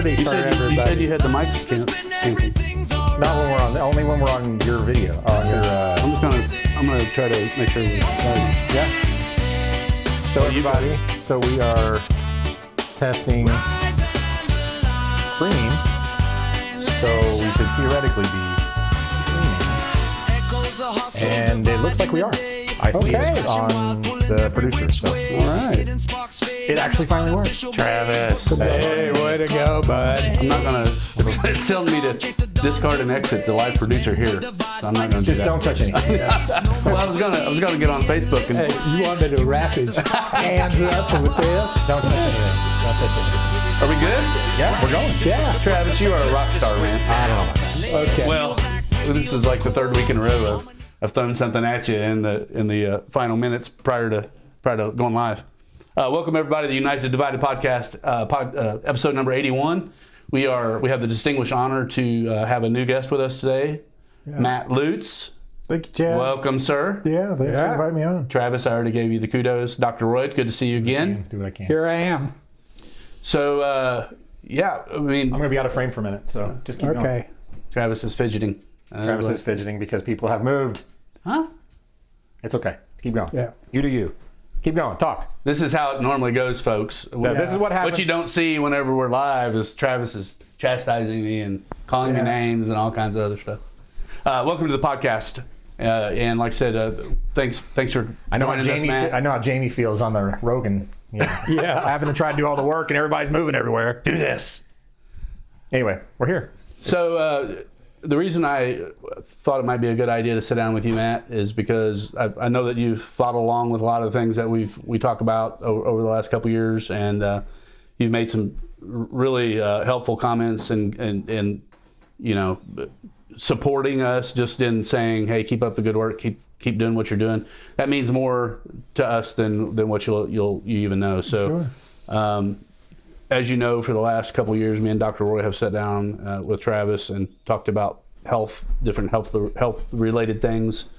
Saturday for everybody. You said you had the mic canceled. Not when we're on, only when we're on your video. On your. I'm gonna try to make sure we. Yeah. So everybody, so we are testing streaming. So we should theoretically be streaming. And it looks like we are. I see it on the producer. So. All right. It actually finally worked. Travis. Hey, way to go, bud. I'm not gonna. It's telling me to discard and exit the live producer here. So I'm not gonna do that. Just don't touch anything. Well, I was gonna get on Facebook and. Hey, you wanted to wrap his hands up with this? Don't touch anything. Don't touch anything. Are we good? Yeah, we're going. Yeah. Travis, you are a rock star, man. I don't know about that. Okay. Well, this is like the third week in a row I've thrown something at you in the final minutes prior to going live. Welcome everybody to the United Divided podcast, episode number 81. We have the distinguished honor to have a new guest with us today, Matt Lutz. Thank you, Chad. Welcome, sir. Yeah, thanks for inviting me on. Travis, I already gave you the kudos. Dr. Roy, good to see you again. Do what I can. Here I am. So, I mean, I'm going to be out of frame for a minute, so just keep going. Okay. Travis is fidgeting. Travis is fidgeting because people have moved. Huh? It's okay. Keep going. Yeah. You do you. Keep going. Talk. This is how it normally goes, folks. This is what happens. What you don't see whenever we're live is Travis is chastising me and calling me names and all kinds of other stuff. Welcome to the podcast. And like I said, thanks for joining us, Matt. I know how Jamie feels on the Rogan. Yeah. Having to try to do all the work and everybody's moving everywhere. Do this. Anyway, we're here. So the reason I thought it might be a good idea to sit down with you, Matt, is because I know that you've thought along with a lot of the things that we talk about over the last couple of years, and you've made some really helpful comments and you know, supporting us just in saying, hey, keep up the good work, keep doing what you're doing. That means more to us than what you even know. So. Sure. As you know, for the last couple of years, me and Dr. Roy have sat down with Travis and talked about different health-related things.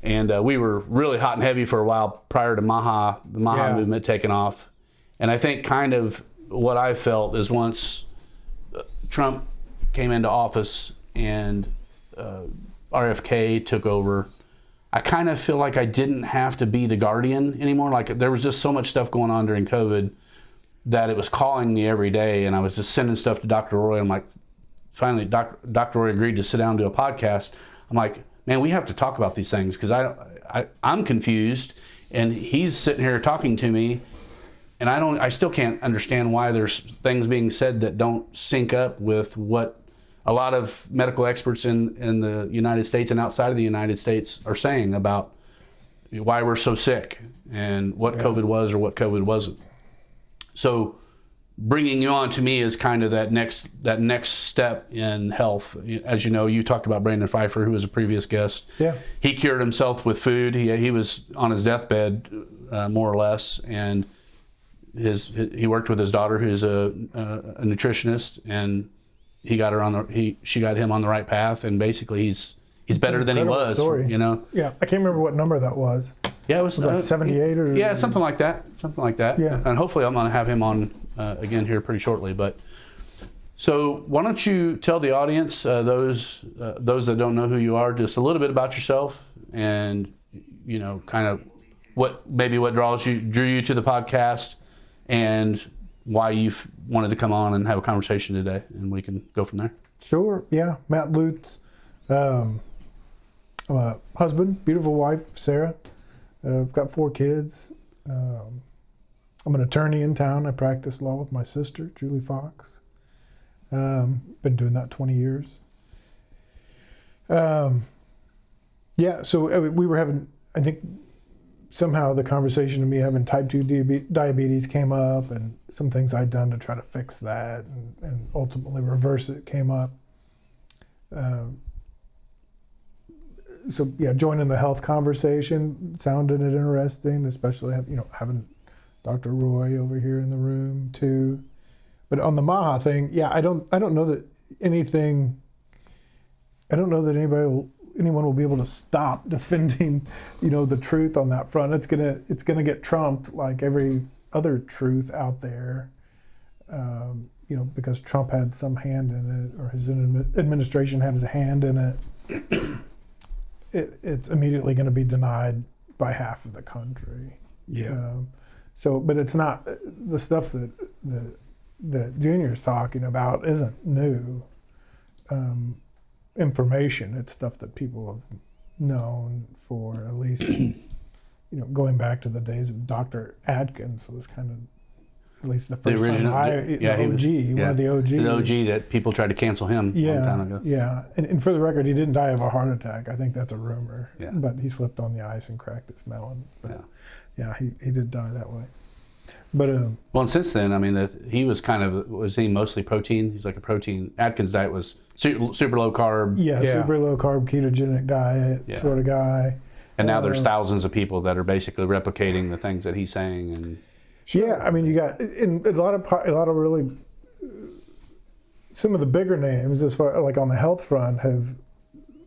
And we were really hot and heavy for a while prior to the Maha movement taking off. And I think kind of what I felt is once Trump came into office and RFK took over, I kind of feel like I didn't have to be the guardian anymore. Like there was just so much stuff going on during COVID that it was calling me every day, and I was just sending stuff to Dr. Roy. I'm like, finally, Dr. Roy agreed to sit down and do a podcast. I'm like, man, we have to talk about these things because I'm confused, and he's sitting here talking to me, and I still can't understand why there's things being said that don't sync up with what a lot of medical experts in the United States and outside of the United States are saying about why we're so sick and what COVID was or what COVID wasn't. So bringing you on to me is kind of that next step in health. As you know, you talked about Brandon Pfeiffer, who was a previous guest. Yeah. He cured himself with food. He was on his deathbed, more or less, and he worked with his daughter, who's a nutritionist, and she got him on the right path, and basically he's better than he was. Story. You know. Yeah, I can't remember what number that was. Yeah, it was like 78 or... Yeah, something like that. Yeah. And hopefully I'm going to have him on again here pretty shortly. But so why don't you tell the audience, those that don't know who you are, just a little bit about yourself and, you know, kind of what drew you to the podcast and why you've wanted to come on and have a conversation today, and we can go from there. Sure, yeah. Matt Lutz. I'm a husband, beautiful wife, Sarah. I've got 4 kids. I'm an attorney in town. I practice law with my sister, Julie Fox. Been doing that 20 years. So we were having, I think, somehow the conversation of me having type 2 diabetes came up, and some things I'd done to try to fix that and ultimately reverse it came up. So yeah, joining the health conversation sounded interesting, especially having Dr. Roy over here in the room too. But on the Maha thing, yeah, I don't know that anyone will be able to stop defending, the truth on that front. It's gonna get trumped like every other truth out there. because Trump had some hand in it, or his administration had his hand in it, it's immediately going to be denied by half of the country. Yeah. But it's not the stuff that Junior's talking about isn't new information. It's stuff that people have known for at least, going back to the days of Dr. Atkins was kind of at least the first original, time one of the OGs. The OG that people tried to cancel him a long time ago. Yeah, and for the record, he didn't die of a heart attack. I think that's a rumor. Yeah. But he slipped on the ice and cracked his melon. But he did die that way. But well, and since then, I mean, he was he mostly protein? He's like a protein. Atkins' diet was super low carb. Super low carb ketogenic diet sort of guy. And now there's thousands of people that are basically replicating the things that he's saying. And I mean, you got in a lot of really some of the bigger names, as far like on the health front, have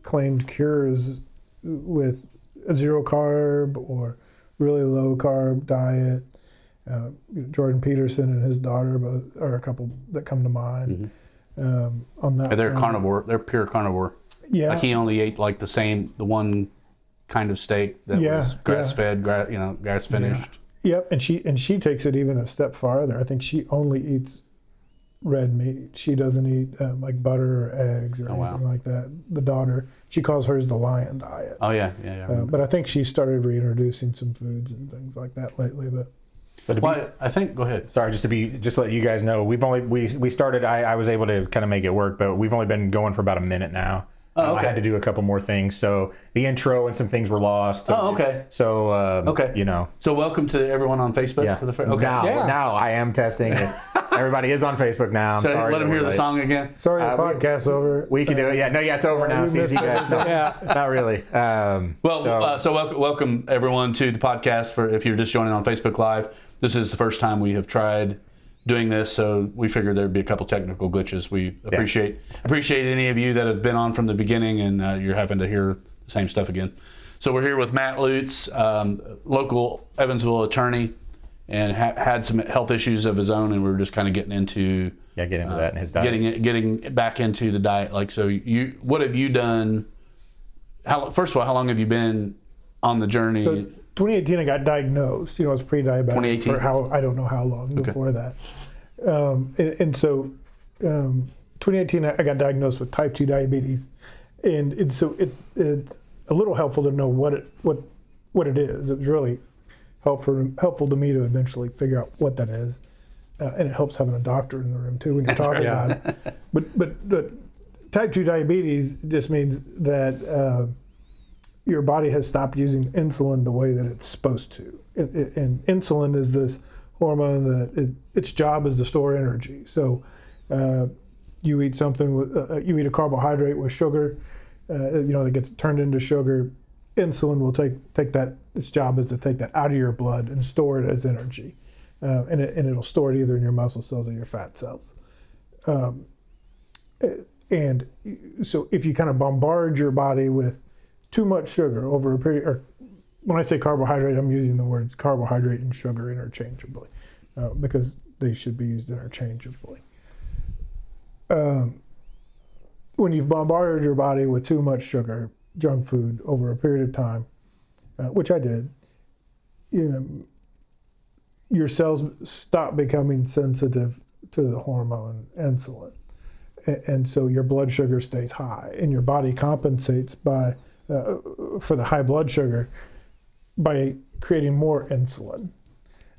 claimed cures with a zero carb or really low carb diet. Jordan Peterson and his daughter both are a couple that come to mind. On that, they're carnivore. They're pure carnivore. Yeah, like he only ate like the one kind of steak that was grass fed, grass finished. Yep, and she takes it even a step farther. I think she only eats red meat. She doesn't eat like butter or eggs or anything like that. The daughter, she calls hers the lion diet. Oh yeah. But I think she started reintroducing some foods and things like that lately. I think. Go ahead. Sorry, just to let you guys know, we started. I was able to kind of make it work, but we've only been going for about a minute now. Oh, okay. I had to do a couple more things, so the intro and some things were lost. So, okay. So So welcome to everyone on Facebook. Yeah. For the okay. Now I am testing it. Everybody is on Facebook now. I'm sorry. Let them hear the song again. Sorry, the podcast's over. We can do it. It's over now. See you guys. Not really. Welcome everyone to the podcast. If you're just joining on Facebook Live, this is the first time we have tried doing this, so we figured there'd be a couple technical glitches. We appreciate any of you that have been on from the beginning, and you're having to hear the same stuff again. So we're here with Matt Lutz, local Evansville attorney, and had some health issues of his own, and we were just kind of getting into that in his diet, getting back into the diet. Like, so what have you done? First of all, how long have you been on the journey? So 2018, I got diagnosed. I was pre-diabetic for I don't know how long before that. And so 2018, I got diagnosed with type 2 diabetes, and so it's a little helpful to know what it is. It's really helpful to me to eventually figure out what that is, and it helps having a doctor in the room too when you're talking about it. But type 2 diabetes just means that your body has stopped using insulin the way that it's supposed to. And insulin is this hormone that its job is to store energy. So you eat something you eat a carbohydrate with sugar, that gets turned into sugar. Insulin will take that. Its job is to take that out of your blood and store it as energy, and it'll store it either in your muscle cells or your fat cells. And so if you kind of bombard your body with too much sugar over a period, or when I say carbohydrate, I'm using the words carbohydrate and sugar interchangeably, because they should be used interchangeably. When you've bombarded your body with too much sugar, junk food, over a period of time, which I did, your cells stop becoming sensitive to the hormone insulin. And so your blood sugar stays high, and your body compensates for the high blood sugar by creating more insulin.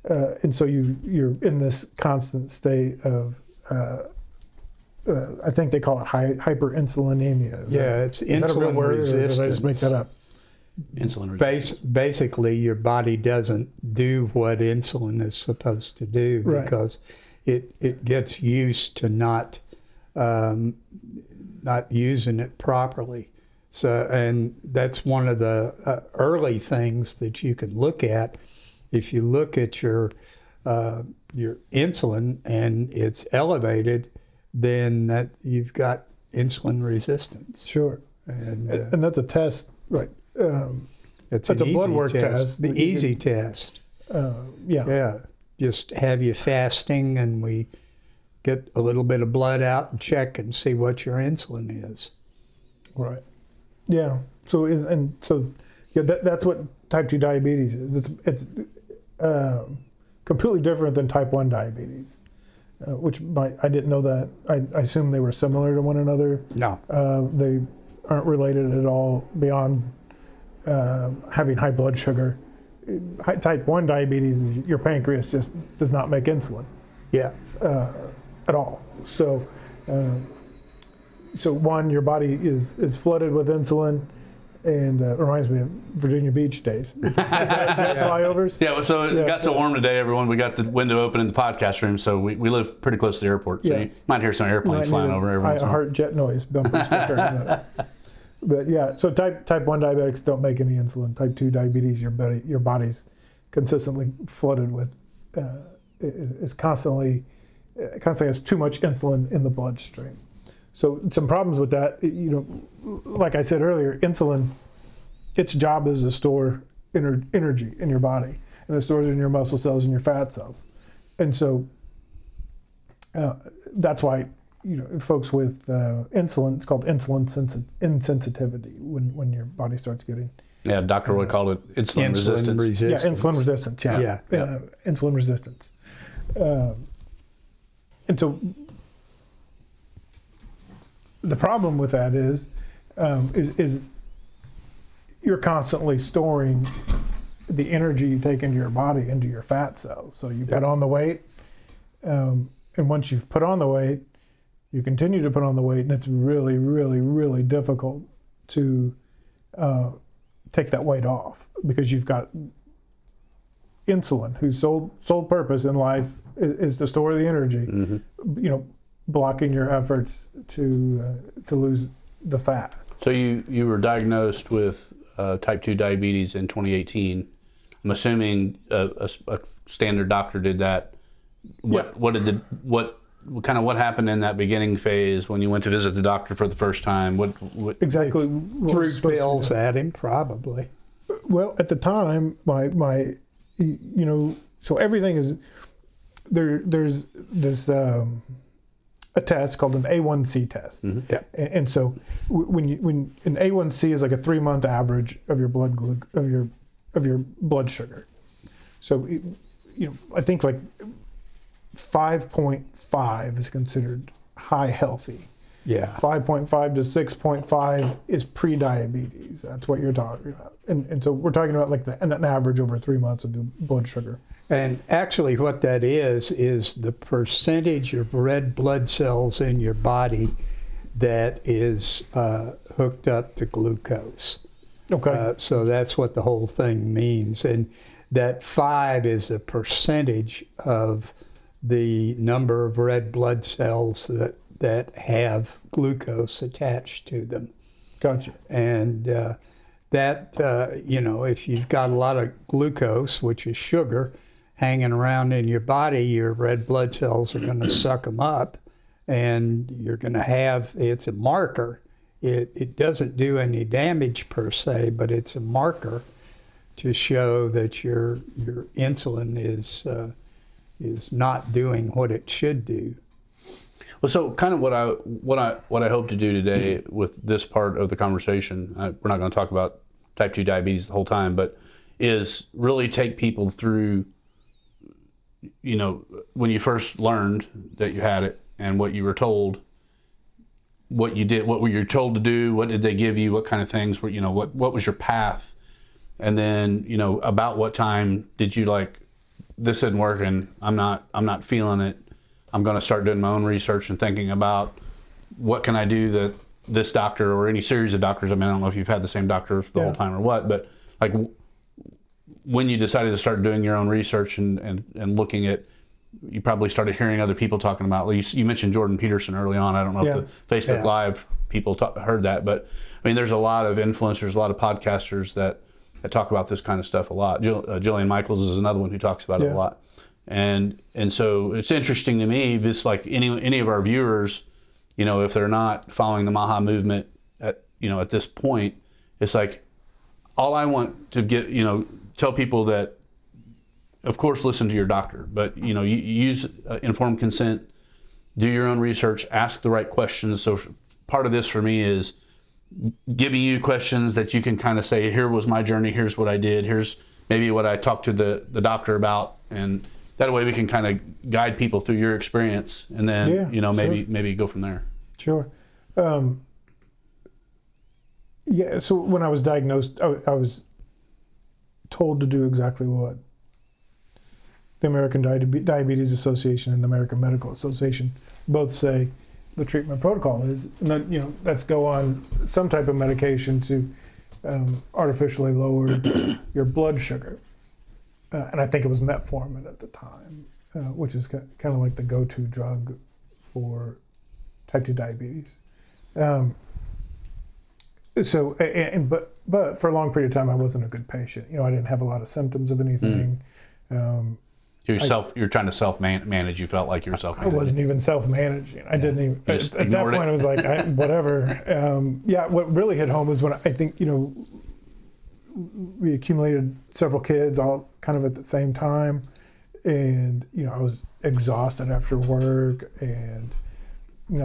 And so you're in this constant state of, I think they call it hyperinsulinemia. It's insulin resistance. Did I just make that up? Insulin resistance. Basically, your body doesn't do what insulin is supposed to do because it gets used to not using it properly. So, and that's one of the early things that you can look at. If you look at your insulin and it's elevated, then that you've got insulin resistance. Sure. And that's a test, right? It's a blood work test. The easy test. Yeah. Just have you fasting, and we get a little bit of blood out and check and see what your insulin is. Right. Yeah. So that's what type 2 diabetes is. It's completely different than type 1 diabetes, which I didn't know that. I assume they were similar to one another. No. They aren't related at all beyond having high blood sugar. Type 1 diabetes is your pancreas just does not make insulin. Yeah. At all. So one, your body is flooded with insulin, and it reminds me of Virginia Beach days. Jet flyovers. Yeah, so it got so warm today, everyone. We got the window open in the podcast room, so we live pretty close to the airport. So you might hear some airplanes flying over every once in a while. Heart jet noise, bumper sticker. But yeah, so type 1 diabetics don't make any insulin. Type 2 diabetes, your body's consistently flooded with, is constantly has too much insulin in the bloodstream. So some problems with that, like I said earlier, insulin, its job is to store energy in your body, and it stores it in your muscle cells and your fat cells. And so that's why, folks with insulin, it's called insulin insensitivity when your body starts getting. Yeah, Dr. Roy called it insulin resistance. Yeah, insulin resistance. Yeah. Insulin resistance. And so the problem with that is you're constantly storing the energy you take into your body into your fat cells. So you put on the weight, and once you've put on the weight, you continue to put on the weight, and it's really, really, really difficult to take that weight off, because you've got insulin, whose sole purpose in life is to store the energy, blocking your efforts to lose the fat. So you were diagnosed with type 2 diabetes in 2018. I'm assuming a standard doctor did that. What happened in that beginning phase when you went to visit the doctor for the first time? What exactly threw pills at him, probably. Well, at the time, so everything is there's this a test called an A1C test. Mm-hmm. Yeah. And so when an A1C is like a 3-month average of your blood sugar. So I think like 5.5 is considered high healthy. Yeah. 5.5 to 6.5 is pre-diabetes. That's what you're talking about. And so we're talking about like an average over 3 months of the blood sugar. And actually what that is the percentage of red blood cells in your body that is hooked up to glucose. Okay. So that's what the whole thing means. And that 5 is a percentage of the number of red blood cells that have glucose attached to them. Gotcha. And if you've got a lot of glucose, which is sugar, hanging around in your body, your red blood cells are going to suck them up, and you're going to have, it's a marker. It doesn't do any damage per se, but it's a marker to show that your insulin is not doing what it should do. Well, so kind of what I hope to do today with this part of the conversation, we're not going to talk about type 2 diabetes the whole time, but is really take people through, when you first learned that you had it and what you were told, what you did, what were you told to do, what did they give you, what kind of things were, what was your path, and then about what time did you like, this isn't working, I'm not feeling it, I'm going to start doing my own research and thinking about what can I do that this doctor or any series of doctors, I don't know if you've had the same doctor the whole time or what, but like when you decided to start doing your own research and looking at, you probably started hearing other people talking about, you mentioned Jordan Peterson early on. I don't know if the Facebook Live people heard that, but there's a lot of influencers, a lot of podcasters that talk about this kind of stuff a lot. Jillian Michaels is another one who talks about it a lot. And so it's interesting to me, this like any of our viewers, if they're not following the Maha movement at this point, it's like, all I want to get, tell people that, of course, listen to your doctor, but you use informed consent. do your own research, ask the right questions. So part of this for me is giving you questions that you can kind of say, here was my journey, here's what I did, here's maybe what I talked to the doctor about, and that way we can kind of guide people through your experience, and then maybe go from there. Sure. So when I was diagnosed, I was told to do exactly what the American Diabetes Association and the American Medical Association both say the treatment protocol is. Let's go on some type of medication to artificially lower your blood sugar. And I think it was metformin at the time, which is kind of like the go-to drug for type 2 diabetes. But for a long period of time, I wasn't a good patient. I didn't have a lot of symptoms of anything. You're trying to self-manage. You felt like you were self-managing. I wasn't even self-managing. I didn't even. At that point, I was like, whatever. What really hit home was when I think we accumulated several kids all kind of at the same time, and I was exhausted after work, and you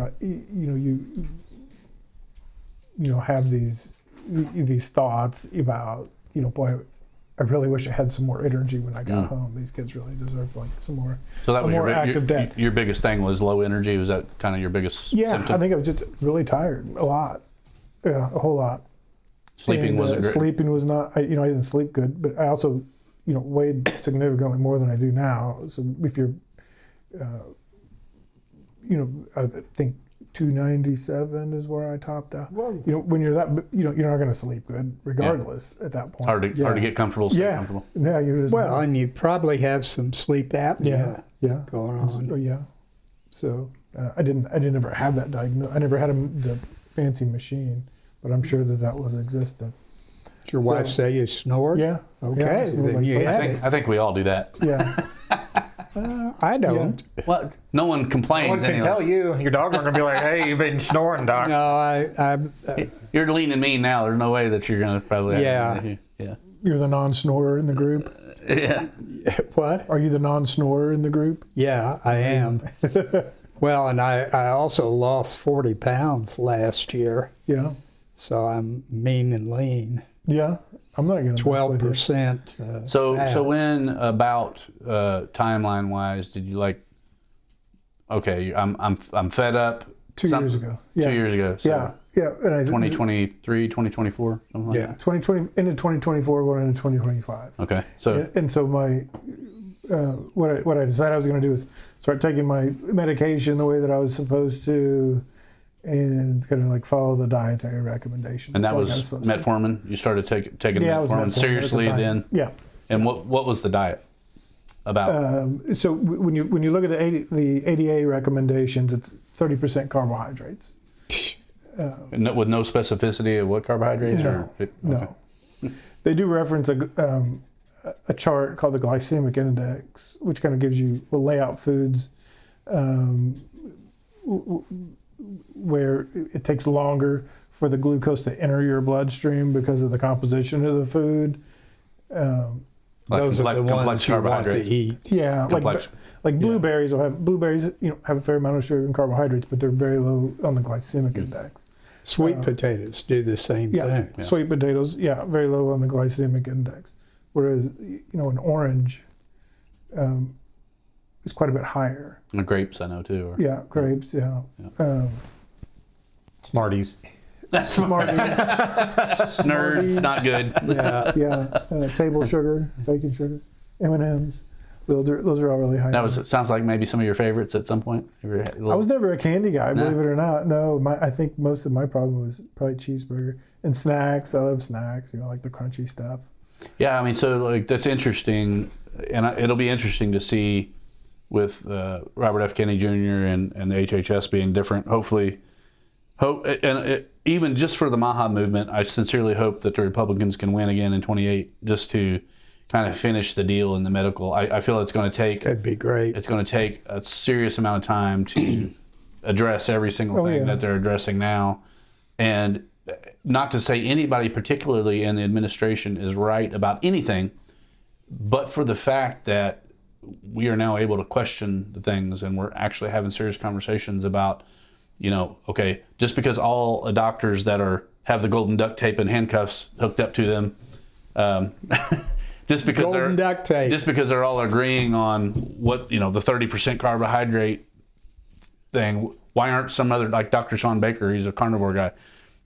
have these thoughts about boy, I really wish I had some more energy when I got home. These kids really deserve like some more. So that was more active day. Your biggest thing was low energy. Was that kind of your biggest symptom? I think I was just really tired a lot, a whole lot. Sleeping wasn't great. Sleeping was not. I didn't sleep good, but I also weighed significantly more than I do now. So if you're, I think 297 is where I topped out. Whoa. When you're that, you're not going to sleep good regardless at that point. Hard to get comfortable, stay comfortable. Yeah, you're just and you probably have some sleep apnea going on. So I didn't ever have that diagnosis. I never had the fancy machine, but I'm sure that was existent. Did your wife say you snored? Yeah. Okay, then you had it. I think we all do that. Yeah. I don't. Yeah. Well, no one complains. No one can tell you. Your dog aren't going to be like, hey, you've been snoring, doc. No, You're leaning mean now. There's no way that you're going to probably have an issue. Yeah. You're the non-snorer in the group? Yeah. What? Are you the non-snorer in the group? Yeah, I am. Well, and I also lost 40 pounds last year. Yeah. So I'm mean and lean. Yeah. I'm not going to 12%. So when about timeline wise did you okay, I'm fed up 2 years ago. Yeah. 2 years ago. So yeah. And 2023, 2024, something like that. 2020 into 2024, going into 2025. Okay. So and so my what I decided I was going to do is start taking my medication the way that I was supposed to, and kind of follow the dietary recommendations. And that was metformin. You started taking metformin seriously then. Yeah. And what was the diet about? So when you look at the ADA recommendations, it's 30% carbohydrates. With no specificity of what carbohydrates are? No. They do reference a chart called the Glycemic Index, which kind of will lay out foods where it takes longer for the glucose to enter your bloodstream because of the composition of the food. Those are the ones you want to eat. Yeah, like blueberries will have have a fair amount of sugar and carbohydrates, but they're very low on the glycemic index. Sweet potatoes do the same thing. Yeah, sweet potatoes, very low on the glycemic index. Whereas an orange is quite a bit higher. And grapes, I know too. Yeah, grapes. Yeah. Smarties. Smarties. Nerds, not good. Yeah. Table sugar, baking sugar, M&Ms. Those are all really high. It sounds like maybe some of your favorites at some point. I was never a candy guy, believe it or not. No, I think most of my problem was probably cheeseburger and snacks. I love snacks. Like the crunchy stuff. Yeah, I mean, so that's interesting, and it'll be interesting to see with Robert F. Kennedy Jr. and the HHS being different. Hopefully, even just for the MAHA movement, I sincerely hope that the Republicans can win again in 28, just to kind of finish the deal in the medical. I feel it's going to take. That'd be great. It's going to take a serious amount of time to address every single thing that they're addressing now, and not to say anybody particularly in the administration is right about anything, but for the fact that we are now able to question the things, and we're actually having serious conversations about, okay, just because all doctors that have the golden duct tape and handcuffs hooked up to them, just because Golden duct tape. just because they're all agreeing on what, the 30% carbohydrate thing, why aren't some other, like Dr. Shawn Baker, he's a carnivore guy,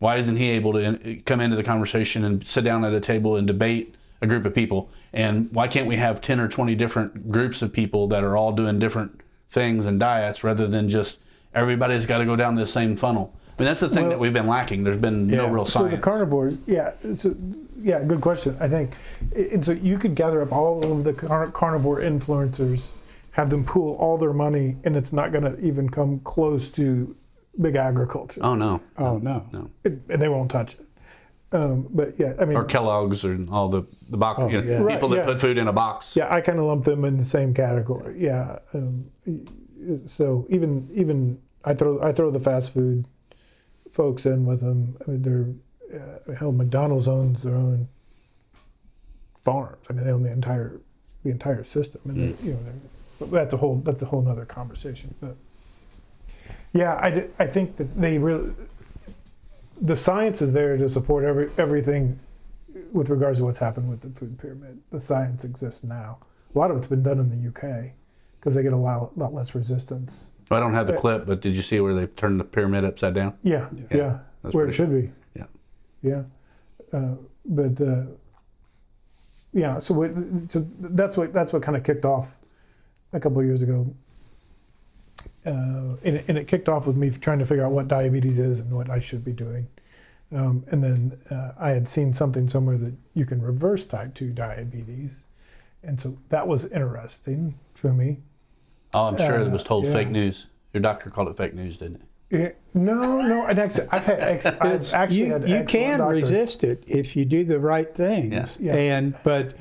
why isn't he able to come into the conversation and sit down at a table and debate a group of people? And why can't we have 10 or 20 different groups of people that are all doing different things and diets, rather than just everybody's got to go down this same funnel? I mean, that's the thing that we've been lacking. There's been no real science. So the carnivores, good question, I think. And so you could gather up all of the carnivore influencers, have them pool all their money, and it's not going to even come close to big agriculture. Oh, no. And they won't touch it. But yeah, I mean, Or Kellogg's or all the box, Right, people that put food in a box. yeah, I kind of lump them in the same category. Yeah. So even I throw the fast food folks in with them. I mean, hell, McDonald's owns their own farms. I mean, they own the entire system, and that's a whole nother conversation. But yeah, I think that the science is there to support everything with regards to what's happened with the food pyramid. The science exists now. A lot of it's been done in the UK because they get a lot less resistance. I don't have the clip, but did you see where they turned the pyramid upside down? Yeah. Where it should be. Yeah. So that's what kind of kicked off a couple of years ago. And it kicked off with me trying to figure out what diabetes is and what I should be doing. And then I had seen something somewhere that you can reverse type 2 diabetes. And so that was interesting to me. Oh, I'm sure it was told fake news. Your doctor called it fake news, didn't he? No. And I've actually had you excellent can doctors. resist it if you do the right things. Yeah. But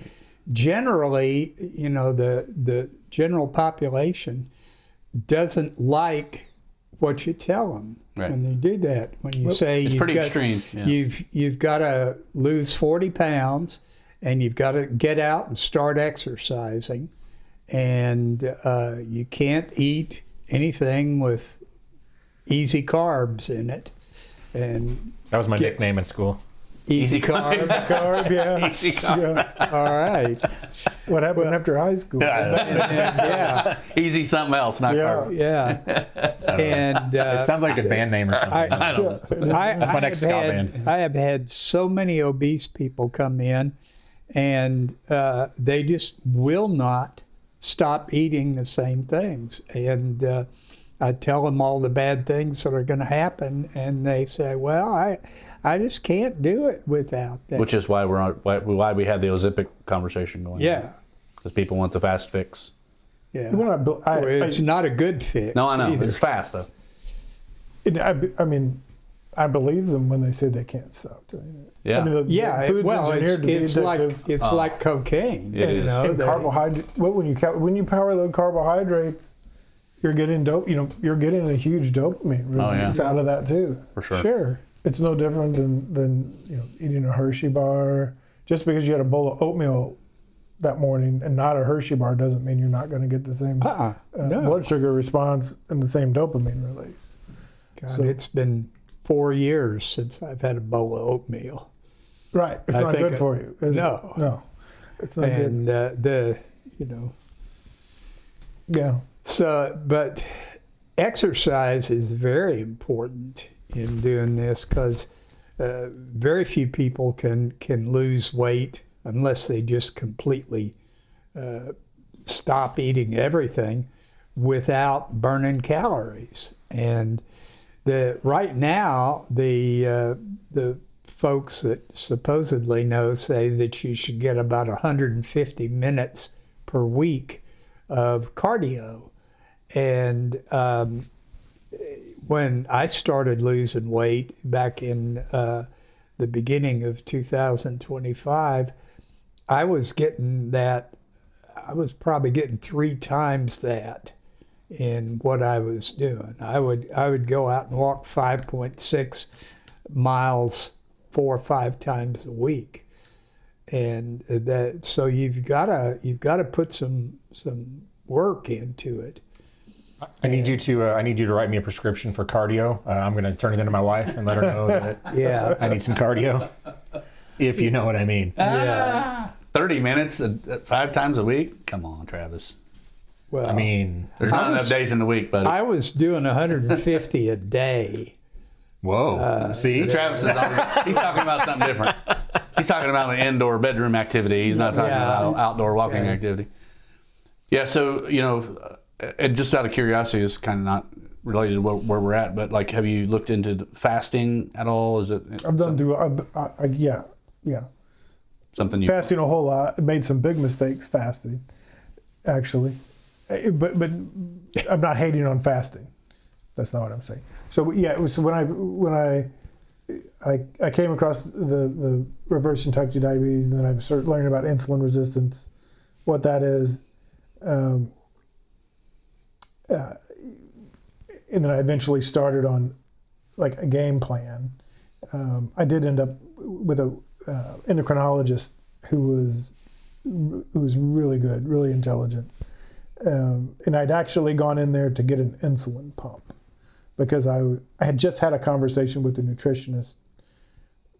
generally, the general population doesn't like what you tell them when they do that. When you say it's pretty extreme. Yeah. You've got to lose 40 pounds, and you've got to get out and start exercising, and you can't eat anything with easy carbs in it. And that was my nickname in school. Easy carb. Yeah. Easy carb. Yeah. All right. What happened after high school? Yeah. Easy something else, not carbs. Yeah. And It sounds like a band name or something. I don't know. That's my next ska band. I have had so many obese people come in, and they just will not stop eating the same things. And I tell them all the bad things that are going to happen, and they say, well, I just can't do it without that. Which is why why we had the Ozempic conversation going. Yeah. Because people want the fast fix. Yeah. Well, It's not a good fix. No, I know. either. It's fast, though. I mean, I believe them when they say they can't stop doing it. Yeah. I mean, the food's engineered to be addictive. It's like cocaine. It is. And carbohydrate. When you power load carbohydrates, you're getting you're getting a huge dopamine release out of that too. For sure. Sure. It's no different than eating a Hershey bar. Just because you had a bowl of oatmeal that morning and not a Hershey bar doesn't mean you're not going to get the same No. blood sugar response and the same dopamine release. God, it's been 4 years since I've had a bowl of oatmeal. Right. It's not good for you. No. No. It's not good. And Yeah. So, but exercise is very important in doing this, because very few people can lose weight unless they just completely stop eating everything without burning calories. And right now, the folks that supposedly know say that you should get about 150 minutes per week of cardio. And when I started losing weight back in the beginning of 2025, I was probably getting 3 times that in what I was doing. I would go out and walk 5.6 miles 4 or 5 times a week. And so you've got to put some work into it. I need you to write me a prescription for cardio. I'm going to turn it into my wife and let her know that Yeah. I need some cardio, if you know what I mean. Yeah. 30 minutes 5 times a week? Come on, Travis. Well, I mean, There's not enough days in the week, but I was doing 150 a day. whoa. See? Travis is he's talking about something different. He's talking about an indoor bedroom activity. He's not talking about outdoor walking activity. Yeah, so, and just out of curiosity, it's kind of not related to where we're at, but like, have you looked into fasting at all? Is it? I've done yeah. Something you Fasting a whole lot. I made some big mistakes fasting, actually. But I'm not hating on fasting. That's not what I'm saying. So yeah, it was when I came across the reversing type 2 diabetes, and then I started learning about insulin resistance, what that is, and then I eventually started on like a game plan. I did end up with a endocrinologist who was really good, really intelligent, and I'd actually gone in there to get an insulin pump because I had just had a conversation with the nutritionist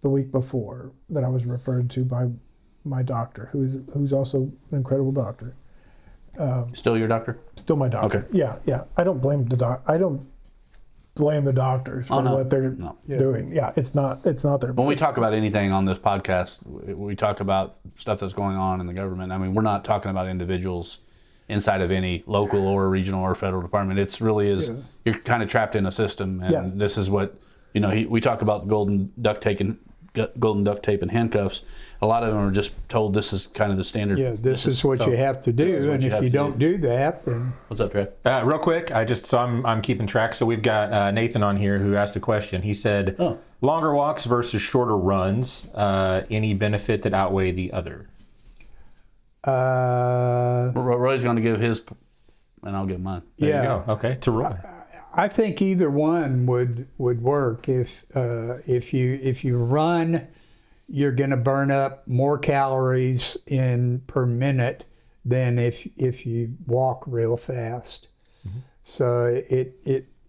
the week before that I was referred to by my doctor, who's also an incredible doctor. still your doctor? Still my doctor. Okay. Yeah. I don't blame the doctors for what they're doing. Yeah, it's not their. When we talk about anything on this podcast, we talk about stuff that's going on in the government. I mean, we're not talking about individuals inside of any local or regional or federal department. It's really is you're kind of trapped in a system, and this is what we talk about the golden duct tape and handcuffs. A lot of them are just told this is kind of the standard. Yeah, this is what you have to do, and if you don't do that, then what's up, Trev? Real quick, I'm keeping track. So we've got Nathan on here who asked a question. He said, longer walks versus shorter runs, any benefit that outweigh the other? Roy's going to give his, and I'll give mine. There you go. Okay, to Roy. I think either one would work. If you run, you're going to burn up more calories per minute than if you walk real fast. Mm-hmm. So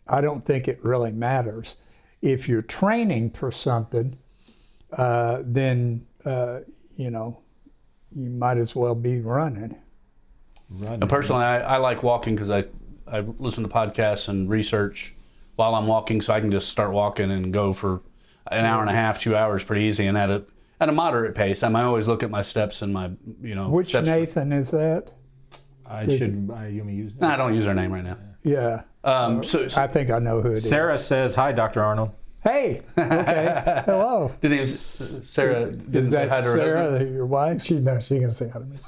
I don't think it really matters. If you're training for something, then you might as well be running. And personally, I like walking because I listen to podcasts and research while I'm walking, so I can just start walking and go for an hour and a half, 2 hours pretty easy, and at a moderate pace. I always look at my steps and my, Which steps. Nathan is that? You may use that? No, I don't use her name right now. Yeah. So I think I know who it is. Sarah says, hi, Dr. Arnold. Hey. Okay. Hello. the name's Sarah. Is say hi that to her Sarah, husband? your wife? She's going to say hi to me.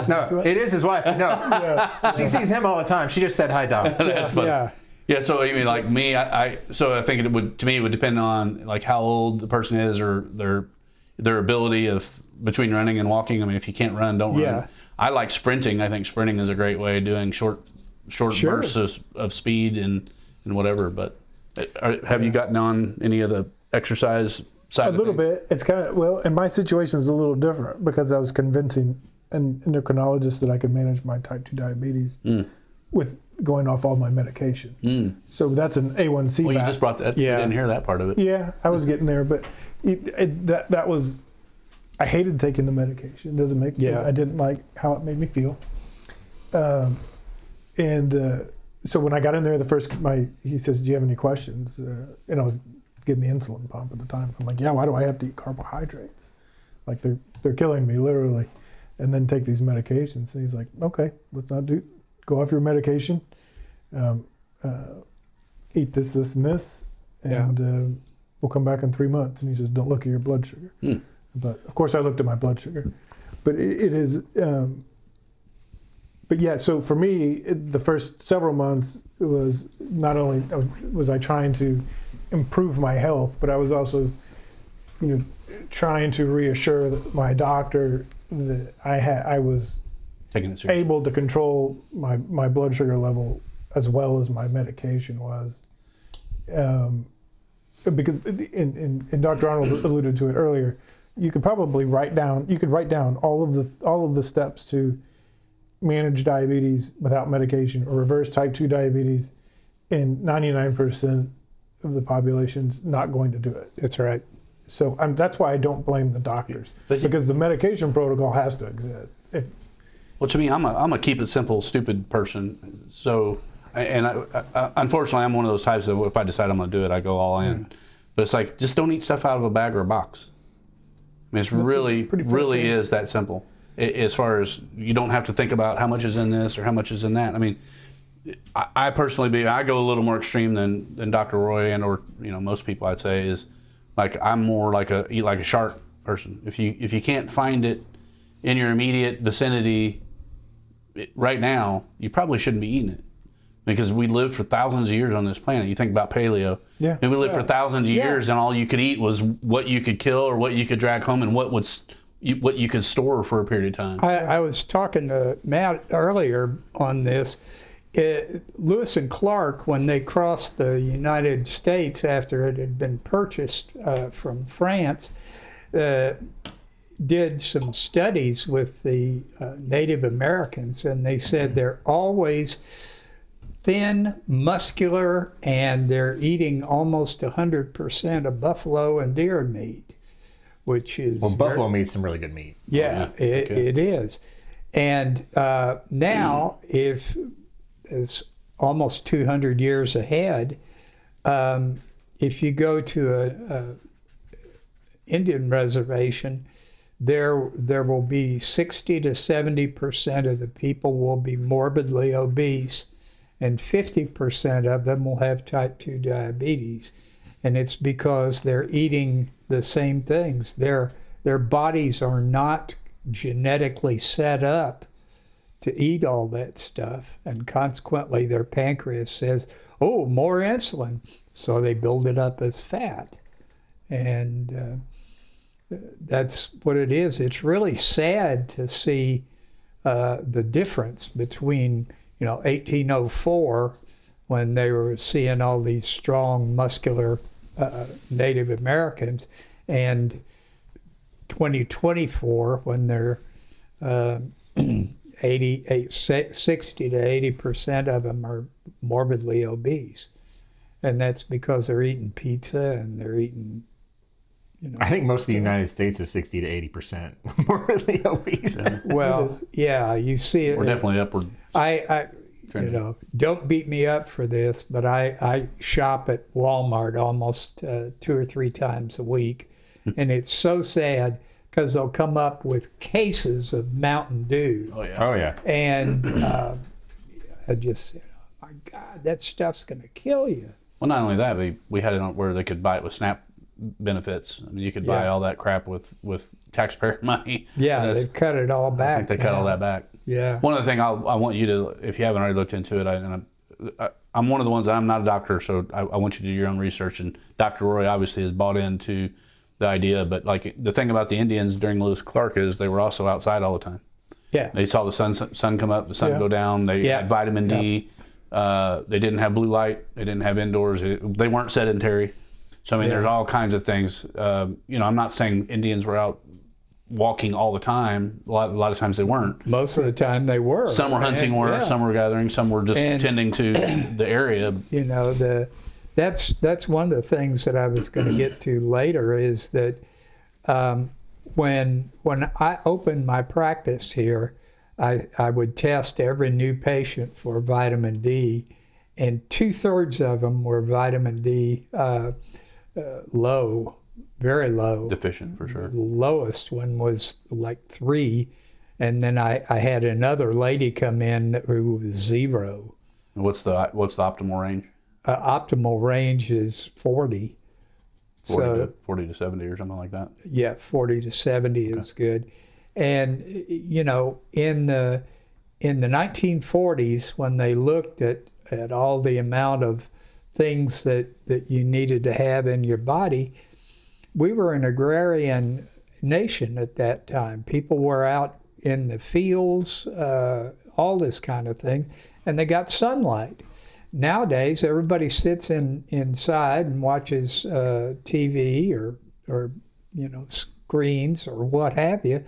No, it is his wife. No, she sees him all the time. She just said hi, Doc. That's funny. Yeah. Yeah, so you mean like me? So I think it would depend on like how old the person is or their ability of between running and walking. I mean, if you can't run, don't run. I like sprinting. I think sprinting is a great way of doing short bursts of speed and whatever. But have you gotten on any of the exercise side? A little bit. It's kind of and my situation is a little different because I was convincing an endocrinologist that I could manage my type 2 diabetes with going off all my medication. So that's an A1C. Well, you just brought that. Yeah. I didn't hear that part of it. Yeah, I was getting there, but that was. I hated taking the medication. It doesn't make. I didn't like how it made me feel. So when I got in there, he says, "Do you have any questions?" And I was getting the insulin pump at the time. I'm like, "Yeah, why do I have to eat carbohydrates? Like they're killing me literally, and then take these medications." And he's like, "Okay, let's not go off your medication. Eat this, this, and this, and we'll come back in 3 months." And he says, "Don't look at your blood sugar." But of course, I looked at my blood sugar. But it is. But yeah, so for me, the first several months was not only was I trying to improve my health, but I was also, trying to reassure my doctor that I was able to control my blood sugar level as well as my medication was. Because and Dr. Arnold alluded to it earlier, you could probably write down all of the steps to manage diabetes without medication or reverse type 2 diabetes, and 99% of the population's not going to do it. That's right. So that's why I don't blame the doctors, because the medication protocol has to exist. Well, to me, I'm a keep it simple, stupid person. So, and I, unfortunately, I'm one of those types of, if I decide I'm going to do it, I go all in. But it's like, just don't eat stuff out of a bag or a box. I mean, it's really is that simple. As far as, you don't have to think about how much is in this or how much is in that. I mean, I personally I go a little more extreme than Dr. Roy and, or most people, I'd say, is like, I'm more like eat like a shark person. If you can't find it in your immediate vicinity right now, you probably shouldn't be eating it, because we lived for thousands of years on this planet. You think about paleo, and we lived for thousands of years, and all you could eat was what you could kill or what you could drag home, and what you could store for a period of time. I was talking to Matt earlier on this. Lewis and Clark, when they crossed the United States after it had been purchased from France, did some studies with the Native Americans, and they said they're always thin, muscular, and they're eating almost 100% of buffalo and deer meat, which is... Well, buffalo meat's some really good meat. Yeah, it is. And now, if it's almost 200 years ahead, if you go to a Indian reservation, there will be 60 to 70% of the people will be morbidly obese, and 50% of them will have type 2 diabetes. And it's because they're eating the same things. Their bodies are not genetically set up to eat all that stuff, and consequently their pancreas says, oh, more insulin, so they build it up as fat. And that's what it is. It's really sad to see the difference between 1804, when they were seeing all these strong, muscular Native Americans, and 2024, when they're 60 to 80% of them are morbidly obese. And that's because they're eating pizza and they're eating, I think most of the United States is 60 to 80% morbidly obese. Well, yeah, you see it. We're definitely upward. Don't beat me up for this, but I shop at Walmart almost 2 or 3 times a week. And it's so sad, because they'll come up with cases of Mountain Dew. Oh, yeah. Oh, yeah. And I just said, oh, my God, that stuff's going to kill you. Well, not only that, we had it on where they could buy it with SNAP benefits. I mean, you could buy all that crap with taxpayer money. Yeah, they've cut it all back. I think they cut all that back. Yeah. One of the things I want you to, if you haven't already looked into it, I'm one of the ones, I'm not a doctor, so I want you to do your own research. And Dr. Roy obviously has bought into the idea, but like the thing about the Indians during Lewis Clark is they were also outside all the time. Yeah. They saw the sun come up, the sun go down. They had vitamin D. They didn't have blue light. They didn't have indoors. They weren't sedentary. So I mean, there's all kinds of things. I'm not saying Indians were out walking all the time. A lot of times they weren't. Most of the time they were. Some were hunting, some were gathering, some were just tending to the area. That's one of the things that I was going to get to later, is that when I opened my practice here, I would test every new patient for vitamin D, and 2/3 of them were vitamin D low, very low. Deficient, for sure. The lowest one was like 3, and then I had another lady come in who was 0. What's the optimal range? Optimal range is 40. 40 to 70 or something like that. Yeah, 40 to 70 is good. And in the 1940s, when they looked at all the amount of things that you needed to have in your body, we were an agrarian nation at that time. People were out in the fields, all this kind of thing, and they got sunlight. Nowadays, everybody sits inside and watches TV or screens or what have you,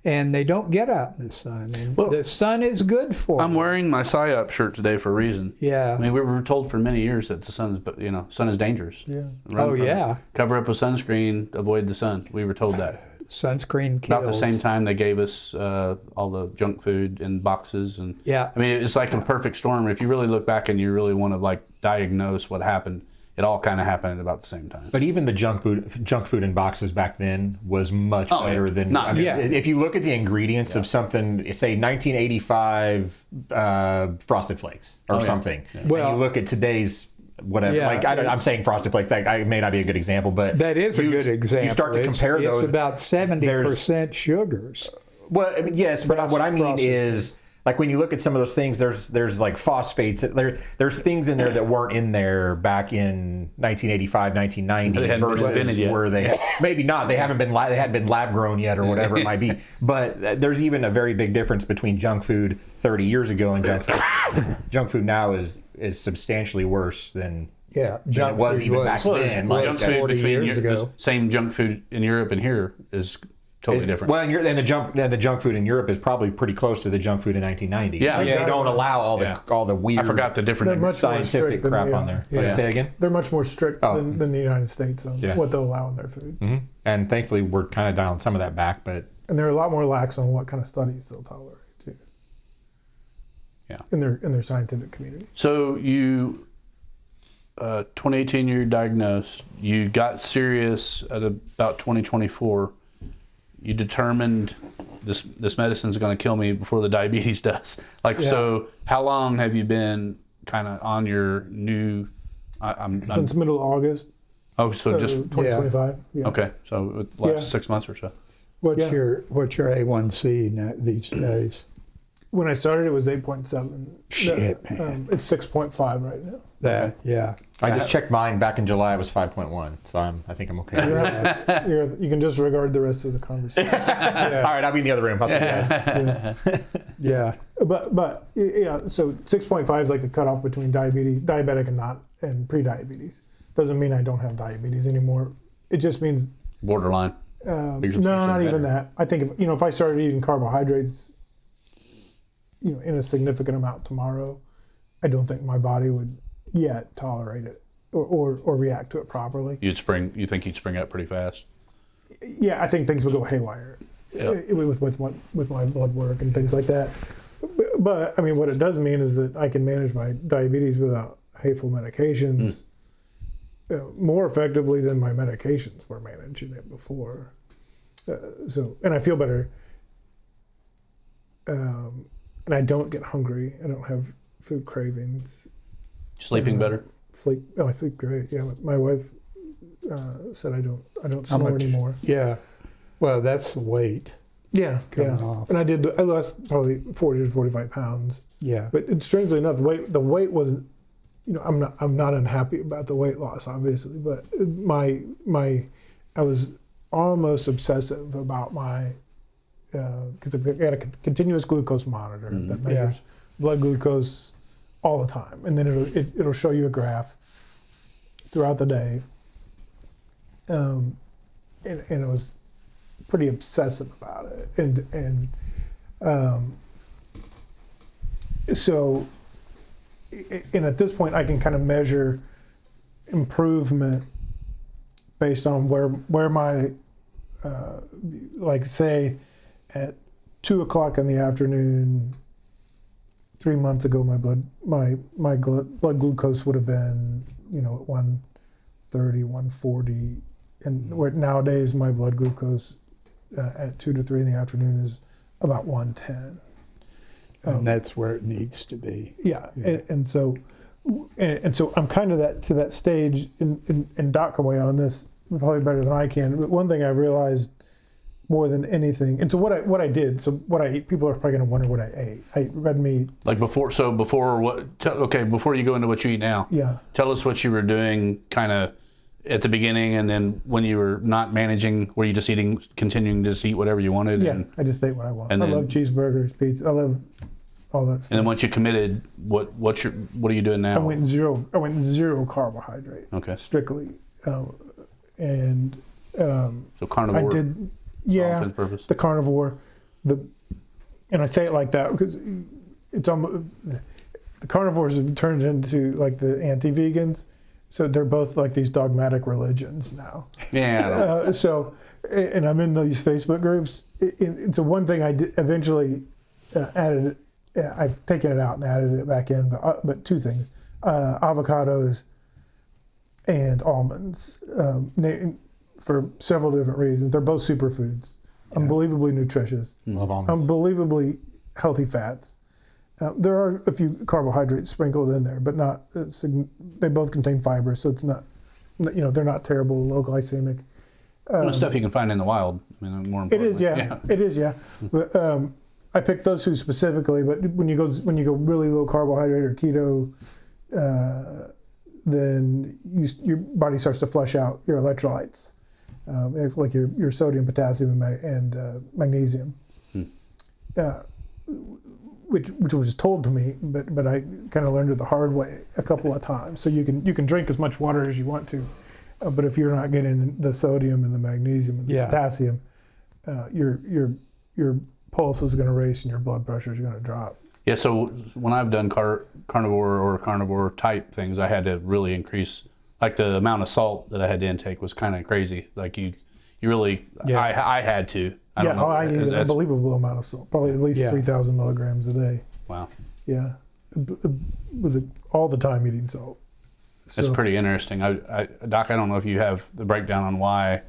and they don't get out in the sun. And Well, the sun is good for I'm them. wearing my PSYOP shirt today for a reason. Yeah. I mean, we were told for many years that the sun is dangerous. Yeah. Run Oh, from it. yeah. Cover up with sunscreen, avoid the sun. We were told that. Sunscreen kills. About the same time they gave us all the junk food in boxes, and Yeah. I mean, it's like a perfect storm. If you really look back and you really want to like diagnose what happened, it all kind of happened at about the same time. But even the junk food in boxes back then was much better than. Not- I mean, yeah. If you look at the ingredients of something, say 1985 Frosted Flakes or something, and Well- you look at today's whatever. Yeah, like I'm saying Frosted Flakes. I may not be a good example, but That is a good example. You start to compare it's those. about 70% sugars. Well, I mean, yes, but what I mean Frosted is, like when you look at some of those things, there's like phosphates. There's things in there that weren't in there back in 1985, 1990 They hadn't been invented versus yet. where they maybe not. They hadn't been lab grown yet or whatever it might be. But there's even a very big difference between junk food 30 years ago and junk food. Junk food now is substantially worse than Yeah. it was even back then. Like, junk that's food 40 between years ago. the same junk food in Europe and here is totally different. Well, and the junk food in Europe is probably pretty close to the junk food in 1990. Yeah. Like, Yeah. they don't allow all the weird. I forgot the They're difference. much more scientific strict than crap we on are. there. Yeah. Say again. They're much more strict than the United States on Yeah. what they'll allow in their food. Mm-hmm. And thankfully, we're kind of dialing some of that back. But And they're a lot more lax on what kind of studies they'll tolerate too. Yeah. In their scientific community. So you, 2018, you're diagnosed. You got serious at about 2024. You determined this medicine's going to kill me before the diabetes does. Like, so how long have you been kind of on your new? Since middle of August, Oh, so just 2025. Yeah. okay. So it last Yeah. 6 months or so. What's Yeah. your A1C these days? When I started, it was 8.7. Shit, man. It's 6.5 right now. Yeah. I just checked mine back in July. It was 5.1, so I think I'm okay. You can disregard the rest of the conversation. All right, I'll be in the other room. I'll see you guys. Yeah. But yeah, so 6.5 is like the cutoff between diabetic and pre-diabetes. Doesn't mean I don't have diabetes anymore. It just means Borderline. no, Because not even better. that. I think if I started eating carbohydrates, in a significant amount tomorrow, I don't think my body would yet tolerate it or react to it properly. You think you'd spring up pretty fast? Yeah, I think things would go haywire with my blood work and things like that. But I mean, what it does mean is that I can manage my diabetes without hateful medications more effectively than my medications were managing it before. And I feel better. And I don't get hungry. I don't have food cravings. Sleeping better? I sleep great. Yeah, my wife said I don't snore much? anymore. Yeah. Well, that's the weight. Yeah, Coming off. And I lost probably 40 to 45 pounds. Yeah. But strangely enough, the weight was, I'm not unhappy about the weight loss, obviously, but I was almost obsessive about my, because I've got a continuous glucose monitor that measures blood glucose all the time, and then it'll show you a graph throughout the day, and it was pretty obsessive about it, and so at this point I can kind of measure improvement based on where my like say at 2:00 in the afternoon 3 months ago my blood glucose would have been at 130 140, and where nowadays my blood glucose at 2 to 3 in the afternoon is about 110. And that's where it needs to be. Yeah. And so I'm kind of to that stage, and Doc can weigh on this probably better than I can. But one thing I realized more than anything, and so what I did, so what I ate, people are probably going to wonder what I ate. I ate red meat. Like before before you go into what you eat now. Yeah. Tell us what you were doing kind of at the beginning, and then when you were not managing, were you just continuing to just eat whatever you wanted? Yeah. And I just ate what I want. and I then- love cheeseburgers, pizza. I love all that stuff. then once you committed, what are you doing now? I went zero carbohydrate. Okay. Strictly, and So carnivore. I did. for all Yeah. intents and purposes. The carnivore. and I say it like that because it's almost, the carnivores have turned into like the anti-vegans, so they're both like these dogmatic religions now. Yeah. So, and I'm in these Facebook groups. It's one thing I did eventually added. I've taken it out and added it back in, but two things: avocados and almonds, for several different reasons. They're both superfoods, unbelievably nutritious, Love almonds. unbelievably healthy fats. There are a few carbohydrates sprinkled in there, but not. They both contain fiber, so it's not. They're not terrible, low glycemic. Stuff you can find in the wild. I mean, more importantly. It is, yeah. It is, yeah. But, I picked those two specifically, but when you go really low carbohydrate or keto, then your body starts to flush out your electrolytes, like your sodium, potassium, and magnesium, which was told to me, but I kind of learned it the hard way a couple of times. So you can drink as much water as you want to, but if you're not getting the sodium and the magnesium and the potassium, your pulse is going to race and your blood pressure is going to drop. Yeah, so when I've done carnivore type things, I had to really increase, like the amount of salt that I had to intake was kind of crazy. Like you really, I had to. I don't know. I eat an unbelievable amount of salt, probably at least 3,000 milligrams a day. Wow. Yeah, with all the time eating salt. That's pretty interesting. Doc, I don't know if you have the breakdown on why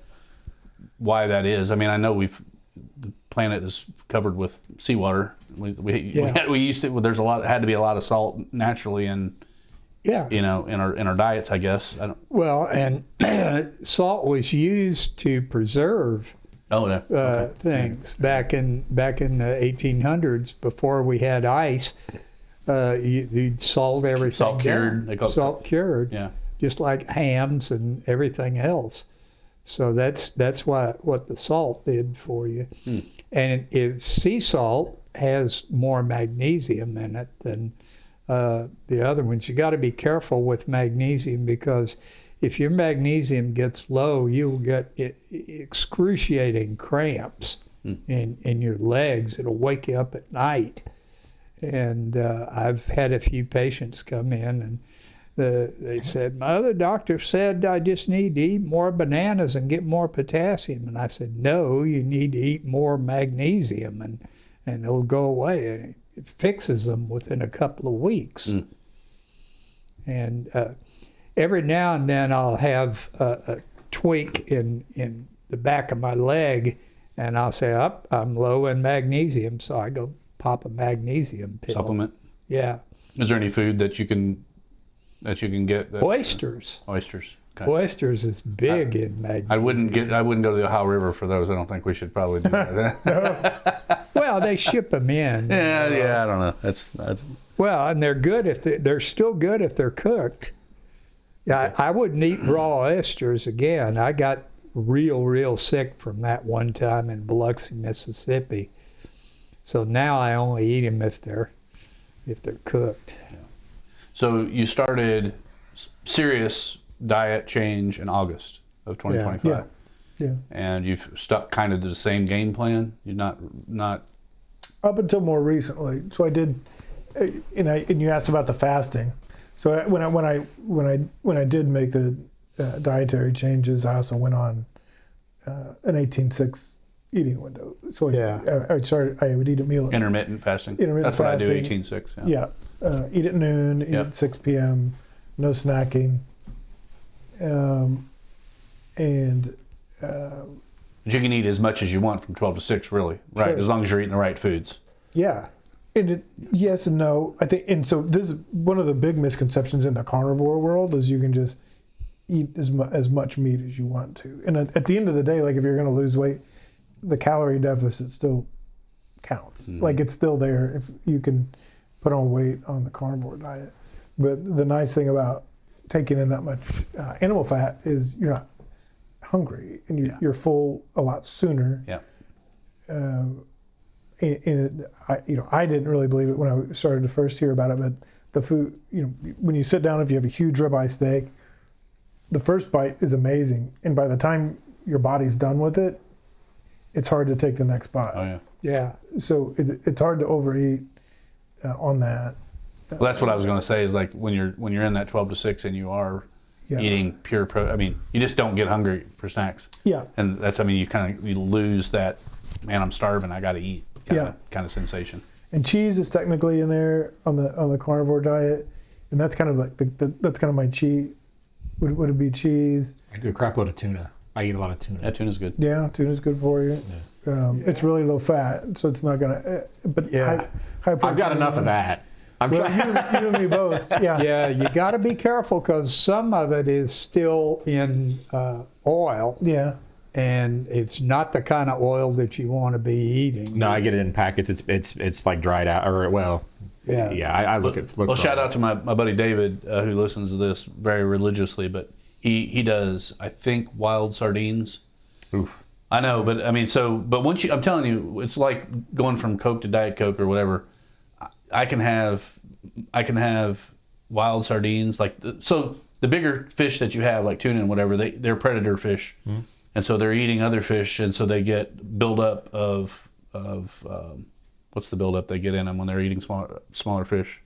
that is. I mean, I know the planet is covered with seawater. We used to. There's had to be a lot of salt naturally in in our diets, I guess. Well, and salt was used to preserve things back in the 1800s before we had ice. You'd salt everything. Salt cured. Salt cured. Yeah. Just like hams and everything else. So that's what the salt did for you. And if sea salt has more magnesium in it than the other ones. You got to be careful with magnesium, because if your magnesium gets low, you'll get excruciating cramps in your legs. It'll wake you up at night. And I've had a few patients come in and they said, my other doctor said I just need to eat more bananas and get more potassium. And I said, no, you need to eat more magnesium and it'll go away. And it fixes them within a couple of weeks. And every now and then I'll have a tweak in the back of my leg, and I'll say, I'm low in magnesium, so I go pop a magnesium pill. Supplement? Yeah. Is there any food that you can get? Oysters. Oysters. Okay. Oysters is big in magnesium. I wouldn't go to the Ohio River for those. I don't think we should probably do that. Well, they ship them in. Yeah, I don't know. That's well, and they're good they're still good if they're cooked. Yeah, I wouldn't eat raw oysters again. I got real sick from that one time in Biloxi, Mississippi. So now I only eat them if they're cooked. Yeah. So you started serious diet change in August of 2025. Yeah. And you've stuck kind of to the same game plan. You're not up until more recently. So I did, and you asked about the fasting. So when I did make the dietary changes, I also went on an 18-6 eating window. So I would eat a meal. Intermittent fasting. That's what I do. 18-6. Yeah. Eat at noon. Eat at 6 p.m. No snacking. But you can eat as much as you want from 12 to 6, really, right? Sure. As long as you're eating the right foods. Yeah. And yes and no. I think, and so this is one of the big misconceptions in the carnivore world, is you can just eat as much meat as you want to. And at the end of the day, like if you're going to lose weight, the calorie deficit still counts. Like it's still there if you can put on weight on the carnivore diet. But the nice thing about taking in that much animal fat is you're not hungry and you're full a lot sooner. Yeah. I didn't really believe it when I started to first hear about it, but the food, when you sit down, if you have a huge ribeye steak, the first bite is amazing, and by the time your body's done with it, it's hard to take the next bite. Oh yeah. Yeah. So it's hard to overeat on that. Well, that's what I was going to say. Is like when you're in that 12 to 6 and you are eating pure I mean, you just don't get hungry for snacks. Yeah. And that's, I mean, you lose that, man, I'm starving, I got to eat kind of sensation. And cheese is technically in there on the carnivore diet, and that's kind of like that's kind of my cheat. Would it be cheese? I do a crap load of tuna. I eat a lot of tuna. Yeah, tuna's good. Yeah, tuna's good for you. Yeah. It's really low fat, so it's not gonna. But high protein. I've got enough of that. I'm Well, trying. you and me both. Yeah. Yeah, you got to be careful because some of it is still in oil, Yeah. and it's not the kind of oil that you want to be eating. No, I get it in packets. It's like dried out, or I look at. Well, shout out to my buddy David who listens to this very religiously, but he does, I think, wild sardines. Oof. I know, but I mean, but once I'm telling you, it's like going from Coke to Diet Coke or whatever. I can have wild sardines, so the bigger fish that you have, like tuna and whatever, they're predator fish, and so they're eating other fish, and so they get buildup of what's the buildup they get in them when they're eating smaller fish?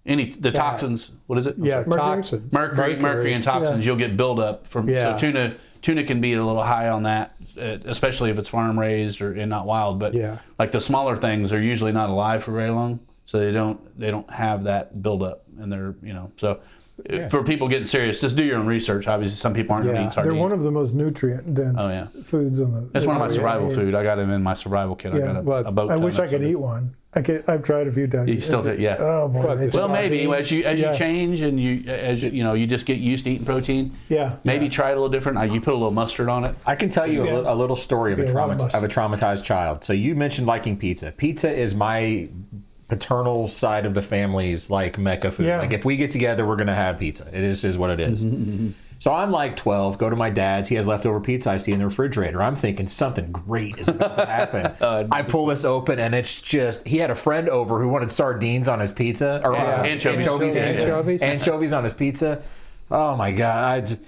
The toxins. What is it? Yeah, toxins. Mercury and toxins. You'll get buildup from. Yeah. So tuna can be a little high on that, especially if it's farm raised and not wild. But like the smaller things are usually not alive for very long, so they don't have that buildup, and they're so. Yeah. For people getting serious, just do your own research. Obviously, some people aren't going to eat sardines. They're one of the most nutrient-dense foods on the. That's one of my survival food. I got them in my survival kit. Yeah. I got a boat. I wish I could eat one. I've tried a few times. You still do, yeah. Oh boy. Well, maybe as you change and you just get used to eating protein. Yeah. Maybe try it a little different. You put a little mustard on it. I can tell you a little story of a traumatized child. So you mentioned liking pizza. Pizza is my paternal side of the family's like mecca food. Yeah. Like if we get together, we're gonna have pizza. It is what it is. So I'm like 12, go to my dad's. He has leftover pizza I see in the refrigerator. I'm thinking something great is about to happen. I pull this open and it's just, he had a friend over who wanted sardines on his pizza. Or anchovies on his pizza. Oh my God.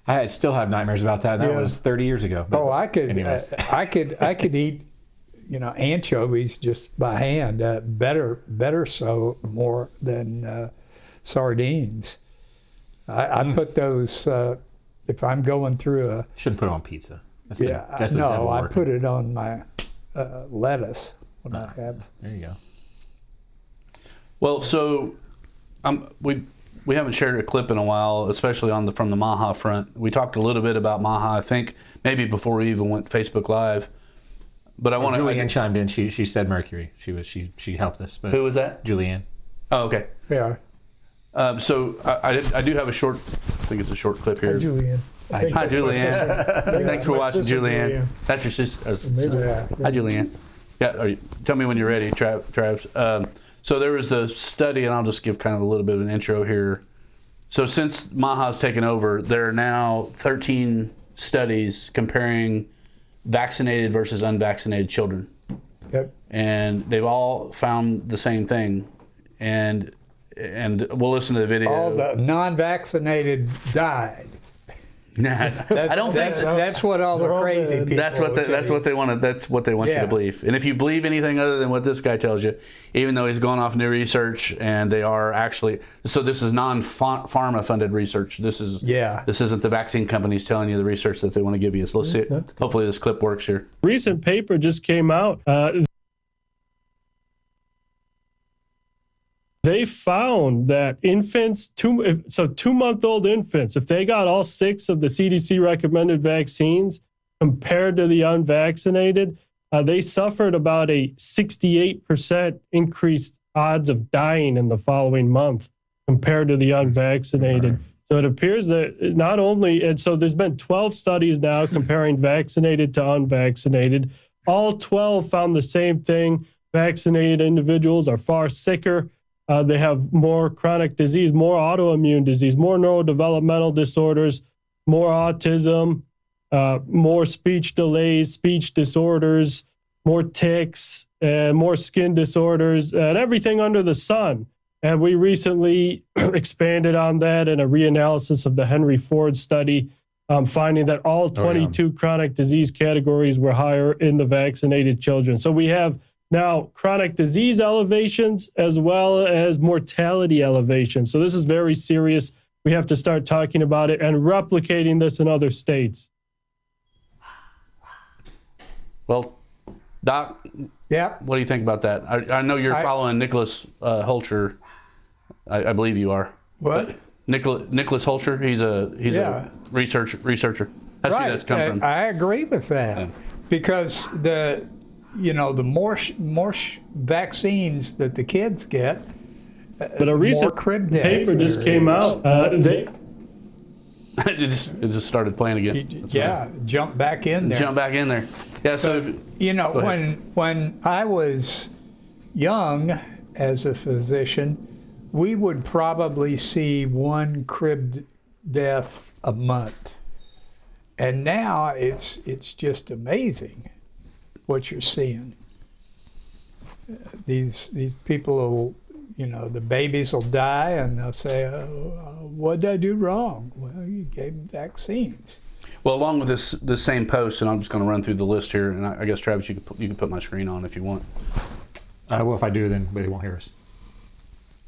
I still have nightmares about that. That was 30 years ago. But I could eat, anchovies just by hand. Better so more than sardines. I put those if I'm going through shouldn't put it on pizza. I put it on my lettuce when I have. There you go. Well, so we haven't shared a clip in a while, especially from the Maha front. We talked a little bit about Maha, I think, maybe before we even went Facebook Live. But Julianne chimed in. She said Mercury. She helped us. But who was that? Julianne. Oh, okay. Yeah. So I do have I think it's a short clip here. Hi, Julianne. Hi, Julianne. Thanks for watching, Julianne. That's your sister. Hi, Julianne. Yeah, tell me when you're ready, Travis. So there was a study, and I'll just give kind of a little bit of an intro here. So since Maha's taken over, there are now 13 studies comparing vaccinated versus unvaccinated children. Yep. And they've all found the same thing. And we'll listen to the video. All the non-vaccinated died. I don't think so. That's what all the crazy people. That's what they want. That's what they want you to believe. And if you believe anything other than what this guy tells you, even though he's going off new research, and they are actually, so this is non-pharma funded research. This isn't the vaccine companies telling you the research that they want to give you. So let's see. Hopefully this clip works here. Recent paper just came out. They found that infants, 2-month-old infants, if they got all 6 of the CDC recommended vaccines compared to the unvaccinated, they suffered about a 68% increased odds of dying in the following month compared to the unvaccinated. So it appears that not only, and so there's been 12 studies now comparing vaccinated to unvaccinated. All 12 found the same thing. Vaccinated individuals are far sicker. They have more chronic disease, more autoimmune disease, more neurodevelopmental disorders, more autism, more speech delays, speech disorders, more tics, and more skin disorders, and everything under the sun. And we recently expanded on that in a reanalysis of the Henry Ford study finding that all 22 chronic disease categories were higher in the vaccinated children. So we have now chronic disease elevations as well as mortality elevations. So this is very serious. We have to start talking about it and replicating this in other states. Well, Doc, Yeah. what do you think about that? I know you're following Nicholas Hulcher. I believe you are. What? Nicholas Hulcher. He's a researcher. That's who that's come from. I agree with that because the more vaccines that the kids get, But a recent crib day paper just came out. It just started playing again. Jump back in there. Jump back in there. Yeah. So when I was young as a physician, we would probably see one crib death a month, and now it's just amazing what you're seeing. These people will, the babies will die, and they'll say, "What did I do wrong?" Well, you gave them vaccines. well, along with this same post, and I'm just going to run through the list here, and I guess Travis, you can put my screen on if you want. Well, if I do, then they won't hear us.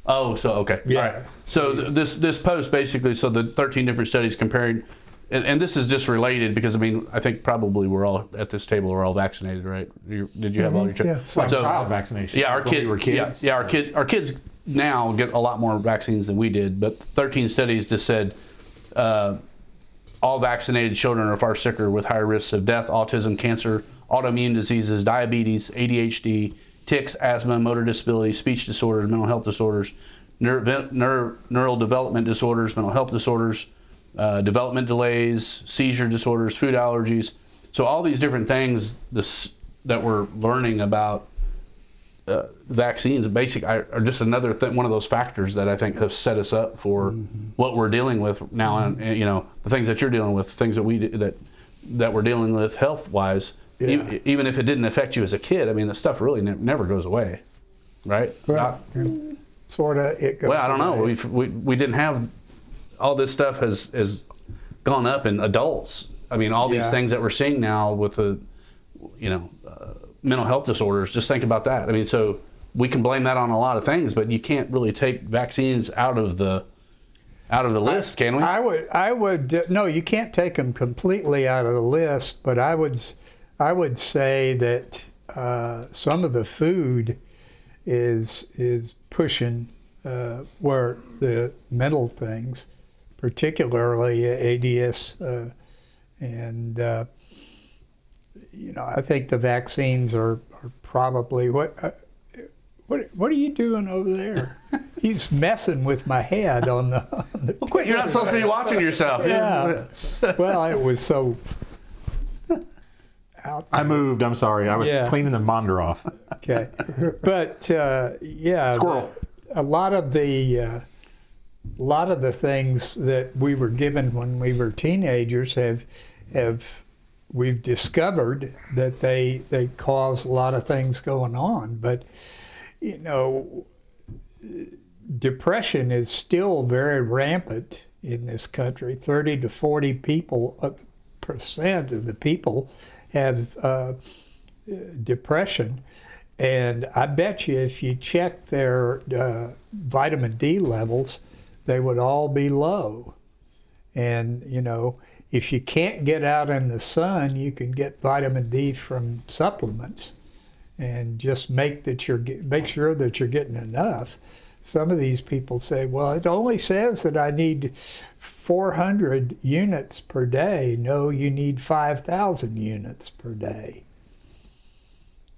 Oh, so okay. Yeah. All right. So this post basically, so the 13 different studies comparing, and this is just related because I think probably we're all at this table are all vaccinated, right? Did you have all your Yeah. Like child vaccination. Yeah, our When we were kids. Yeah, our kids now get a lot more vaccines than we did, but 13 studies just said all vaccinated children are far sicker with higher risks of death, autism, cancer, autoimmune diseases, diabetes, ADHD, tics, asthma, motor disability, speech disorders, mental health disorders, neural development disorders, mental health disorders, development delays, seizure disorders, food allergies. So all these different things that we're learning about vaccines are just another one of those factors that I think have set us up for what we're dealing with now. And the things that you're dealing with, things that that we're dealing with health wise. Yeah. Even if it didn't affect you as a kid, I mean, the stuff really never goes away, right? Sort of. It goes Well, I don't know. away. We didn't have all this stuff has gone up in adults. I mean, all these things that we're seeing now with the mental health disorders. Just think about that. I mean, so we can blame that on a lot of things, but you can't really take vaccines out of the list, can we? I would no, you can't take them completely out of the list, but I would say that some of the food is pushing where the mental things, particularly ADS, and I think the vaccines are probably what are you doing over there? He's messing with my head on the Well, quit! You're not supposed to be watching yourself. Yeah. Well, it was so. Out I moved. I'm sorry. I was cleaning the monitor off. Okay, but Squirrel. A lot of the things that we were given when we were teenagers have we've discovered that they cause a lot of things going on. But depression is still very rampant in this country. 30 to 40% of the people have depression, and I bet you if you check their vitamin D levels, they would all be low. And if you can't get out in the sun, you can get vitamin D from supplements, and just make sure that you're getting enough. Some of these people say, well, it only says that I need 400 units per day. No, you need 5,000 units per day.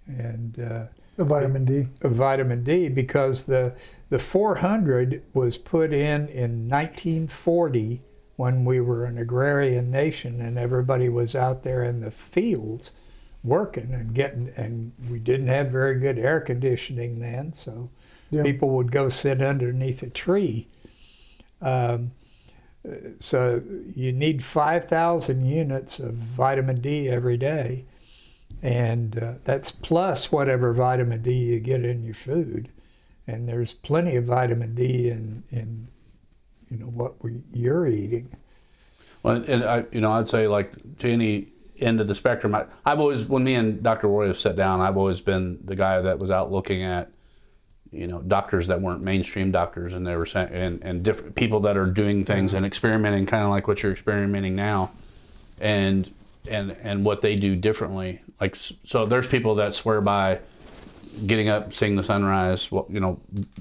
And Vitamin D. Vitamin D, because the 400 was put in 1940 when we were an agrarian nation and everybody was out there in the fields working and we didn't have very good air conditioning then, so people would go sit underneath a tree. So you need 5,000 units of vitamin D every day, and that's plus whatever vitamin D you get in your food. And there's plenty of vitamin D in what you're eating. Well, and I'd say like to any end of the spectrum, I've always, when me and Dr. Roy have sat down, I've always been the guy that was out looking at, doctors that weren't mainstream doctors, and they were saying, and different people that are doing things and experimenting, kind of like what you're experimenting now, and what they do differently. Like, so there's people that swear by getting up, seeing the sunrise,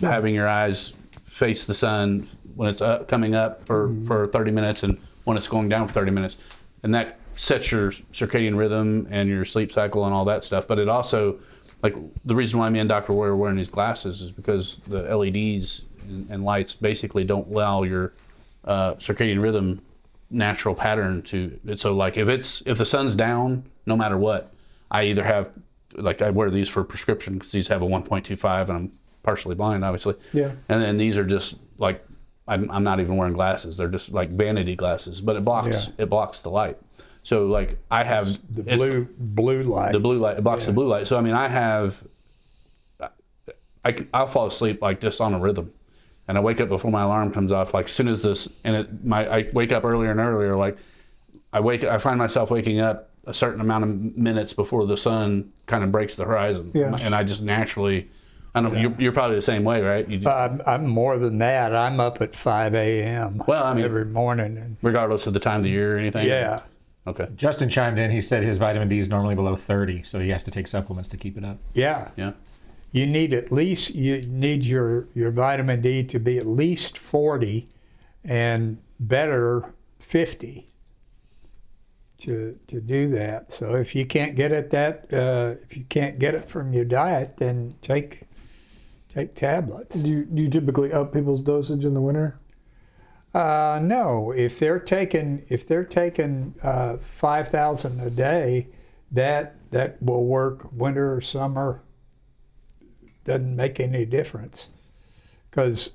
having your eyes face the sun when it's coming up for 30 minutes and when it's going down for 30 minutes. And that sets your circadian rhythm and your sleep cycle and all that stuff. But it also, like, the reason why me and Dr. Roy are wearing these glasses is because the LEDs and lights basically don't allow your circadian rhythm natural pattern to. So like if the sun's down, no matter what, I either have, like, I wear these for prescription because these have a 1.25 and I'm partially blind, obviously. Yeah. And then these are just like, I'm not even wearing glasses. They're just like vanity glasses, but it blocks the light. So like I have the blue light. The blue light, it blocks the blue light. So I mean, I'll fall asleep like just on a rhythm, and I wake up before my alarm comes off. Like as soon as this, I wake up earlier and earlier. Like I find myself waking up a certain amount of minutes before the sun kind of breaks the horizon. Yeah. And I just naturally, I don't know, you're probably the same way, right? I'm more than that. I'm up at 5 a.m. Well, I mean, every morning. And, regardless of the time of the year or anything? yeah. Okay. Justin chimed in. He said his vitamin D is normally below 30, so he has to take supplements to keep it up. Yeah. Yeah. You need your vitamin D to be at least 40 and better 50 to do that. So if you can't get it from your diet, then take tablets. Do you typically up people's dosage in the winter? No, if they're taking 5,000 a day, that will work winter or summer. Doesn't make any difference, because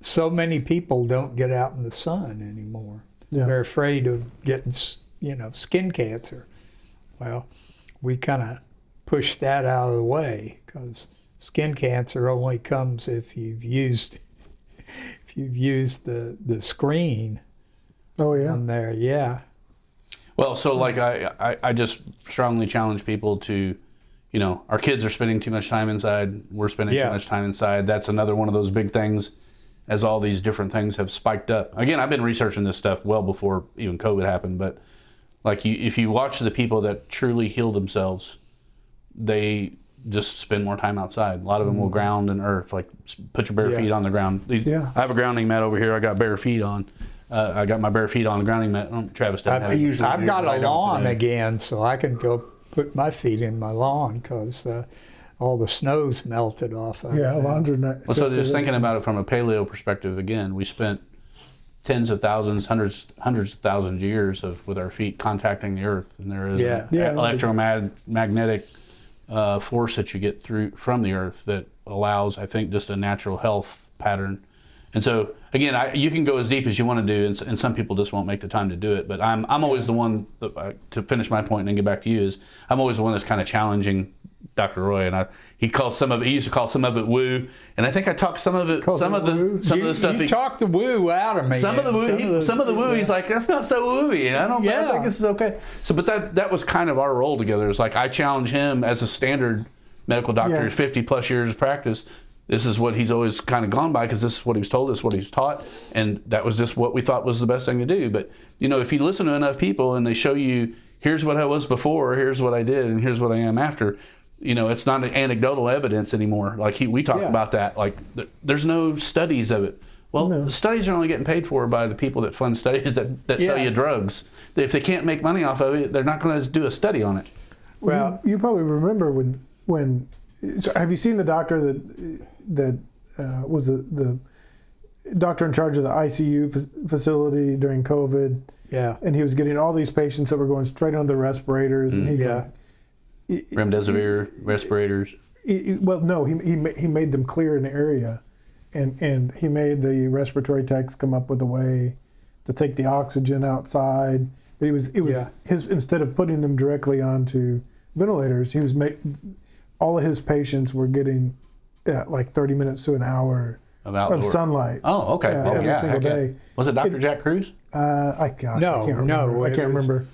so many people don't get out in the sun anymore. Yeah. They're afraid of getting skin cancer. Well, we kind of push that out of the way, because skin cancer only comes if you've used the screen. Oh yeah. On there, yeah. Well, so like I just strongly challenge people to, our kids are spending too much time inside. We're spending too much time inside. That's another one of those big things, as all these different things have spiked up. Again, I've been researching this stuff well before even COVID happened, but like if you watch the people that truly heal themselves, they just spend more time outside. A lot of them will ground in earth, like put your bare feet on the ground. Yeah. I have a grounding mat over here. I got bare feet on. I got my bare feet on the grounding mat. Travis doesn't have it. I've got a lawn again, so I can go put my feet in my lawn, because all the snow's melted off of it. Yeah, lawns are nice. Well, so just thinking about it from a paleo perspective, again, we spent tens of thousands, hundreds of thousands of years with our feet contacting the earth, and there is an electromagnetic force that you get from the earth that allows, I think, just a natural health pattern. And so again, you can go as deep as you want to do, and some people just won't make the time to do it. But I'm always the one to finish my point and then get back to you. Is I'm always the one that's kind of challenging Dr. Roy, and he used to call some of it woo, and I think I talked some of the stuff. You talked the woo out of me. Some of the woo. He's like, that's not so wooey. And I think this is okay. So, but that was kind of our role together. It's like I challenge him as a standard medical doctor, 50 plus years of practice. This is what he's always kind of gone by, because this is what he was told, this is what he was taught, and that was just what we thought was the best thing to do. But if you listen to enough people and they show you, here's what I was before, here's what I did, and here's what I am after. It's not an anecdotal evidence anymore. Like we talked about that. Like there's no studies of it. Well, the studies are only getting paid for by the people that fund studies that sell you drugs. If they can't make money off of it, they're not going to do a study on it. Well, you probably remember when. So have you seen the doctor that was the doctor in charge of the ICU facility during COVID? Yeah. And he was getting all these patients that were going straight on the respirators, and he's like, remdesivir, respirators. Well, no, he made them clear an area, and he made the respiratory techs come up with a way to take the oxygen outside. But it was his, instead of putting them directly onto ventilators, he was all of his patients were getting like 30 minutes to an hour of outdoor? of sunlight. Oh, okay. Yeah, Oh, every yeah. single heck yeah. day. Was it Dr. Jack Cruz? I can't remember. I can't remember.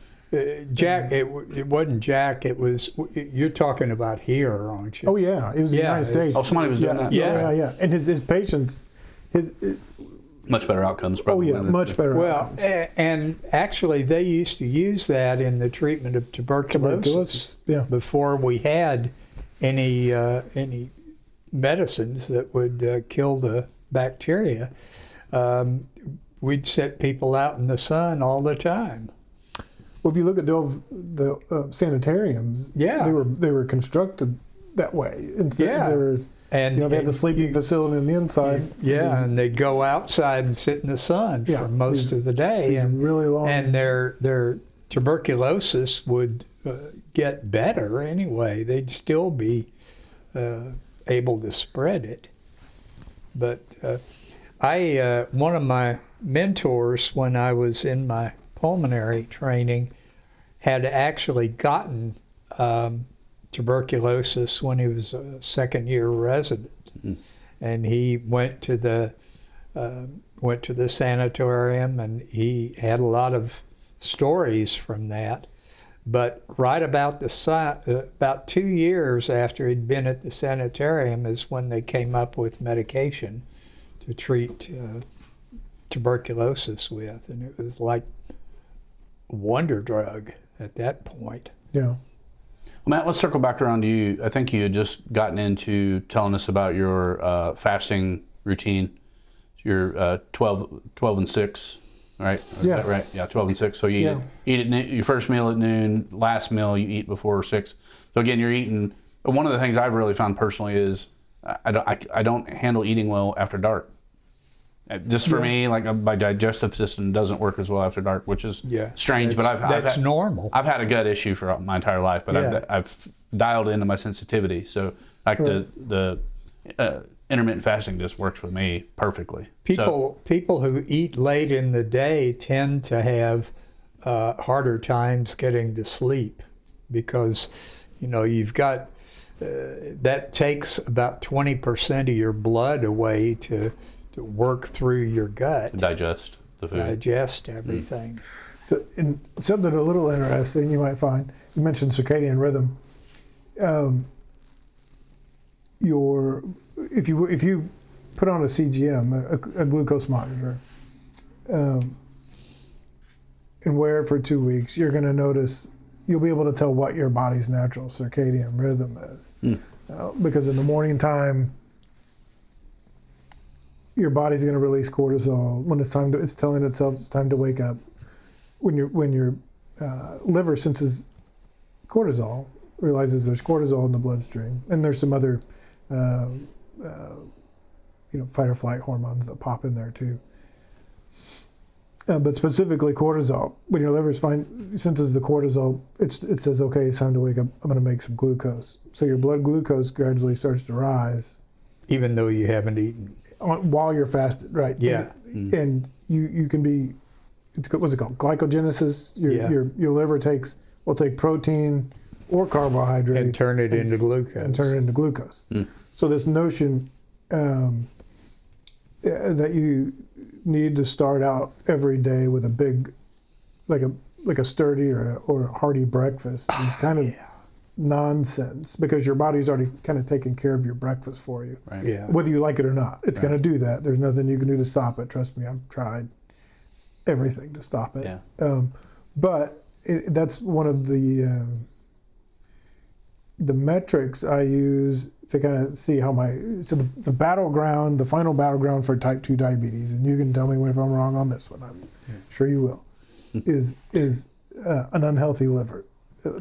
Jack, it wasn't Jack. It was, you're talking about here, aren't you? Oh yeah, it was the Yeah, United States. Oh, somebody was doing that? Yeah. And his patients, Much better outcomes, oh probably. yeah, much better Well, outcomes. and actually, they used to use that in the treatment of tuberculosis Yeah. before we had any medicines that would kill the bacteria. We'd set people out in the sun all the time. Well, if you look at the sanitariums, Yeah. they were constructed that way. Instead, Yeah. there was, And they had the sleeping facility on the inside. Yeah, and they'd go outside and sit in the sun Yeah, for most of the day, These and really long. and their tuberculosis would get better anyway. They'd still be able to spread it. But one of my mentors when I was in my pulmonary training had actually gotten tuberculosis when he was a second-year resident, and he went to the sanatorium, and he had a lot of stories from that. But right about about 2 years after he'd been at the sanitarium is when they came up with medication to treat tuberculosis with, and it was like a wonder drug at that point. Yeah. Well, Matt, let's circle back around to you. I think you had just gotten into telling us about your fasting routine. Your 12 and 6, right? Is Yeah. that right? Yeah, 12 and 6. So you eat at your first meal at noon, last meal you eat before 6. So again, you're eating. One of the things I've really found personally is I don't handle eating well after dark. Just for me, like my digestive system doesn't work as well after dark, which is strange. But that's normal. I've had a gut issue for my entire life, but I've dialed into my sensitivity. So like the intermittent fasting just works with me perfectly. People who eat late in the day tend to have harder times getting to sleep because you've got that takes about 20% of your blood away to work through your gut, digest the food, digest everything. So, and something a little interesting you might find. You mentioned circadian rhythm. If you put on a CGM, a glucose monitor, and wear it for 2 weeks, you're going to notice. You'll be able to tell what your body's natural circadian rhythm is, because in the morning time, your body's going to release cortisol when it's time to. It's telling itself it's time to wake up. When your liver senses cortisol, realizes there's cortisol in the bloodstream, and there's some other, fight or flight hormones that pop in there too. But specifically cortisol, when your liver senses the cortisol, it says, okay, it's time to wake up. I'm going to make some glucose. So your blood glucose gradually starts to rise, even though you haven't eaten. While you're fasted, right? Yeah. And you can be, what's it called? Glycogenesis. Your liver will take protein or carbohydrates and turn it into glucose. So this notion that you need to start out every day with a big, like a sturdy or a hearty breakfast is kind of nonsense, because your body's already kind of taken care of your breakfast for you. Right. Yeah. Whether you like it or not, it's going to do that. There's nothing you can do to stop it. Trust me, I've tried everything to stop it. Yeah. But that's one of the metrics I use to kind of see how the final battleground for type 2 diabetes, and you can tell me if I'm wrong on this one. I'm sure you will. is an unhealthy liver,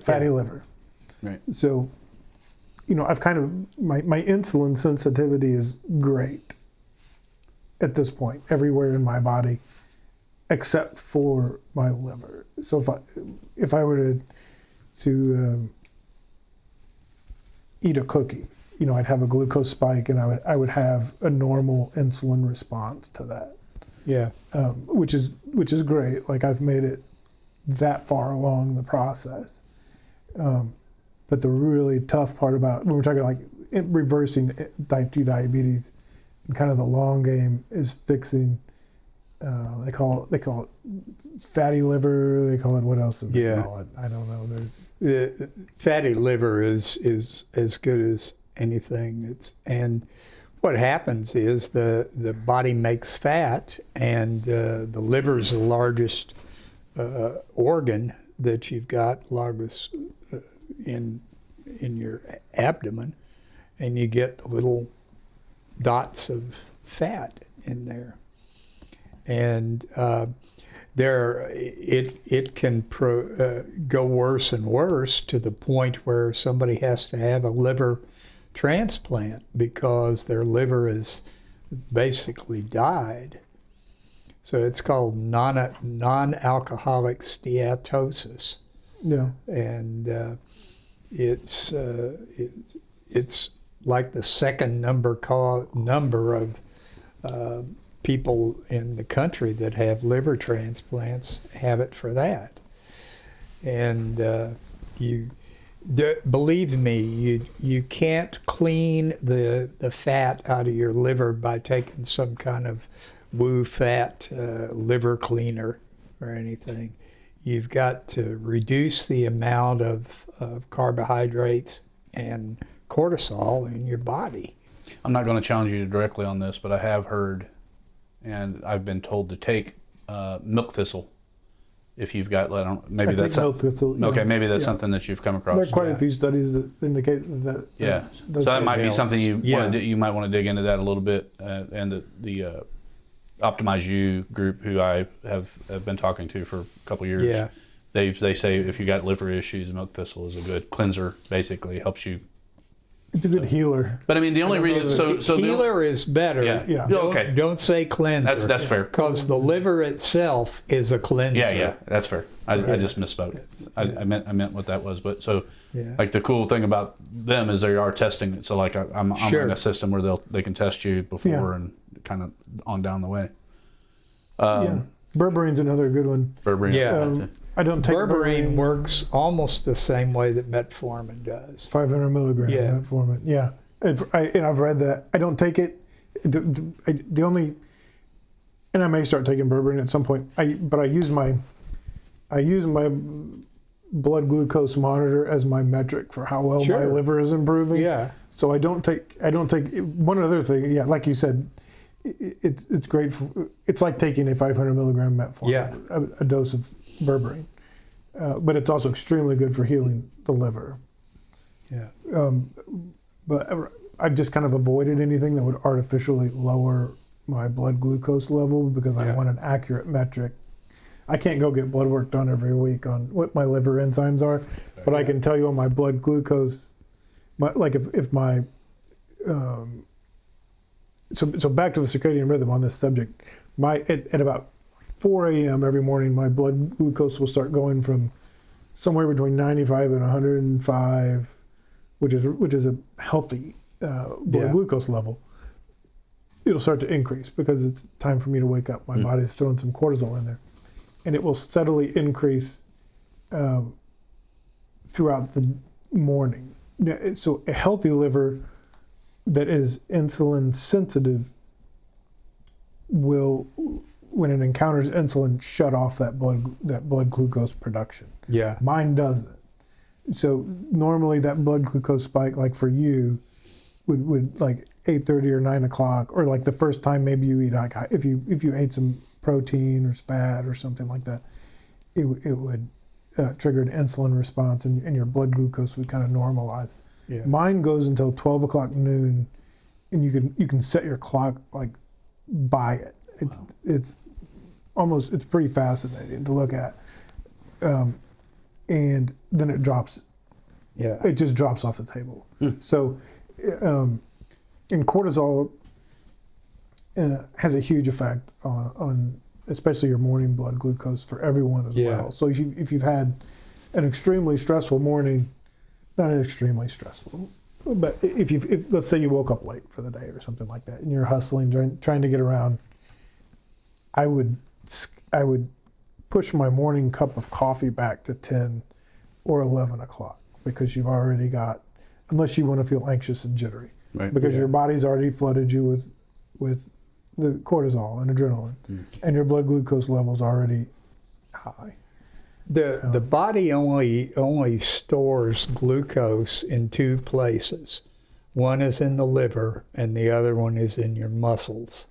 fatty liver. Right. So, I've kind of my insulin sensitivity is great at this point everywhere in my body, except for my liver. So if I were to eat a cookie, I'd have a glucose spike, and I would have a normal insulin response to that. Yeah. Which is great. Like, I've made it that far along the process. But the really tough part about when we're talking like reversing type 2 diabetes kind of the long game is fixing. They call it fatty liver. They call it, what else do they call it? I don't know. The fatty liver is as good as anything. And what happens is the body makes fat, and the liver is the largest organ that you've got, largest in your abdomen, and you get little dots of fat in there. And it can go worse and worse to the point where somebody has to have a liver transplant because their liver is basically died. So it's called non-alcoholic steatosis. Yeah. And it's like the second number of people in the country that have liver transplants have it for that. And believe me, you can't clean the fat out of your liver by taking some kind of woo fat liver cleaner or anything. You've got to reduce the amount of carbohydrates and cortisol in your body. I'm not going to challenge you directly on this, but I have heard, and I've been told to take milk thistle. If you've got, maybe that's milk thistle. Yeah. Okay, maybe that's something that you've come across. There are quite a few studies that indicate that. Yeah, so that might be something you might want to dig into that a little bit. And the Optimize You group, who I have been talking to for a couple of years, they say if you got liver issues, milk thistle is a good cleanser. Basically, helps you. It's a good healer. But I mean, the only reason healer is better. Yeah. Okay. Don't say cleanser. That's fair. Because the liver itself is a cleanser. Yeah, that's fair. I just misspoke. I meant what that was. But like the cool thing about them is they are testing it. So like I'm in a system where they can test you before and kind of on down the way. Berbeриne's another good one. Berberine. Yeah. I don't take berberine. Works almost the same way that metformin does. 500 milligram metformin. Yeah, and I've read that. I don't take it. The only, and I may start taking berberine at some point. But I use my blood glucose monitor as my metric for how well my liver is improving. Yeah. So I don't take one other thing. Yeah, like you said, it's great. It's like taking a 500 milligram metformin. Yeah. A dose of berberine, but it's also extremely good for healing the liver. Yeah. But I've just kind of avoided anything that would artificially lower my blood glucose level because I want an accurate metric. I can't go get blood work done every week on what my liver enzymes are, but I can tell you on my blood glucose, if my so back to the circadian rhythm on this subject, at about 4 a.m. every morning, my blood glucose will start going from somewhere between 95 and 105, which is a healthy blood glucose level. It'll start to increase because it's time for me to wake up. My body's throwing some cortisol in there, and it will steadily increase throughout the morning. So a healthy liver that is insulin sensitive will, when it encounters insulin, shut off that blood glucose production. Yeah. Mine doesn't. So normally that blood glucose spike, like for you, would like 8:30 or 9 o'clock, or like the first time maybe you eat, like if you ate some protein or fat or something like that, it would trigger an insulin response, and your blood glucose would kind of normalize. Yeah. Mine goes until 12 o'clock noon, and you can set your clock like by it. It's pretty fascinating to look at, and then it drops. Yeah, it just drops off the table. So, and cortisol has a huge effect on especially your morning blood glucose for everyone as well. So if you've had an extremely stressful morning, not extremely stressful, but if let's say you woke up late for the day or something like that, and you're hustling, trying to get around, I would push my morning cup of coffee back to 10 or 11 o'clock, because you've already got, unless you want to feel anxious and jittery, right, because your body's already flooded you with the cortisol and adrenaline, and your blood glucose level's already high. The body only stores glucose in two places. One is in the liver, and the other one is in your muscles.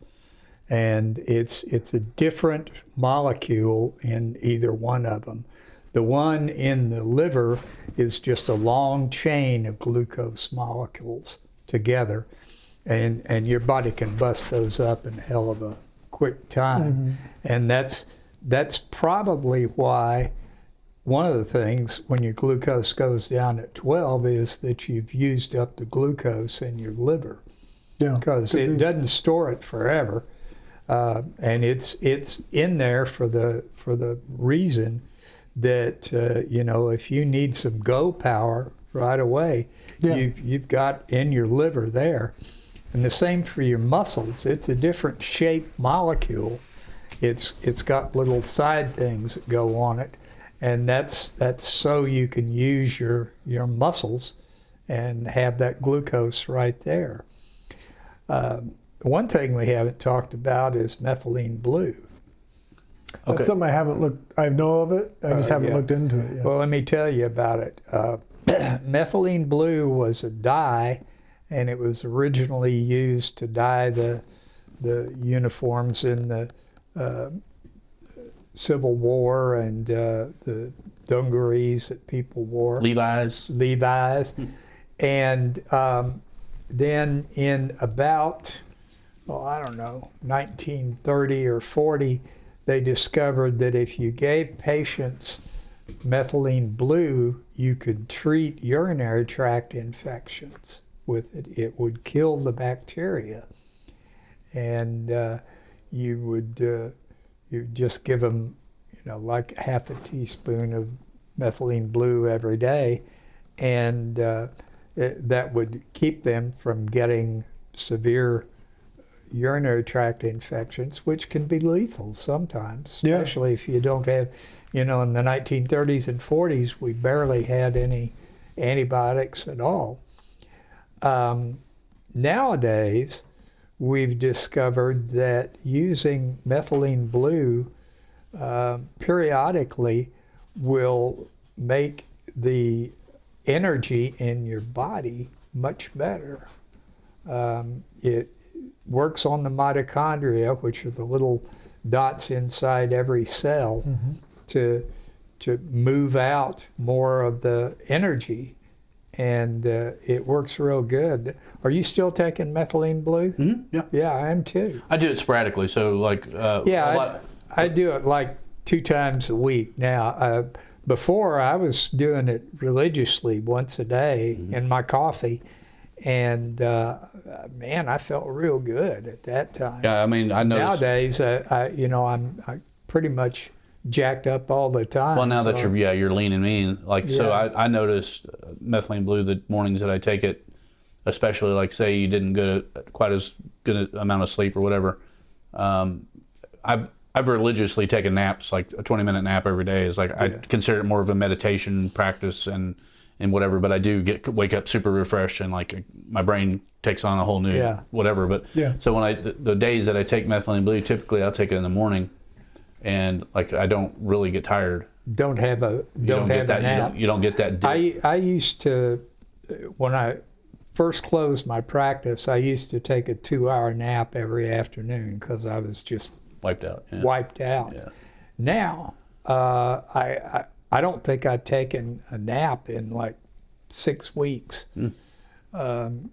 And it's a different molecule in either one of them. The one in the liver is just a long chain of glucose molecules together, and your body can bust those up in a hell of a quick time. And that's probably why one of the things when your glucose goes down at 12 is that you've used up the glucose in your liver, because it doesn't store it forever. And it's in there for the reason that if you need some go power right away, you've got in your liver there. And the same for your muscles. It's a different shaped molecule. It's got little side things that go on it, and that's so you can use your muscles and have that glucose right there. One thing we haven't talked about is methylene blue. That's something I know of it, I just haven't looked into it yet. Well, let me tell you about it. Methylene blue was a dye, and it was originally used to dye the uniforms in the Civil War and the dungarees that people wore. Levi's. And then in about, 1930 or 40, they discovered that if you gave patients methylene blue, you could treat urinary tract infections with it. It would kill the bacteria. And you would just give them, like half a teaspoon of methylene blue every day, and that would keep them from getting severe urinary tract infections, which can be lethal sometimes, especially if you don't have, in the 1930s and 40s, we barely had any antibiotics at all. Nowadays, we've discovered that using methylene blue periodically will make the energy in your body much better. It works on the mitochondria, which are the little dots inside every cell, to move out more of the energy, and it works real good. Are you still taking methylene blue? Yeah. Yeah, I am too. I do it sporadically, so I do it like 2 times a week now. Before, I was doing it religiously once a day in my coffee, and man, I felt real good at that time. Yeah, I mean, I noticed. Nowadays, I'm pretty much jacked up all the time. Well, now that you're lean and mean, so I noticed methylene blue the mornings that I take it, especially like say you didn't get quite as good amount of sleep or whatever. I've religiously taken naps, like a 20-minute nap every day. Is like I consider it more of a meditation practice and whatever. But I do wake up super refreshed, and like my brain takes on a whole new whatever. But so when the days that I take methylene blue, typically I'll take it in the morning, and like I don't really get tired. Don't have a nap. You don't get that dip. I used to, when I first closed my practice, I used to take a 2-hour nap every afternoon because I was just wiped out. Yeah. Now, I don't think I've taken a nap in like 6 weeks. And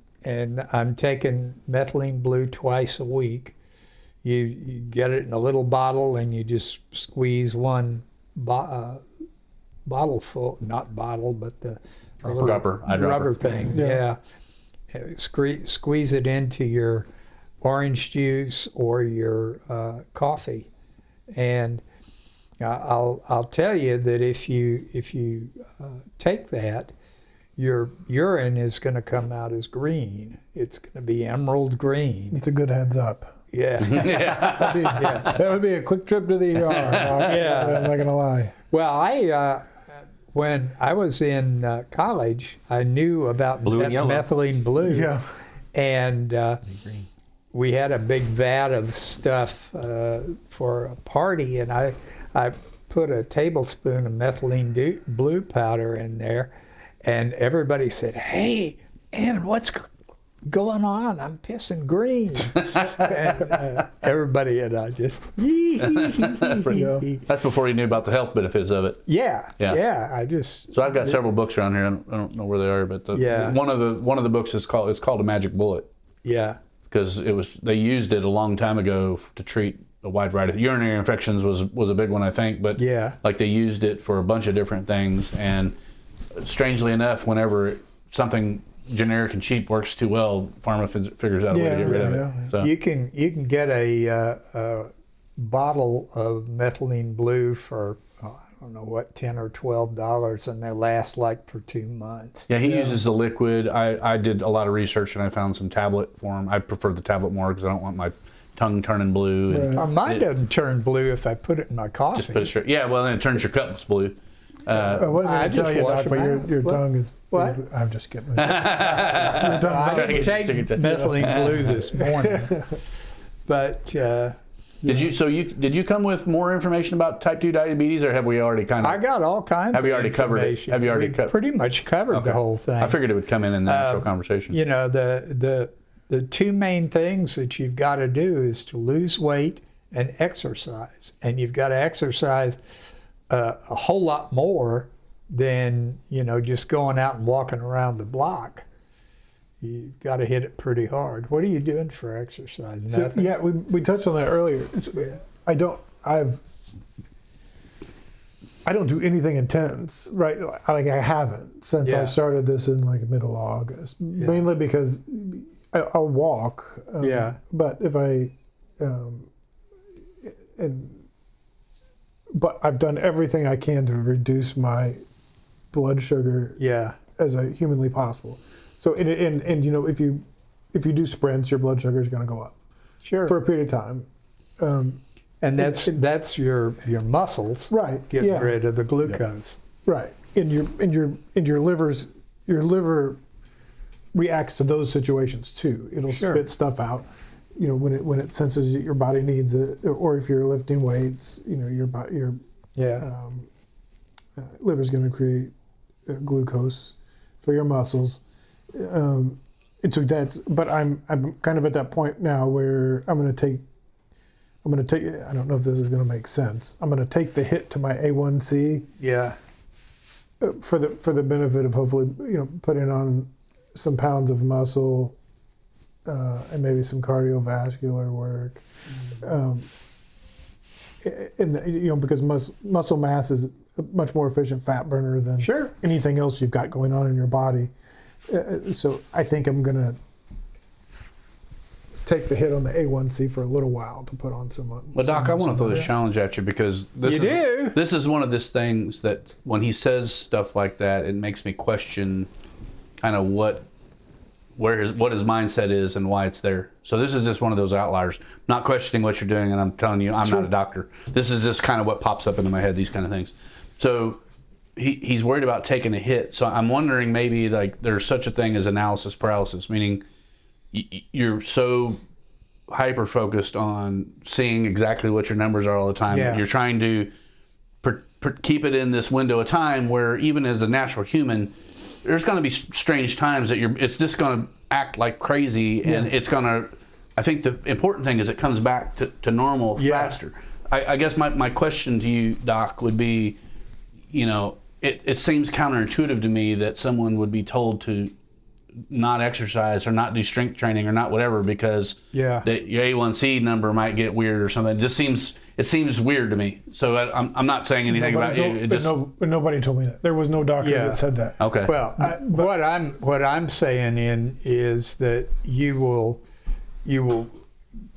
I'm taking methylene blue twice a week. You get it in a little bottle, and you just squeeze one bottle full, not bottle, but the rubber thing. Yeah. Squeeze it into your orange juice or your coffee, and I'll tell you that if you take that, your urine is going to come out as green. It's going to be emerald green. It's a good heads up. Yeah. That would be a quick trip to the ER. I'm not going to lie. Well, when I was in college, I knew about Blue and yellow. methylene blue. Yeah. And we had a big vat of stuff for a party, and I put a tablespoon of methylene blue powder in there, and everybody said, "Hey, Ann, what's going on? I'm pissing green." And everybody and I just That's before you knew about the health benefits of it. yeah. I just So I've got several books around here. I don't know where they are, but one of the books is called A Magic Bullet, yeah. because they used it a long time ago to treat a wide variety of urinary infections was a big one, I think, but Yeah. like they used it for a bunch of different things, and strangely enough, whenever something generic and cheap works too well, pharma figures out a way to get rid of it. Yeah. So You can get a bottle of methylene blue for I don't know what, $10 or $12, and they last like for 2 months. yeah, he uses the liquid. I did a lot of research and I found some tablet form. I prefer the tablet more because I don't want my tongue turning blue. And Right. Mine doesn't turn blue if I put it in my coffee. just put it straight. Yeah, well then it turns your cups blue. What did I I tell just you, wash Doc? But them out. your What? tongue is. What? I'm just kidding. Your tongue's I not- didn't take methylene blue this morning, but Did you come with more information about type 2 diabetes, or have we already kind of? I got all kinds. Have you of already covered it? information. Have you already We pretty much covered Okay. the whole thing. I figured it would come in the actual conversation. You know, the two main things that you've got to do is to lose weight and exercise, and you've got to exercise a whole lot more than just going out and walking around the block. You've got to hit it pretty hard. What are you doing for exercise? So, Nothing? yeah, we touched on that earlier. I don't do anything intense, right? I haven't since I Yeah. started this in like middle August, mainly because I'll walk. Yeah. But if but I've done everything I can to reduce my blood sugar Yeah. as humanly possible. So and if you do sprints, your blood sugar is going to go up Sure. for a period of time. And that's your muscles Right. getting yeah. rid of the glucose. Right. And your liver reacts to those situations too. It'll Sure. spit stuff out. When it senses that your body needs it, or if you're lifting weights, your Yeah. liver's going to create glucose for your muscles. And so but I'm kind of at that point now where I'm going to take. I don't know if this is going to make sense. I'm going to take the hit to my A1C Yeah. for the benefit of hopefully putting on some pounds of muscle and maybe some cardiovascular work. Because muscle mass is a much more efficient fat burner than Sure. anything else you've got going on in your body. So I think I'm going to take the hit on the A1C for a little while to put on some. Well, Doc, I want to throw this challenge at you because this is one of these things that when he says stuff like that, it makes me question kind of what his mindset is and why it's there. So this is just one of those outliers. I'm not questioning what you're doing, and I'm telling you, I'm not a doctor. This is just kind of what pops up into my head, these kind of things. So he's worried about taking a hit. So I'm wondering maybe like there's such a thing as analysis paralysis, meaning you're so hyper focused on seeing exactly what your numbers are all the time. Yeah. You're trying to keep it in this window of time where even as a natural human, there's going to be strange times that it's just going to act like crazy, and it's going to. I think the important thing is it comes back to normal faster. I guess my question to you, Doc, would be, it seems counterintuitive to me that someone would be told to not exercise or not do strength training or not whatever because that your A1C number might get weird or something. It seems weird to me. So I'm not saying anything about you. But nobody told me that. There was no doctor that said that. Okay. Well, what I'm saying is that you will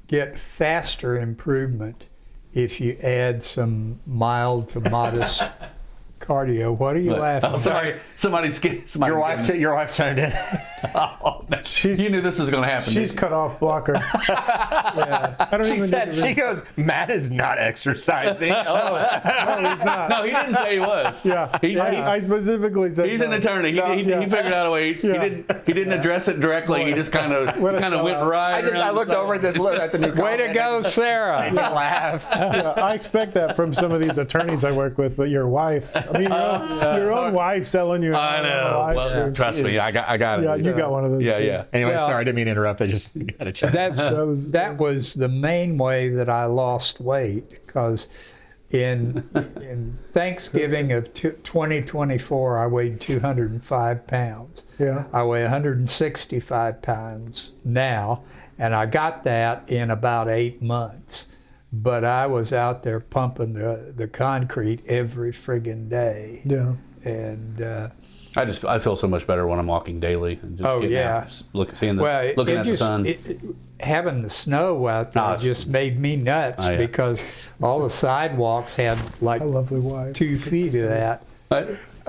get faster improvement if you add some mild to modest cardio. What are you laughing? I'm sorry. Somebody's Your wife chimed in. You knew this was going to happen. She's cut off blocker. I don't She even said, need to she goes, Matt is not exercising. No, he's not. No, he didn't say he was. Yeah, I specifically said He's no. an attorney. He figured out a way. He didn't address it directly. He just kind of went right. I looked over at the new Way to go, Sarah. made me laugh. Yeah, I expect that from some of these attorneys I work with, but your wife, I mean, your own wife selling you. I know. Well, trust me, I got it. Yeah, you got one of those. Yeah, too. yeah. Anyway, Well, sorry, I didn't mean to interrupt. I just got to check. That was the main way that I lost weight, because in Thanksgiving of 2024, I weighed 205 pounds. Yeah. I weigh 165 pounds now, and I got that in about 8 months. But I was out there pumping the concrete every friggin' day. Yeah. And I feel so much better when I'm walking daily and just getting out, looking at the sun. Having the snow out there just made me nuts because all the sidewalks had like A lovely wife. 2 feet of that.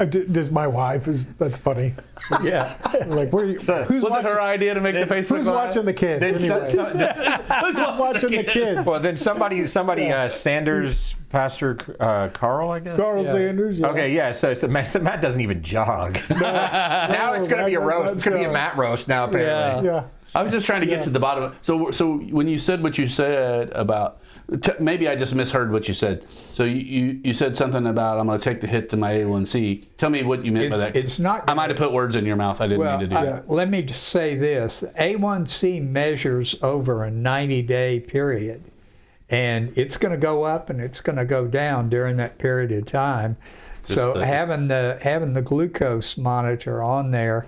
Does my wife that's funny. Yeah. Like, where are you? Who's Was it her idea to make the Facebook Who's Live? watching the kids? Anyway? Who's watching the kids? Well, then somebody, Sanders, Pastor Carl, I guess. Carl Sanders. Yeah. Okay, yeah. So Matt doesn't even jog. Now it's going to be a roast. It's going to be a Matt roast now, apparently. Yeah. I was just trying to get to the bottom of it. So when you said what you said about, maybe I just misheard what you said. So you said something about, I'm going to take the hit to my A1C. Tell me what you meant by that. It's not. I might have put words in your mouth. I didn't mean to do that. Let me just say this. A1C measures over a 90-day period. And it's going to go up and it's going to go down during that period of time. So having the glucose monitor on there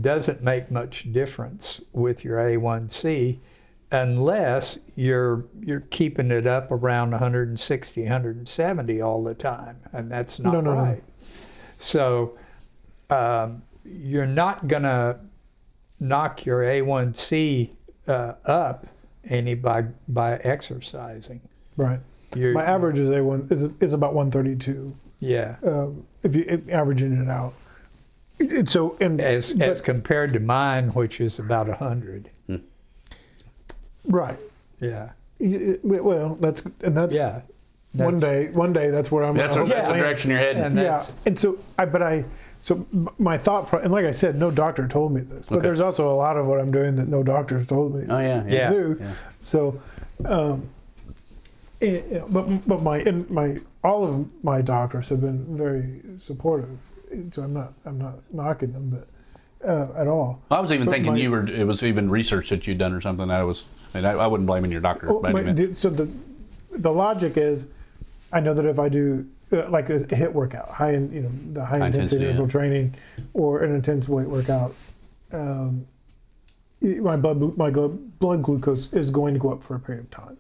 doesn't make much difference with your A1C unless you're keeping it up around 160, 170 all the time, and that's not right. So you're not going to knock your A1C up any by exercising. Right. My average is is about 132. Yeah. If you averaging it out. As compared to mine, which is about 100. Right. Yeah. Well, that's one day that's where I'm. That's the direction you're heading. And and so my thought, and like I said, no doctor told me this, but there's also a lot of what I'm doing that no doctors told me. Oh yeah. To do. Yeah. So, but all of my doctors have been very supportive. So I'm not knocking them, but at all. I was even thinking it was even research that you'd done or something. I wouldn't blame your doctor. So the logic is, I know that if I do like a HIIT workout, high intensity interval training, or an intense weight workout, my blood glucose is going to go up for a period of time.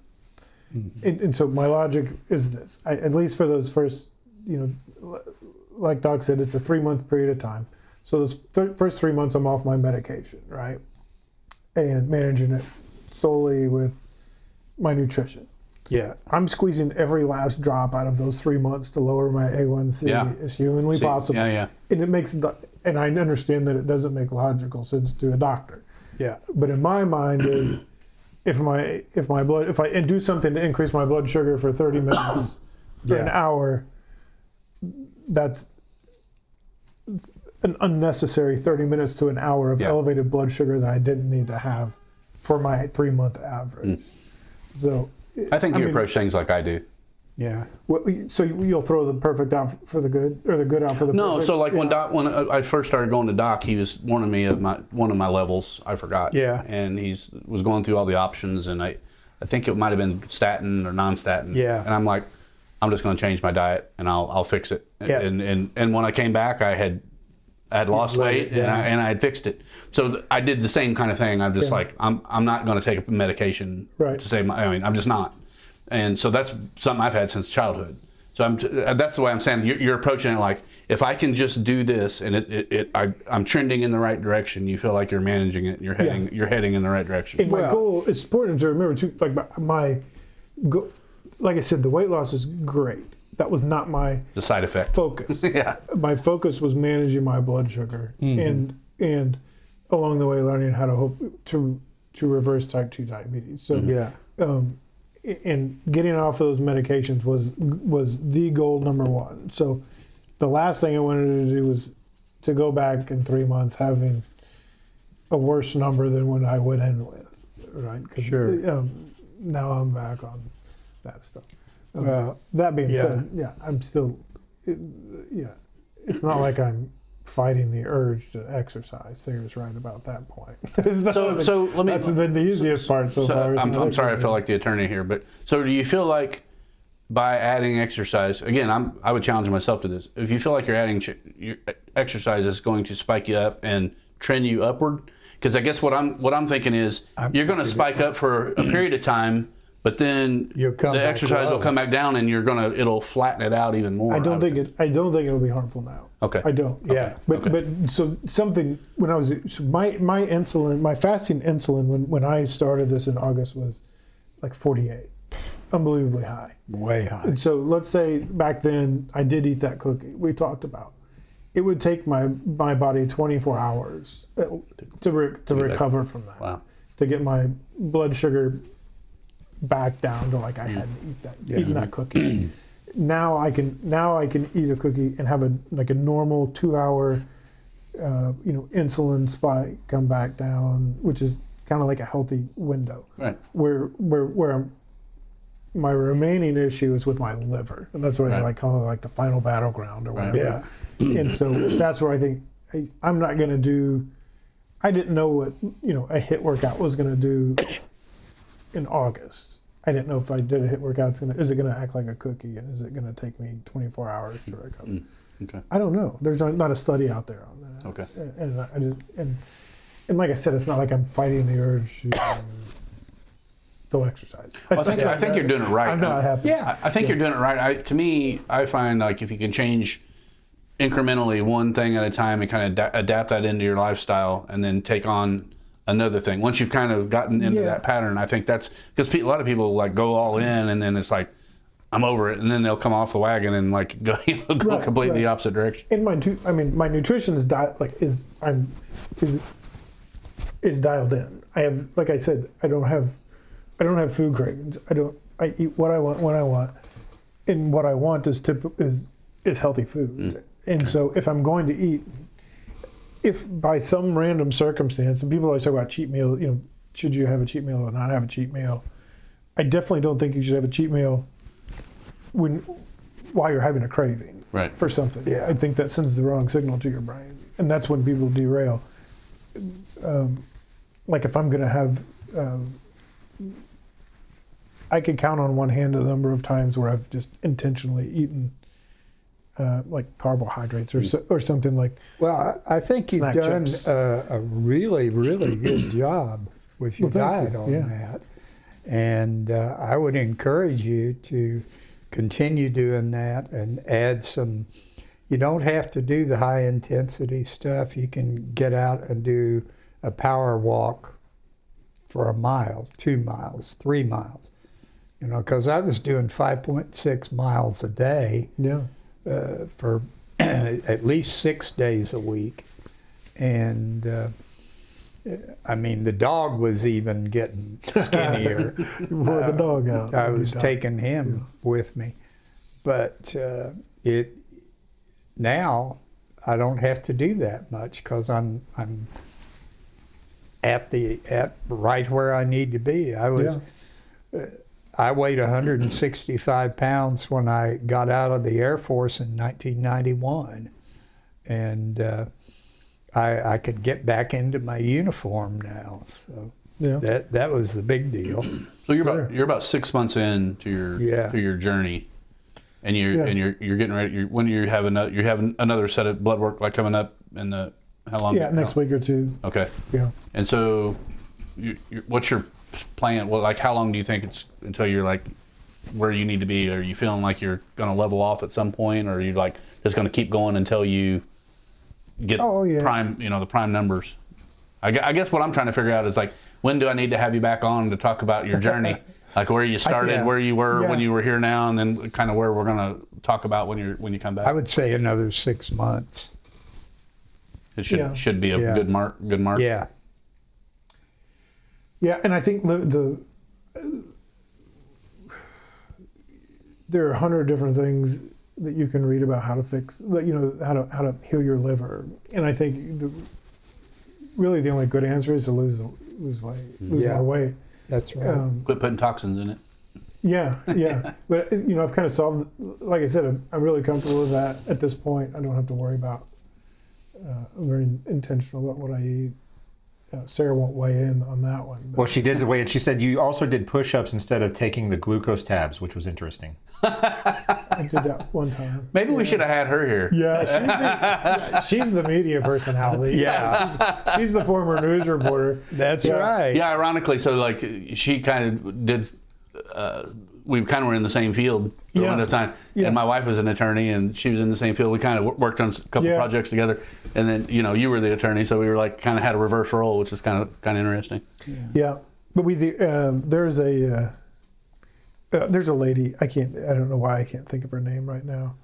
Mm-hmm. And so my logic is this: at least for those first, like Doc said, it's a 3-month period of time. So those first 3 months, I'm off my medication, right? And managing it solely with my nutrition. Yeah. I'm squeezing every last drop out of those 3 months to lower my A1C as humanly possible. Yeah. And it makes, and I understand that it doesn't make logical sense to a doctor. Yeah. But in my mind is, if I do something to increase my blood sugar for 30 minutes or an hour, that's an unnecessary 30 minutes to an hour of elevated blood sugar that I didn't need to have for my 3-month average. So I think you approach things like I do. Yeah. So you'll throw the perfect out for the good, or the good out for the perfect? No, so like when I first started going to Doc, he was warning me of one of my levels. I forgot. Yeah. And he was going through all the options, and I think it might have been statin or non-statin. Yeah. And I'm like, I'm just going to change my diet and I'll fix it. Yeah. And when I came back, I had lost weight and I had fixed it. So I did the same kind of thing. I'm just like, I'm not going to take a medication to save I'm just not. And so that's something I've had since childhood. So that's the way I'm saying you're approaching it like, if I can just do this and I'm trending in the right direction, you feel like you're managing it. You're heading in the right direction. And my goal, it's important to remember too, like I said, the weight loss is great. That was not the side effect focus. Yeah. My focus was managing my blood sugar. Mm-hmm. And along the way learning how to hope to reverse type 2 diabetes. So Yeah. And getting off those medications was the goal number one. So the last thing I wanted to do was to go back in 3 months having a worse number than what I went in with, right? 'Cause, Sure. now I'm back on that stuff. Well, That being yeah. said, yeah, I'm still, it's not like I'm fighting the urge to exercise. Sarah's right about that point. So let me. That's been the easiest part so far. I'm sorry, I feel like the attorney here, but so do you feel like by adding exercise, again, I would challenge myself to this. If you feel like you're adding your exercise is going to spike you up and trend you upward, because I guess what I'm thinking is you're going to spike up for a period of time, but then You'll come the back exercise low. will come back down, and it'll flatten it out even more. I don't think it'll be harmful now. Okay. I don't. Yeah. But so something when I was my insulin, my fasting insulin when I started this in August was like 48, unbelievably high. Way high. And so let's say back then I did eat that cookie we talked about. It would take my body 24 hours to recover from that. Wow. To get my blood sugar back down to like I hadn't eaten that cookie. Now I can eat a cookie and have a normal 2-hour insulin spike come back down, which is kind of like a healthy window. Right. Where my remaining issue is with my liver, and that's what I call it, like the final battleground or whatever. Yeah. And so that's where I think I'm not going to do. I didn't know what a HIIT workout was going to do in August. I didn't know if I did a HIIT workout, is it going to act like a cookie, and is it going to take me 24 hours to recover? Okay. I don't know. There's not a study out there on that. Okay. And I just, and like I said, it's not like I'm fighting the urge to go exercise. Well, I think you're doing it right. I'm not happy. Yeah. I think you're doing it right. To me, I find like if you can change incrementally one thing at a time and kind of adapt that into your lifestyle, and then take on another thing. Once you've kind of gotten into that pattern, I think that's because a lot of people like go all in, and then it's like I'm over it, and then they'll come off the wagon and like go completely the opposite direction. And my nutrition is is dialed in. I have, like I said, I don't have food cravings. I eat what I want when I want, and what I want is healthy food. And so if I'm going to eat, if by some random circumstance, and people always talk about cheat meal, should you have a cheat meal or not have a cheat meal? I definitely don't think you should have a cheat meal while you're having a craving for something. Yeah. I think that sends the wrong signal to your brain, and that's when people derail. Like if I'm going to have, I could count on one hand the number of times where I've just intentionally eaten like carbohydrates or something like. Well, I think you've Snack done chips. a really, really good job with your Well, thank diet you. on Yeah. that. And I would encourage you to continue doing that and add some. You don't have to do the high intensity stuff. You can get out and do a power walk for 1 mile, 2 miles, 3 miles. Because I was doing 5.6 miles a day. Yeah. For at least 6 days a week. And I mean, the dog was even getting skinnier. You wore the dog out. I was taking him with me. But now I don't have to do that much because I'm at right where I need to be. I weighed 165 pounds when I got out of the Air Force in 1991, and I could get back into my uniform now. So that was the big deal. So you're about 6 months into your journey, and you're getting ready. When you have another set of blood work like coming up in the how long? Yeah, next week or two. Okay. Yeah. And so, what's your plan? Well, like how long do you think it's until you're like where you need to be? Are you feeling like you're going to level off at some point, or are you like just going to keep going until you get prime, the prime numbers? I guess what I'm trying to figure out is like, when do I need to have you back on to talk about your journey? Like where you started, where you were when you were here now, and then kind of where we're going to talk about when you come back. I would say another 6 months. It should be a good mark. Yeah. Yeah, and I think there are 100 different things that you can read about how to fix, how to heal your liver. And I think really the only good answer is to lose weight, lose more weight. That's right. Quit putting toxins in it. Yeah. But I've kind of solved. Like I said, I'm really comfortable with that at this point. I don't have to worry about. I'm very intentional about what I eat. Sarah won't weigh in on that one. Well, she did weigh in. She said you also did push-ups instead of taking the glucose tabs, which was interesting. I did that one time. Maybe we should have had her here. Yeah, she's the media personality. Yeah. She's the former news reporter. That's right. Yeah, ironically, so like she kind of did. We kind of were in the same field at one time, and my wife was an attorney, and she was in the same field. We kind of worked on a couple projects together, and then you were the attorney, so we were like kind of had a reverse role, which was kind of interesting. Yeah, but there's a lady. I don't know why I can't think of her name right now.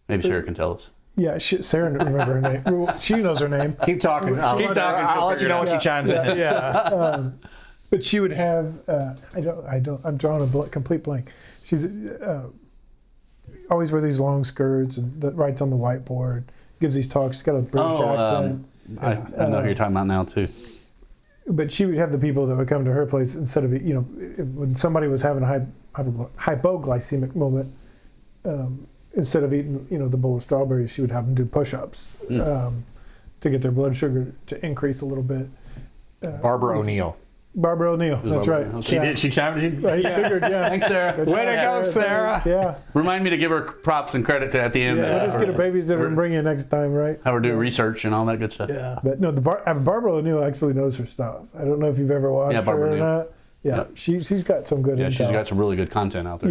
Maybe Sarah can tell us. Yeah, Sarah doesn't remember her name. She knows her name. Keep talking. I'll let you know when she chimes in. Yeah. But she would have. I'm drawing a complete blank. She's always wear these long skirts and that writes on the whiteboard. Gives these talks. She's got a British accent. I know who you're talking about now too. But she would have the people that would come to her place instead of when somebody was having a hypoglycemic moment. Instead of eating the bowl of strawberries, she would have them do push-ups to get their blood sugar to increase a little bit. Barbara O'Neill. Barbara O'Neill, that's right. Okay. She did. She chimed in. I figured, yeah. Thanks, Sarah. Way to go, Sarah. Yeah. Remind me to give her props and credit at the end. We'll just get a babysitter and bring you next time, right? Have her do research and all that good stuff. Yeah. But no, Barbara O'Neill actually knows her stuff. I don't know if you've ever watched her Barbara or O'Neill. not. Yeah, she's got some good Yeah, intel. she's got some really good content out there.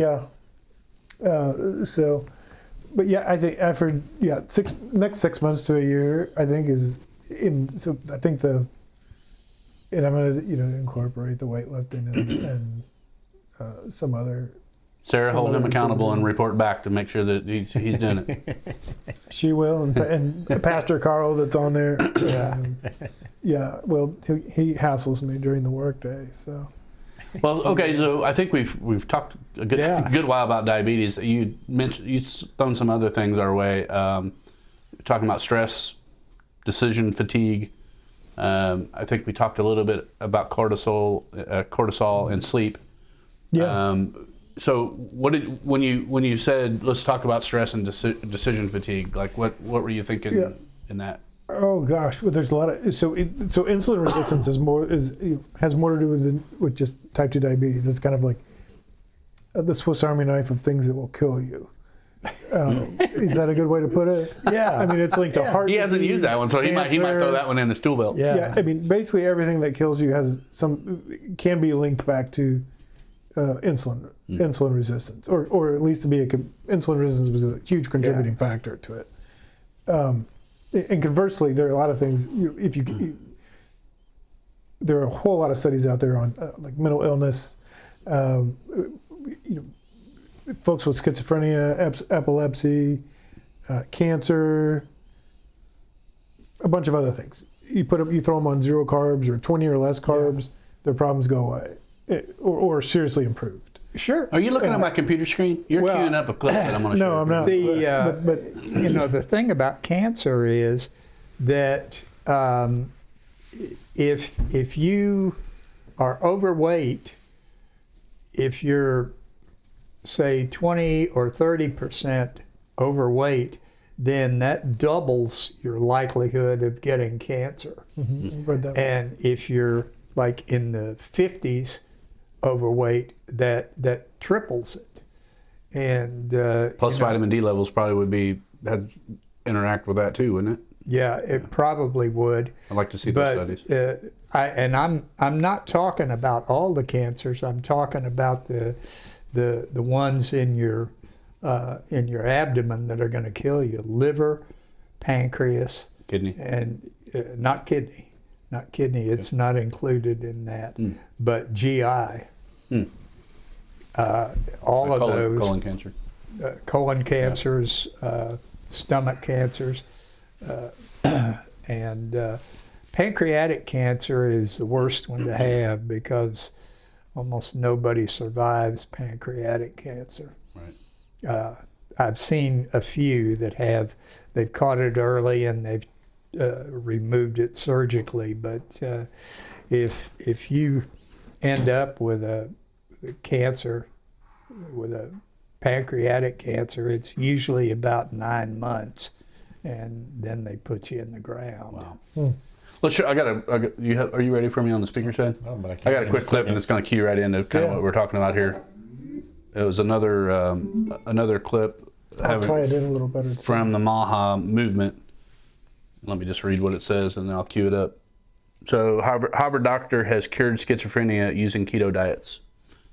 Yeah. But yeah, I think after next 6 months to a year, I think is in. So I think and I'm going to incorporate the weightlifting and some other. Sarah, hold him accountable and report back to make sure that he's doing it. She will, and Pastor Carl that's on there. Yeah. Well, he hassles me during the workday, so. Well, okay, so I think we've talked a good while about diabetes. You mentioned thrown some other things our way. Talking about stress, decision fatigue. I think we talked a little bit about cortisol and sleep. Yeah. So when you said let's talk about stress and decision fatigue, like what were you thinking in that? Oh gosh, well, there's a lot of so insulin resistance has more to do with just type 2 diabetes. It's kind of like the Swiss Army knife of things that will kill you. Is that a good way to put it? Yeah. I mean, it's linked to heart. He hasn't disease, used that one, so he might throw that one in his tool belt. Yeah. I mean, basically everything that kills you can be linked back to insulin resistance, or at least to be insulin resistance was a huge contributing factor to it. And conversely, there are a lot of things. There are a whole lot of studies out there on like mental illness, folks with schizophrenia, epilepsy, cancer, a bunch of other things. You throw them on 0 carbs or 20 or less carbs, their problems go away, or seriously improved. Sure. Are you looking at my computer screen? You're queuing up a clip that I'm going to show. No, I'm not. But the thing about cancer is that if you are overweight, if you're say 20 or 30% overweight, then that doubles your likelihood of getting cancer. Mm-hmm. And if you're like in the 50s overweight, that triples it. And plus vitamin D levels probably would interact with that too, wouldn't it? Yeah, it probably would. I'd like to see those studies. I'm not talking about all the cancers. I'm talking about the ones in your abdomen that are going to kill you: liver, pancreas, kidney, and not kidney. It's not included in that, but GI. All of those colon cancer, colon cancers, stomach cancers. And pancreatic cancer is the worst one to have because almost nobody survives pancreatic cancer. Right. I've seen a few that they've caught it early and they've removed it surgically, but if you end up with a cancer, with a pancreatic cancer, it's usually about 9 months, and then they put you in the ground. Wow. Let's show, are you ready for me on the speaker side? Oh, but I got a quick clip, and it's going to key right into kind of what we're talking about here. It was another clip I'll tie it in a little better. from the Maha movement. Let me just read what it says, and then I'll cue it up. So, Harvard doctor has cured schizophrenia using keto diets.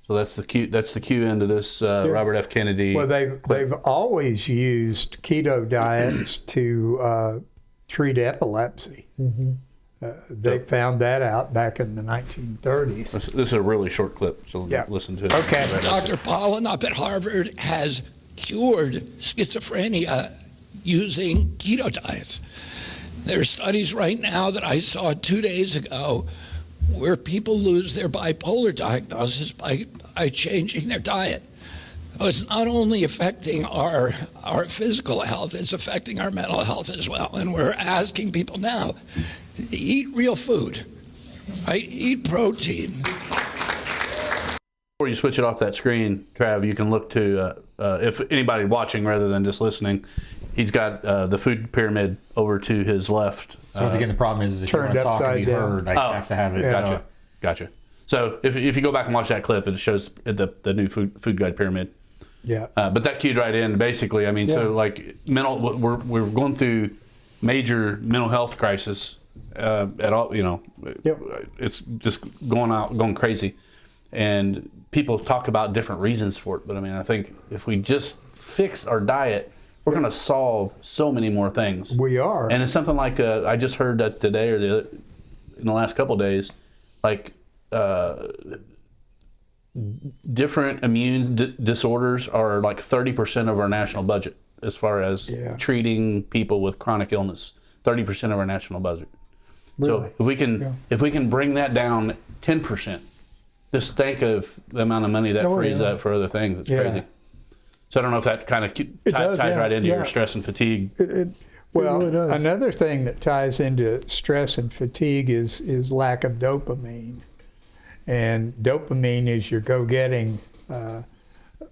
So that's the cue into this Robert F. Kennedy. Well, they've always used keto diets to treat epilepsy. Mm-hmm. They found that out back in the 1930s. This is a really short clip, so listen to it. Okay. Dr. Pollan up at Harvard has cured schizophrenia using keto diets. There are studies right now that I saw 2 days ago where people lose their bipolar diagnosis by changing their diet. So it's not only affecting our physical health, it's affecting our mental health as well. And we're asking people now, eat real food, right? Eat protein. Before you switch it off that screen, Trav, you can look to, if anybody watching rather than just listening, he's got the food pyramid over to his left. So once again, the problem is if you want to talk and be heard, I have to have it. Gotcha. So if you go back and watch that clip, it shows the new food guide pyramid. Yeah. But that cued right in, basically. I mean, so like we're going through major mental health crisis at all. You know, it's just going crazy, and people talk about different reasons for it. But I mean, I think if we just fix our diet, we're going to solve so many more things. We are. And it's something like I just heard that today or in the last couple of days, like different immune disorders are like 30% of our national budget as far as treating people with chronic illness. 30% of our national budget. Really? So if we can bring that down 10%, just think of the amount of money that frees up for other things. It's crazy. So I don't know if that kind of ties right into your stress and fatigue. Well, really does. another thing that ties into stress and fatigue is lack of dopamine. And dopamine is your go-getting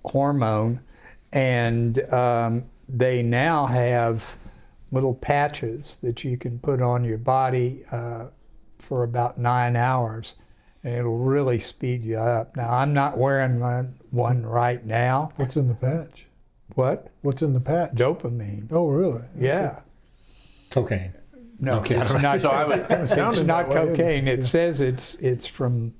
hormone. And they now have little patches that you can put on your body for about 9 hours. And it'll really speed you up. Now, I'm not wearing one right now. What's in the patch? What? What's in the patch? Dopamine. Oh, really? Yeah. Cocaine. No, Okay. it's not. So It's not cocaine. It says it's from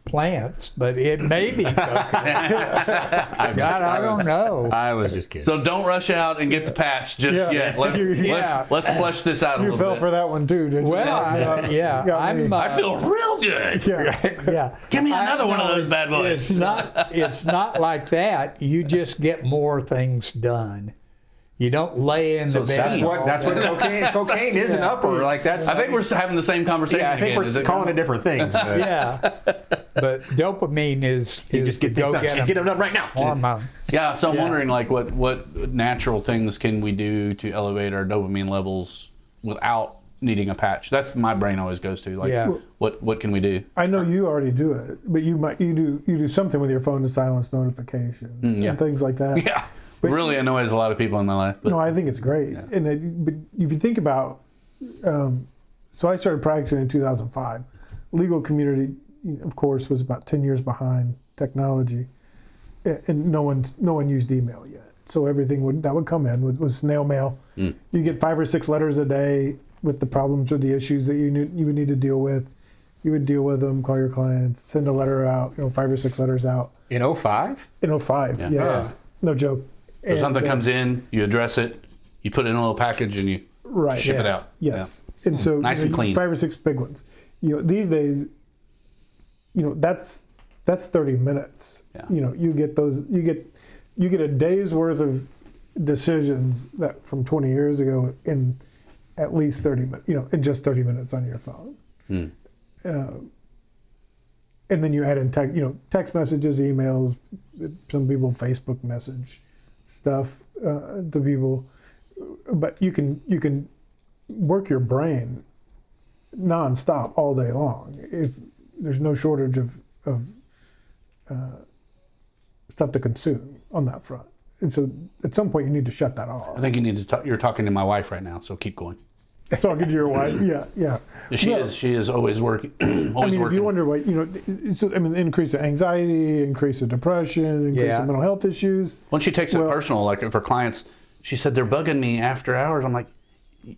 plants, but it may be cocaine. God, I don't know. I was just kidding. So don't rush out and get the patch just yet. Let's flesh this out a You little fell bit. for that one too, did you? Well, I feel real good. yeah. Give me another one of those bad boys. It's not like that. You just get more things done. You don't lay in the bed. That's what cocaine is an upper. Like that's. I think we're having the same conversation. Yeah, I think again. we're calling it different things. But Yeah, but dopamine is you just get things done. Get them done right now. hormone. Yeah, so I'm wondering, like, what natural things can we do to elevate our dopamine levels without needing a patch? That's my brain always goes to. Like, what can we do? I know you already do it, but you do something with your phone to silence notifications and things like that. Yeah, but really annoys a lot of people in my life. But. No, I think it's great. Yeah. But if you think about, so I started practicing in 2005. Legal community, of course, was about 10 years behind technology, and no one used email yet. So everything that would come in was snail mail. You get 5 or 6 letters a day with the problems or the issues that you would need to deal with. You would deal with them, call your clients, send a letter out, 5 or 6 letters out. in 05? In 05, yes. No joke. So something comes in, you address it, you put it in a little package, and you ship it out. Yes. Yeah. And so nice and clean. 5 or 6 big ones. These days, that's 30 minutes. Yeah. You get those. You get a day's worth of decisions that from 20 years ago in at least 30 minutes, in just 30 minutes on your phone. And then you add in text messages, emails, some people Facebook message stuff to people, but you can work your brain nonstop all day long if there's no shortage of stuff to consume on that front. And so at some point you need to shut that off. I think you need to talk. You're talking to my wife right now, so keep going. Talking to your wife, yeah. She is always working. If you wonder what increase of anxiety, increase of depression, increase of mental health issues. When she takes it personal, like for clients, she said they're bugging me after hours. I'm like,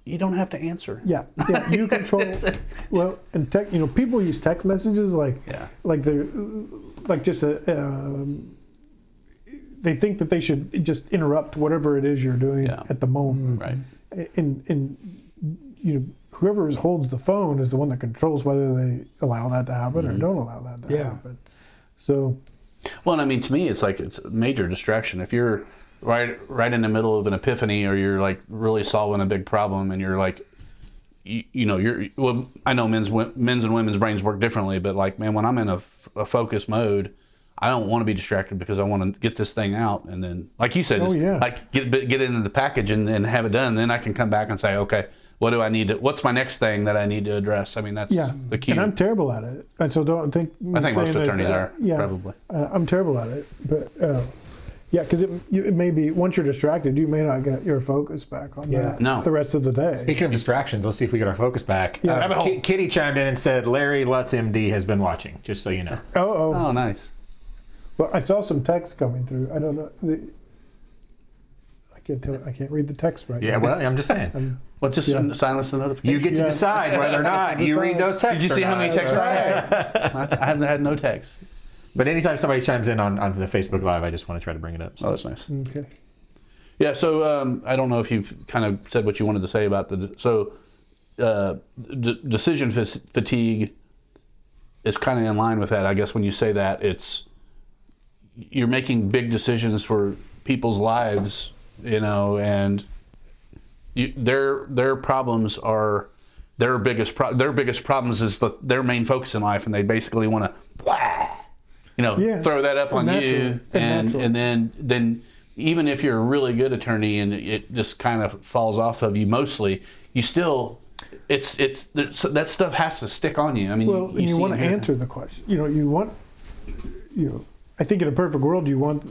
you don't have to answer. Yeah. You control. And people use text messages like they're like just they think that they should just interrupt whatever it is you're doing at the moment. Right. And whoever holds the phone is the one that controls whether they allow that to happen or don't allow that to happen. So, well, and to me, it's like it's a major distraction. If you're right in the middle of an epiphany, or you're like really solving a big problem, and you're like, I know men's and women's brains work differently, but like, man, when I'm in a focus mode, I don't want to be distracted because I want to get this thing out, and then, like you said, like get it into the package and have it done. Then I can come back and say, okay, what do I need to? What's my next thing that I need to address? That's the key. And I'm terrible at it, and so don't think. I think most attorneys are probably. I'm terrible at it, but because it may be once you're distracted, you may not get your focus back on that the rest of the day. Speaking of distractions, let's see if we get our focus back. Kitty chimed in and said Larry Lutz, MD, has been watching. Just so you know. Oh, nice. Well, I saw some text coming through. I don't know. I can't read the text right now. Yeah, well, I'm just saying. Well, just silence the notification. You get to decide whether or not you read those texts. Did you see how many texts I had? I haven't had no texts. But anytime somebody chimes in on the Facebook Live, I just want to try to bring it up. So. Oh, that's nice. Okay. Yeah, so I don't know if you've kind of said what you wanted to say about decision fatigue is kind of in line with that. I guess when you say that, you're making big decisions for people's lives, and their problems are their biggest problems is their main focus in life, and they basically want to throw that up on you, and then even if you're a really good attorney and it just kind of falls off of you mostly, you still that stuff has to stick on you. You want to answer the question. I think in a perfect world, you want,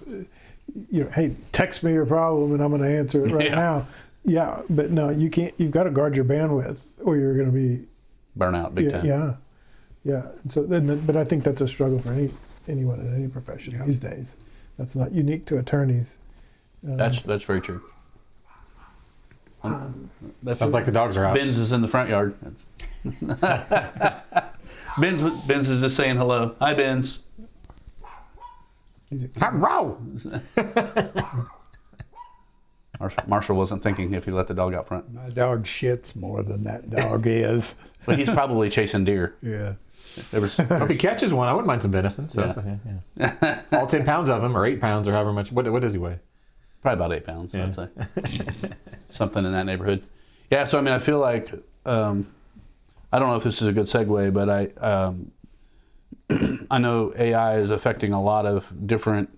hey, text me your problem and I'm going to answer it right now. Yeah, but no, you can't. You've got to guard your bandwidth, or you're going to be burnout big time. Yeah. And so but I think that's a struggle for anyone in any profession these days. That's not unique to attorneys. That's very true. Sounds like the dogs are out. Benz is in the front yard. Benz is just saying hello. Hi, Benz. Row. Marshall wasn't thinking if he let the dog out front. My dog shits more than that dog is. But he's probably chasing deer. Yeah. If he catches one, I wouldn't mind some venison. So that's okay. Yeah. All 10 pounds of him, or 8 pounds, or however much. What does he weigh? Probably about 8 pounds, I'd say. Something in that neighborhood. Yeah, so I feel like, I don't know if this is a good segue, but I know AI is affecting a lot of different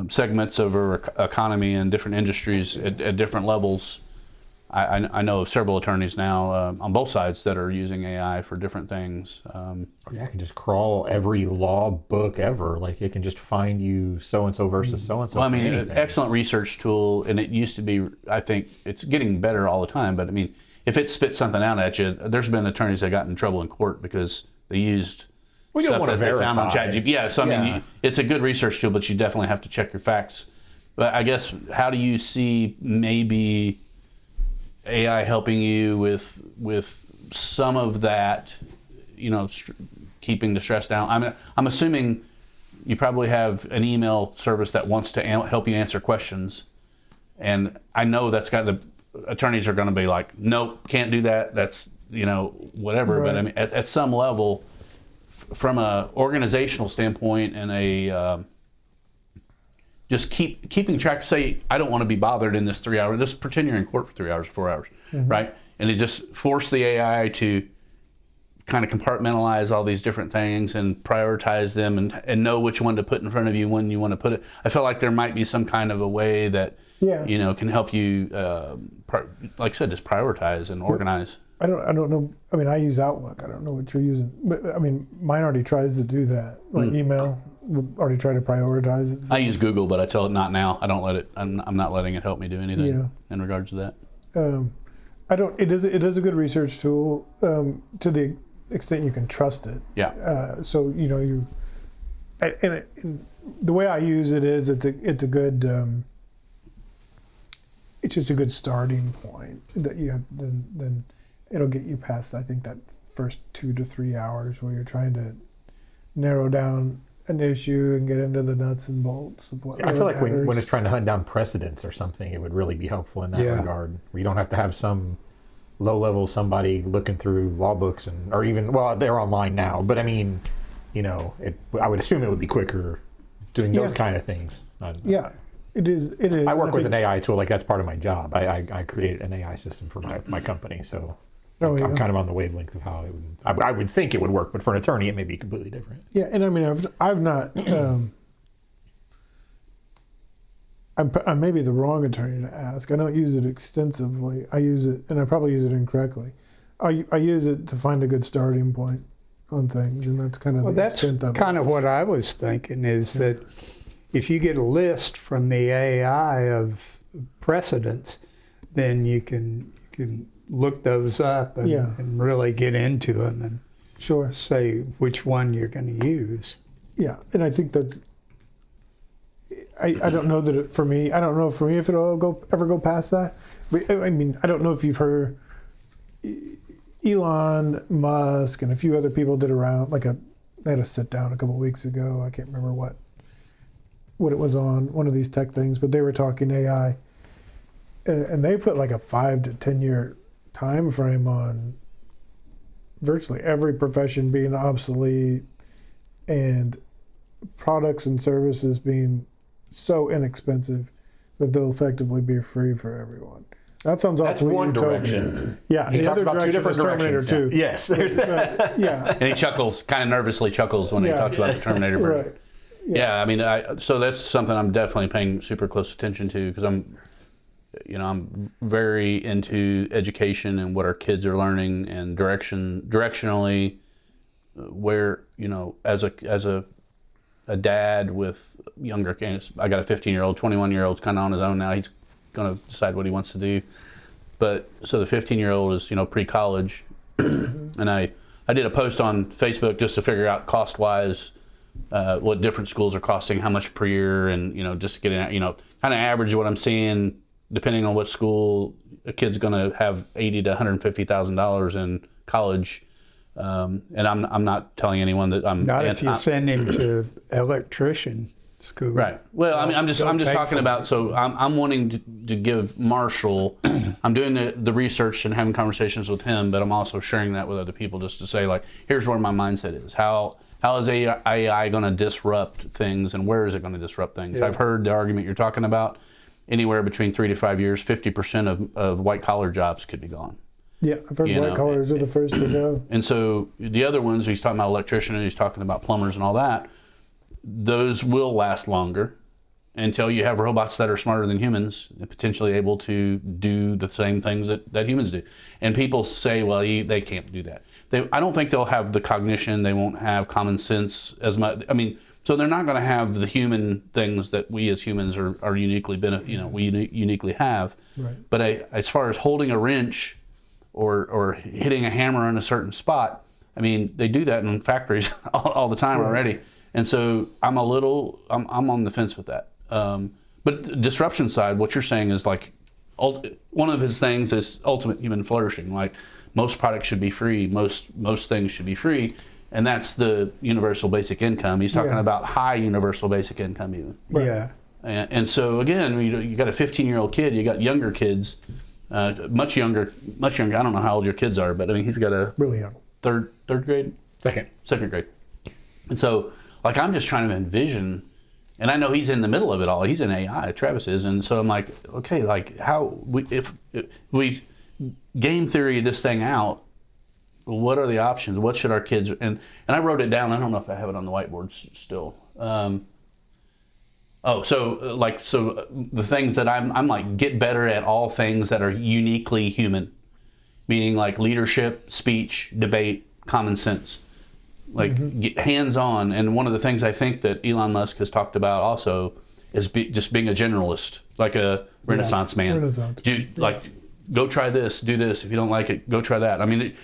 segments of our economy and different industries at different levels. I know of several attorneys now on both sides that are using AI for different things. I can just crawl every law book ever. Like it can just find you so-and-so versus so-and-so. Well, an excellent research tool, and it used to be, I think it's getting better all the time, but if it spits something out at you, there's been attorneys that got in trouble in court because they used stuff that they found on ChatGPT. Yeah, so it's a good research tool, but you definitely have to check your facts. But I guess, how do you see maybe AI helping you with some of that, keeping the stress down? I'm assuming you probably have an email service that wants to help you answer questions, and I know that's got the attorneys are going to be like, nope, can't do that. That's whatever. Right. But at some level, from a organizational standpoint and a just keeping track. Say, I don't want to be bothered in this 3 hour. This pretend you're in court for 3 hours, 4 hours. right? And it just forced the AI to kind of compartmentalize all these different things and prioritize them and know which one to put in front of you when you want to put it. I feel like there might be some kind of a way that, can help you, like I said, just prioritize and organize. I don't know. I mean, I use Outlook. I don't know what you're using, but I mean, mine already tries to do that. Like email, will already try to prioritize it. I use Google, but I tell it not now. I don't let it. I'm not letting it help me do anything in regards to that. I don't. It is a good research tool to the extent you can trust it. Yeah. So the way I use it is it's a good. It's just a good starting point that you have. Then it'll get you past, I think, that first 2 to 3 hours where you're trying to narrow down an issue and get into the nuts and bolts of what. I feel like when it's trying to hunt down precedents or something, it would really be helpful in that regard. We don't have to have some low level somebody looking through law books or even, well, they're online now, but I mean, I would assume it would be quicker doing those kind of things. It is. I work with an AI tool, like that's part of my job. I created an AI system for my company, so I'm kind of on the wavelength of how it would. I would think it would work, but for an attorney, it may be completely different. Yeah, and I mean, I've not. I may be the wrong attorney to ask. I don't use it extensively. I use it, and I probably use it incorrectly. I use it to find a good starting point on things, and that's kind of the extent of it. That's kind of what I was thinking, is that if you get a list from the AI of precedents, then you can look those up and really get into them and say which one you're going to use. Yeah, and I think that's. I don't know that for me. I don't know for me if it'll ever go past that. But, I mean, I don't know if you've heard Elon Musk and a few other people did around. They had a sit down a couple of weeks ago. I can't remember what it was on, one of these tech things, but they were talking AI, and they put like a 5 to 10 year time frame on virtually every profession being obsolete and products and services being so inexpensive that they'll effectively be free for everyone. That sounds awfully one utopian. direction. Yeah, he the talks other about two direction different is Terminator directions. 2. Yes. Yeah. And he chuckles, kind of nervously chuckles when he talks about the Terminator version. Right. Yeah, I mean, so that's something I'm definitely paying super close attention to, because I'm very into education and what our kids are learning and directionally, where as a dad with younger kids. I got a 15-year-old, 21-year-old's kind of on his own now. He's going to decide what he wants to do. But so the 15-year-old is pre-college, and I did a post on Facebook just to figure out cost-wise what different schools are costing, how much per year, and just getting kind of average what I'm seeing. Depending on what school, a kid's going to have $80,000 to $150,000 in college. And I'm not telling anyone that I'm not if you send him to electrician school. Right. Well, I mean, I'm just talking about. So I'm wanting to give Marshall. I'm doing the research and having conversations with him, but I'm also sharing that with other people just to say, like, here's where my mindset is. How is AI going to disrupt things, and where is it going to disrupt things? Yeah. I've heard the argument you're talking about. Anywhere between 3 to 5 years, 50% of white collar jobs could be gone. Yeah, I've heard white collars are the first to go. And so the other ones, he's talking about electrician and he's talking about plumbers and all that, those will last longer until you have robots that are smarter than humans and potentially able to do the same things that humans do. And people say, well, they can't do that. I don't think they'll have the cognition. They won't have common sense as much. I mean, so they're not going to have the human things that we as humans are uniquely, we uniquely have. Right. But as far as holding a wrench or hitting a hammer in a certain spot, I mean, they do that in factories all the time already. And so I'm on the fence with that. But the disruption side, what you're saying is like, one of his things is ultimate human flourishing. Like most products should be free, most things should be free. And that's the universal basic income. He's talking about high universal basic income even. Right. Yeah. And so again, you got a 15-year-old kid, you got younger kids, much younger. I don't know how old your kids are, but I mean, he's got a really young third grade, second grade. And so like, I'm just trying to envision, and I know he's in the middle of it all. He's in AI, Travis is. And so I'm like, okay, like how if we game theory this thing out, what are the options? What should our kids, and I wrote it down. I don't know if I have it on the whiteboard still. So the things that I'm like, get better at all things that are uniquely human, meaning like leadership, speech, debate, common sense, like get hands-on. And one of the things I think that Elon Musk has talked about also is just being a generalist, like a Renaissance man. Go try this, do this. If you don't like it, go try that. I mean,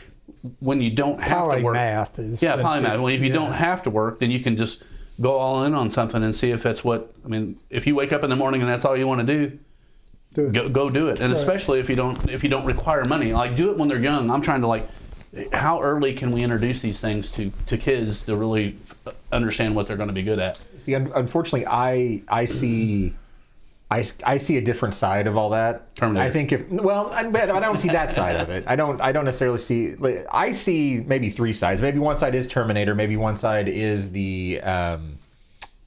when you don't have to work. Polymath is. Yeah, polymath. Well, if you don't have to work, then you can just go all in on something and see if that's what, I mean, if you wake up in the morning and that's all you want to do, go do it. And especially if you don't require money, like do it when they're young. I'm trying to like, how early can we introduce these things to kids to really understand what they're going to be good at? See, unfortunately, I see a different side of all that. Terminator. I think I don't see that side of it. I don't necessarily see. I see maybe three sides. Maybe one side is Terminator. Maybe one side is the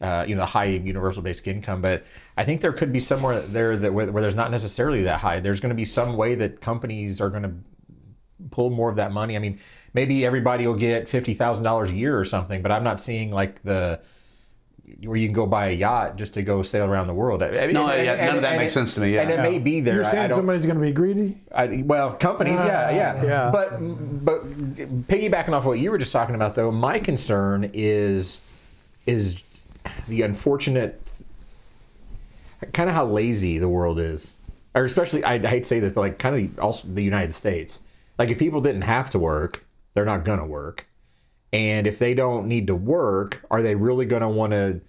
high universal basic income. But I think there could be somewhere there where there's not necessarily that high. There's going to be some way that companies are going to pull more of that money. I mean, maybe everybody will get $50,000 a year or something. But I'm not seeing like where you can go buy a yacht just to go sail around the world. None of that makes sense to me. Yeah. And it may be there. You're saying somebody's going to be greedy? Companies, yeah. But piggybacking off what you were just talking about, though, my concern is the unfortunate kind of how lazy the world is, or especially I hate to say this, but like kind of also the United States. Like if people didn't have to work, they're not gonna work. And if they don't need to work, are they really going to want to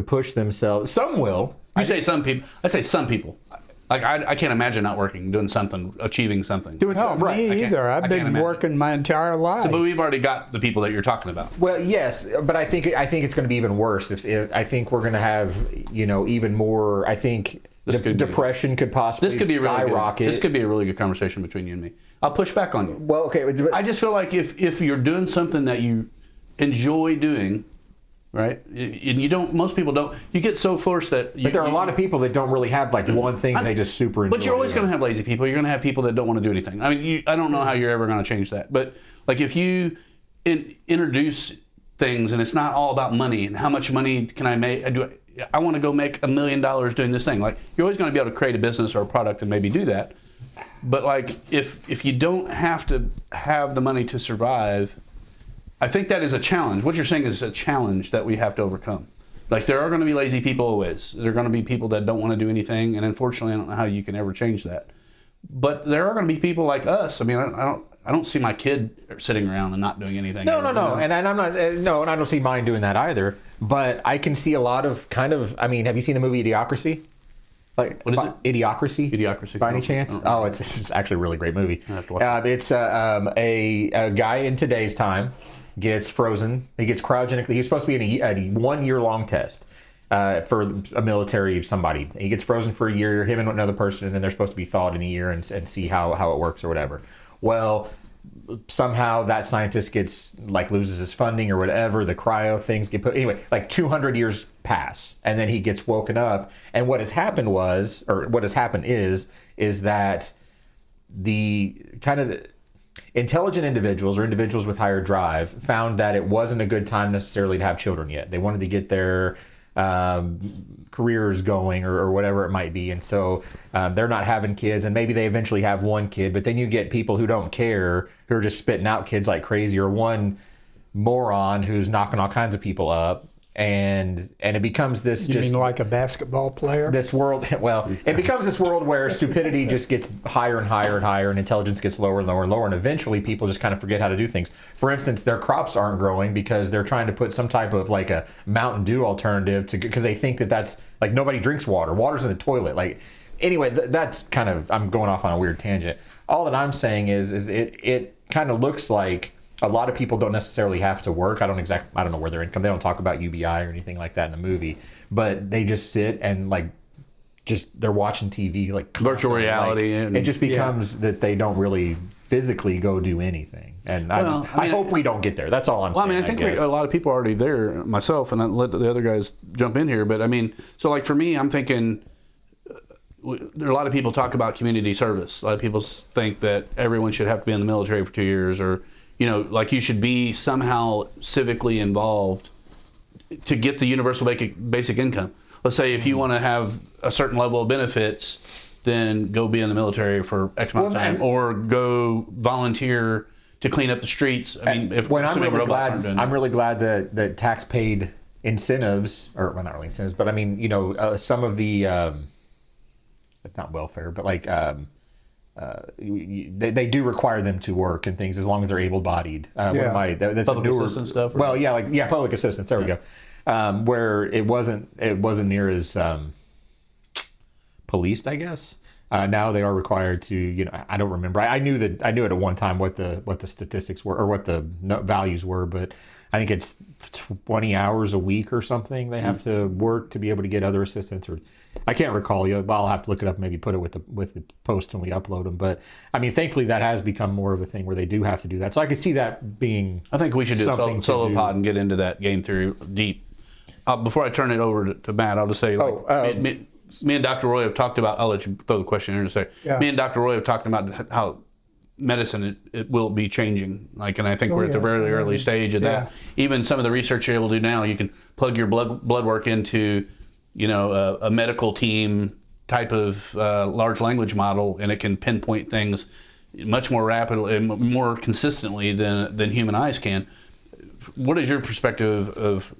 push themselves? Some will. You say some people. I say some people. Like I can't imagine not working, doing something, achieving something. Doing something, right? Me either. I've been working my entire life. But we've already got the people that you're talking about. Well, yes, but I think it's going to be even worse. I think we're going to have even more. I think depression could possibly skyrocket. This could be a really good conversation between you and me. I'll push back on you. Well, okay. But I just feel like if you're doing something that you enjoy doing, right? And most people don't. You get so forced that. But there are a lot of people that don't really have like one thing that they just super enjoy. But you're always going to have lazy people. You're going to have people that don't want to do anything. I mean, I don't know how you're ever going to change that. But like if you introduce things and it's not all about money and how much money can I make? I want to go make $1 million doing this thing. Like you're always going to be able to create a business or a product and maybe do that. But like if you don't have to have the money to survive, I think that is a challenge. What you're saying is a challenge that we have to overcome. Like there are going to be lazy people always. There are going to be people that don't want to do anything, and unfortunately, I don't know how you can ever change that. But there are going to be people like us. I mean, I don't see my kid sitting around and not doing anything. No, and I'm not. No, and I don't see mine doing that either. But I can see a lot of kind of. I mean, have you seen the movie Idiocracy? Like what is it? Idiocracy. By any chance? Oh, it's actually a really great movie. I have to watch it. It's a guy in today's time gets frozen. He gets cryogenically. He's supposed to be in a 1 year long test for a military somebody. He gets frozen for a year. Him and another person, and then they're supposed to be thawed in a year and see how it works or whatever. Well, somehow that scientist loses his funding or whatever. The cryo things get put anyway. Like 200 years pass, and then he gets woken up. And what has happened is that the kind of intelligent individuals or individuals with higher drive found that it wasn't a good time necessarily to have children yet. They wanted to get their careers going or whatever it might be, and so they're not having kids, and maybe they eventually have one kid, but then you get people who don't care, who are just spitting out kids like crazy, or one moron who's knocking all kinds of people up, and it becomes this. You mean like a basketball player? This world, well, it becomes this world where stupidity just gets higher and higher and higher, and intelligence gets lower and lower and lower, and eventually people just kind of forget how to do things. For instance, their crops aren't growing because they're trying to put some type of like a Mountain Dew alternative because they think that's like nobody drinks water. Water's in the toilet. Like anyway, that's kind of, I'm going off on a weird tangent. All that I'm saying is it kind of looks like a lot of people don't necessarily have to work. I don't know where their income. They don't talk about UBI or anything like that in the movie, but they just sit and they're watching TV like virtual reality. It just becomes that they don't really physically go do anything. And I hope we don't get there. That's all I'm saying. I mean, I think a lot of people are already there. Myself, and I let the other guys jump in here. But I mean, so like for me, I'm thinking there are a lot of people talk about community service. A lot of people think that everyone should have to be in the military for 2 years, or, you know, like you should be somehow civically involved to get the universal basic income. Let's say if you want to have a certain level of benefits, then go be in the military for X amount of time, or go volunteer to clean up the streets. I mean, if I'm really glad that tax paid incentives, or well, not really incentives, but I mean, you know, some of the not welfare, but like they do require them to work and things as long as they're able-bodied. That's public a newer assistance stuff. Well, yeah, public assistance. There we go. Where it wasn't near as policed, I guess. Now they are required to, you know, I don't remember. I knew at one time what the statistics were, or what the values were, but I think it's 20 hours a week or something they have to work to be able to get other assistance, or I can't recall. I'll have to look it up and maybe put it with the post when we upload them. But I mean, thankfully that has become more of a thing where they do have to do that. So I could see that being. I think we should do a solo pod and get into that game theory deep. Before I turn it over to Matt, I'll just say, me and Dr. Roy have talked about, I'll let you throw the question in and say, me and Dr. Roy have talked about how medicine, it will be changing. Like, and I think we're at the very early stage of that. Even some of the research you're able to do now, you can plug your blood work into, you know, a medical team type of large language model, and it can pinpoint things much more rapidly and more consistently than human eyes can. What is your perspective of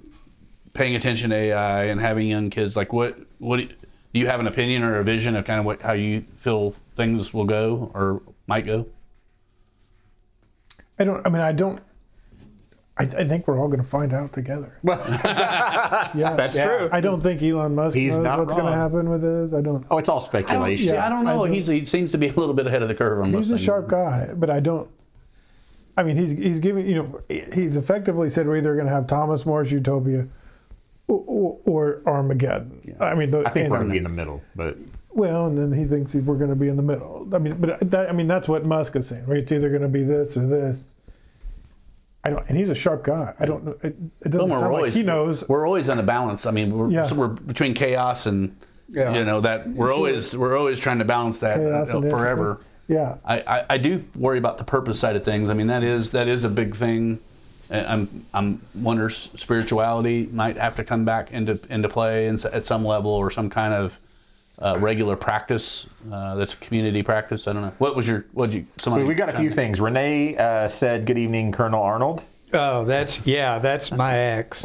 paying attention to AI and having young kids? Like, what do you have an opinion or a vision of kind of how you feel things will go or might go? I think we're all going to find out together. That's true. I don't think Elon Musk knows what's going to happen with this. I don't. Oh, it's all speculation. I don't know. He seems to be a little bit ahead of the curve on He's a sharp guy, but I don't. I mean, he's giving, you know, he's effectively said we're either going to have Thomas More's Utopia or Armageddon. Yeah. I mean, I think we're going to be in the middle, but. Well, and then he thinks we're going to be in the middle. I mean, that's what Musk is saying, right? It's either going to be this or this. And he's a sharp guy. I don't know. It doesn't sound like he knows. We're always on a balance. I mean, we're between chaos and you know that we're always trying to balance that forever. Yeah. I do worry about the purpose side of things. I mean, that is a big thing. I'm wonder spirituality might have to come back into play at some level, or some kind of regular practice that's a community practice. I don't know. What did you? So we got a few things. Renee said, "Good evening, Colonel Arnold." Oh, that's my ex.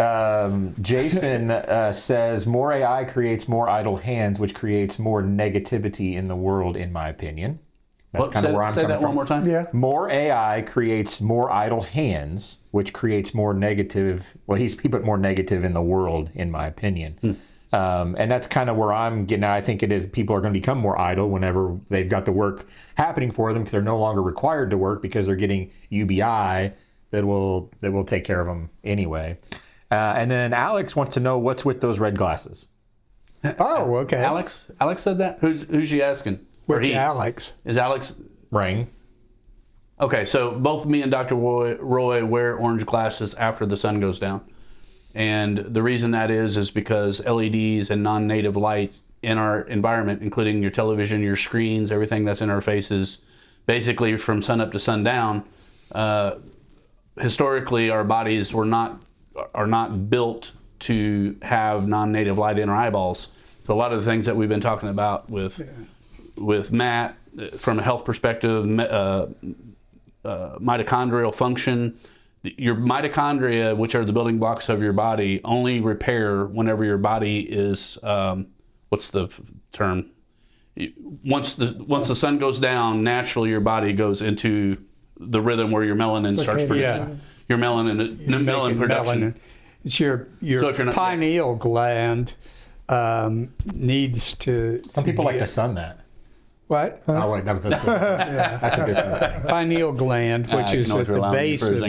Jason says, "More AI creates more idle hands, which creates more negativity in the world, in my opinion." That's kind of where I'm coming from. Say that one more time. Yeah. More AI creates more idle hands, which creates more negative. Well, he put more negative in the world, in my opinion. And that's kind of where I'm getting at. I think it is people are going to become more idle whenever they've got the work happening for them, because they're no longer required to work because they're getting UBI that will take care of them anyway. And then Alex wants to know what's with those red glasses. Oh, okay. Alex said that? Who's she asking? Which Alex? Is Alex Ring? Okay, so both me and Dr. Roy wear orange glasses after the sun goes down. And the reason that is because LEDs and non-native light in our environment, including your television, your screens, everything that's in our faces, basically from sun up to sundown, historically our bodies are not built to have non-native light in our eyeballs. So a lot of the things that we've been talking about with Matt, from a health perspective, mitochondrial function. Your mitochondria, which are the building blocks of your body, only repair whenever your body is, what's the term? Once the sun goes down, naturally your body goes into the rhythm where your melanin starts producing. Your melanin production. It's your pineal gland needs to. Some people like to sun that. What? Oh wait, that's a different thing. Pineal gland, which is at the base of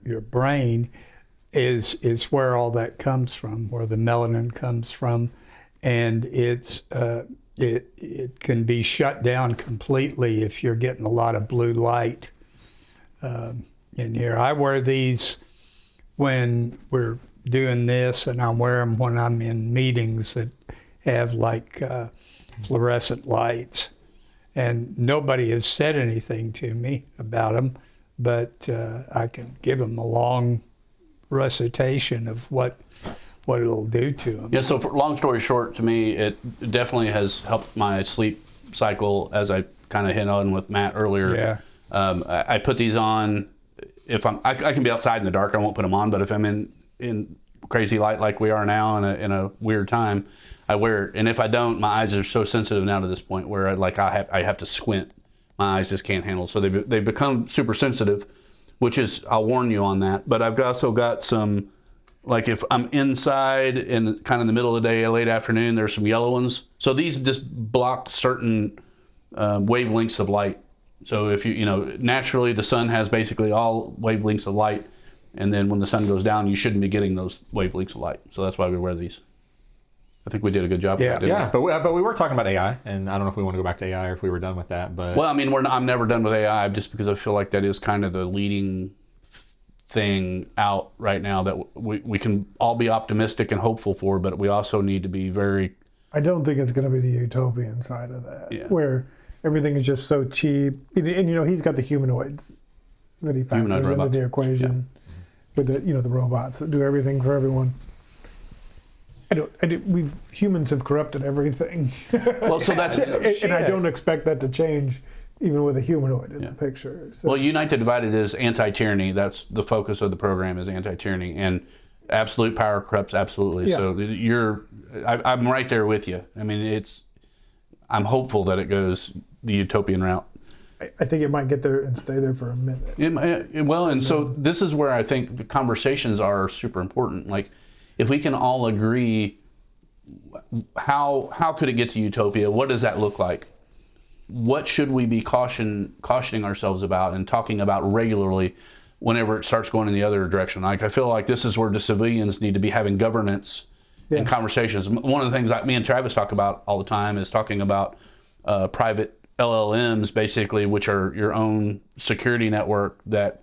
your brain, is where all that comes from, where the melanin comes from, and it can be shut down completely if you're getting a lot of blue light in here. I wear these when we're doing this, and I wear them when I'm in meetings that have like fluorescent lights. And nobody has said anything to me about them, but I can give them a long recitation of what it'll do to them. Yeah, so for long story short, to me, it definitely has helped my sleep cycle, as I kind of hit on with Matt earlier. Yeah. I put these on if I can be outside in the dark, I won't put them on, but if I'm in crazy light like we are now in a weird time, I wear it. And if I don't, my eyes are so sensitive now to this point where I have to squint. My eyes just can't handle it. So they've become super sensitive, which is, I'll warn you on that. But I've also got some, like if I'm inside in kind of the middle of the day, late afternoon, there's some yellow ones. So these just block certain wavelengths of light. So if naturally the sun has basically all wavelengths of light. And then when the sun goes down, you shouldn't be getting those wavelengths of light. So that's why we wear these. I think we did a good job. Yeah, but we were talking about AI, and I don't know if we want to go back to AI or if we were done with that. But well, I mean, I'm never done with AI just because I feel like that is kind of the leading thing out right now that we can all be optimistic and hopeful for, but we also need to be very. I don't think it's going to be the utopian side of that, where everything is just so cheap. And he's got the humanoids that he factors into the equation with the robots that do everything for everyone. Humans have corrupted everything. Well, so that's and I don't expect that to change, even with a humanoid in the picture. So. Well, Unite the Divided is anti-tyranny. That's the focus of the program, is anti-tyranny, and absolute power corrupts absolutely. Yeah. So I'm right there with you. I mean, I'm hopeful that it goes the utopian route. I think it might get there and stay there for a minute. So this is where I think the conversations are super important. Like, if we can all agree, how could it get to utopia? What does that look like? What should we be cautioning ourselves about and talking about regularly whenever it starts going in the other direction? Like, I feel like this is where the civilians need to be having governance and conversations. One of the things that me and Travis talk about all the time is talking about private LLMs, basically, which are your own security network that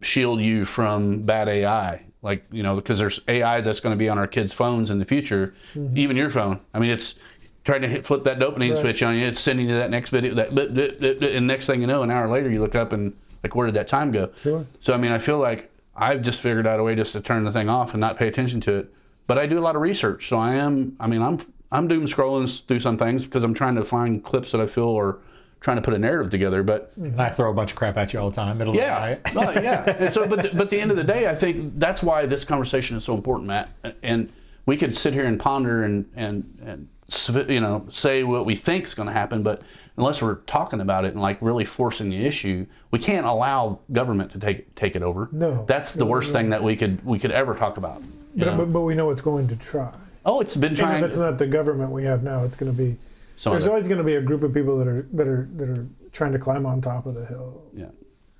shield you from bad AI. Like, because there's AI that's going to be on our kids' phones in the future, even your phone. I mean, it's trying to flip that dopamine switch on you. It's sending you that next video, and next thing you know, an hour later, you look up and, like, where did that time go? Sure. So, I mean, I feel like I've just figured out a way just to turn the thing off and not pay attention to it. But I do a lot of research, so I'm doom scrolling through some things because I'm trying to find clips that I feel are trying to put a narrative together, but and I throw a bunch of crap at you all the time. Middle of the night. And so, but at the end of the day, I think that's why this conversation is so important, Matt. And we could sit here and ponder and say what we think is going to happen, but unless we're talking about it and like really forcing the issue, we can't allow government to take it over. No, that's the worst thing that we could ever talk about. But we know it's going to try. Oh, it's been trying. And if it's not the government we have now, it's going to be. There's always going to be a group of people that are trying to climb on top of the hill. Yeah,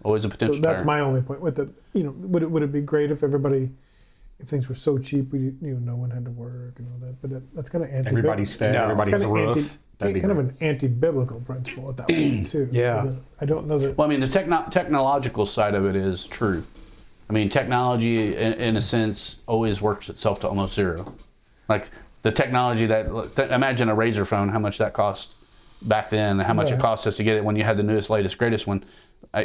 always a potential. So that's my only point with it. Would it be great if things were so cheap, no one had to work and all that? But that's kind of everybody's fed, everybody has a roof. Kind of an anti-biblical principle at that point too. Yeah, I don't know that. Well, I mean, the technological side of it is true. I mean, technology, in a sense, always works itself to almost zero. Like the technology imagine a razor phone, how much that cost back then, how much it cost us to get it when you had the newest, latest, greatest one.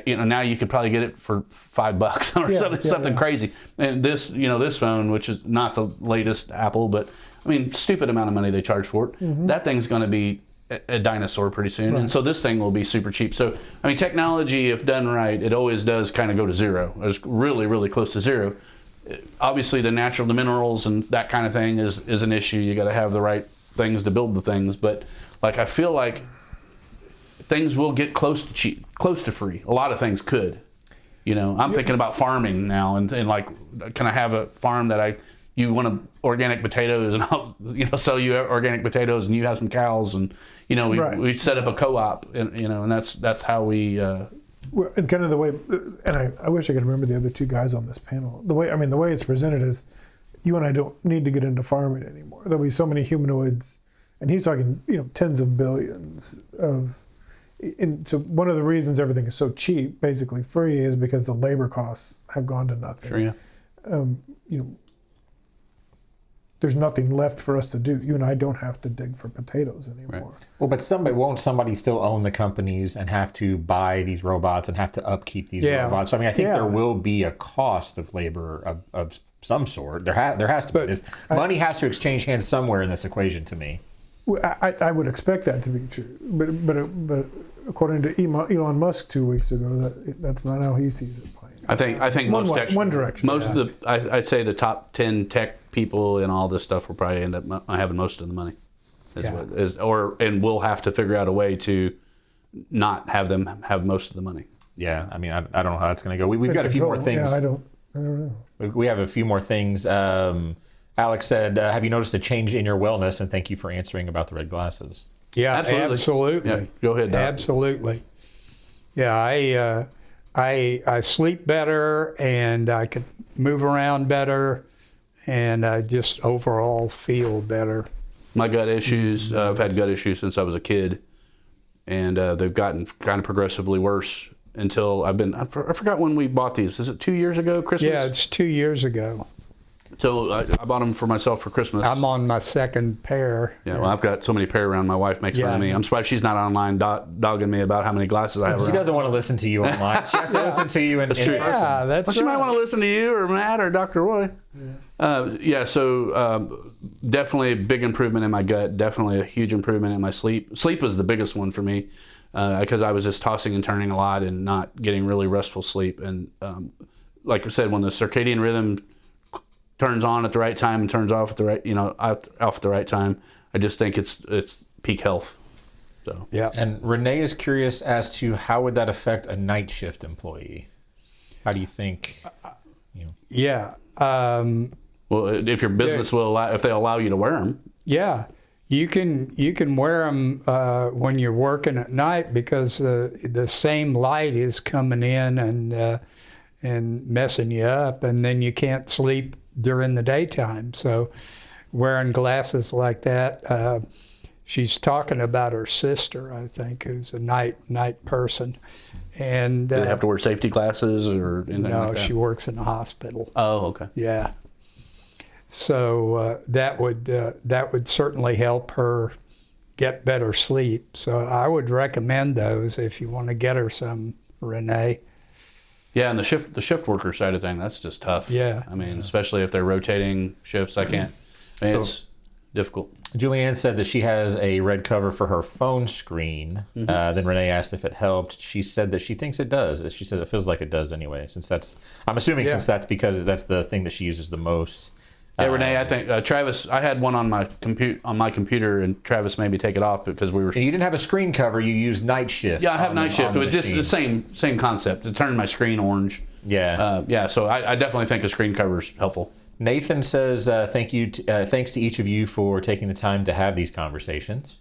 Now you could probably get it for $5 or something crazy. And this phone, which is not the latest Apple, but I mean, stupid amount of money they charge for it. Mm-hmm. That thing's going to be a dinosaur pretty soon, right. And so this thing will be super cheap. So I mean, technology, if done right, it always does kind of go to zero. It's really, really close to zero. Obviously, the minerals and that kind of thing is an issue. You got to have the right things to build the things. But like, I feel like things will get close to cheap, close to free. A lot of things could. I'm thinking about farming now, and like, can I have a farm that you want organic potatoes, and I'll sell you organic potatoes, and you have some cows, and we set up a co-op, and that's how we. And kind of the way, and I wish I could remember the other two guys on this panel. The way it's presented is, you and I don't need to get into farming anymore. There'll be so many humanoids, and he's talking, tens of billions of. And so one of the reasons everything is so cheap, basically free, is because the labor costs have gone to nothing. Sure, yeah. there's nothing left for us to do. You and I don't have to dig for potatoes anymore. Well, but won't somebody still own the companies and have to buy these robots and have to upkeep these robots? So, I mean, I think there will be a cost of labor of some sort. There has to be. This money has to exchange hands somewhere in this equation to me. I would expect that to be true, but according to Elon Musk 2 weeks ago, that's not how he sees it playing. I think one direction. Most of the I'd say the top 10 tech people and all this stuff will probably end up having most of the money, and we'll have to figure out a way to not have them have most of the money. Yeah, I mean, I don't know how that's going to go. We've got a few more things. Yeah, I don't know. We have a few more things. Alex said, have you noticed a change in your wellness? And thank you for answering about the red glasses. Yeah, absolutely. Yeah, go ahead, Doc. Absolutely. Yeah, I sleep better, and I can move around better, and I just overall feel better. My gut issues, I've had gut issues since I was a kid, and they've gotten kind of progressively worse until I forgot when we bought these. Is it 2 years ago, Christmas? Yeah, it's 2 years ago. So I bought them for myself for Christmas. I'm on my second pair. Yeah, well, I've got so many pair around. My wife makes fun of me. I'm surprised she's not online dogging me about how many glasses I have around. She doesn't want to listen to you online. She has to listen to you in person. Yeah, that's She might want to listen to you or Matt or Dr. Roy. So definitely a big improvement in my gut. Definitely a huge improvement in my sleep. Sleep was the biggest one for me because I was just tossing and turning a lot and not getting really restful sleep. And like I said, when the circadian rhythm turns on at the right time and turns off at the right, off at the right time, I just think it's peak health. So yeah. And Renee is curious as to how would that affect a night shift employee? How do you think? Yeah. Well, if your business if they allow you to wear them. Yeah, you can wear them when you're working at night because the same light is coming in and messing you up, and then you can't sleep during the daytime. So wearing glasses like that, she's talking about her sister, I think, who's a night person. And do they have to wear safety glasses or anything like that? No, she works in a hospital. Oh, okay. Yeah. So that would certainly help her get better sleep. So I would recommend those if you want to get her some, Renee. Yeah, and the shift worker side of thing, that's just tough. Yeah. I mean, especially if they're rotating shifts, I can't. I mean, it's difficult. Julianne said that she has a red cover for her phone screen. Mm-hmm. Then Renee asked if it helped. She said that she thinks it does. She said it feels like it does anyway. Since I'm assuming since that's because that's the thing that she uses the most. Yeah, Renee, I think Travis. I had one on my computer, and Travis made me take it off because we were. And you didn't have a screen cover. You used night shift. Yeah, I have night shift. But just the same concept. It turned my screen orange. Yeah. So I definitely think a screen cover is helpful. Nathan says, thanks to each of you for taking the time to have these conversations.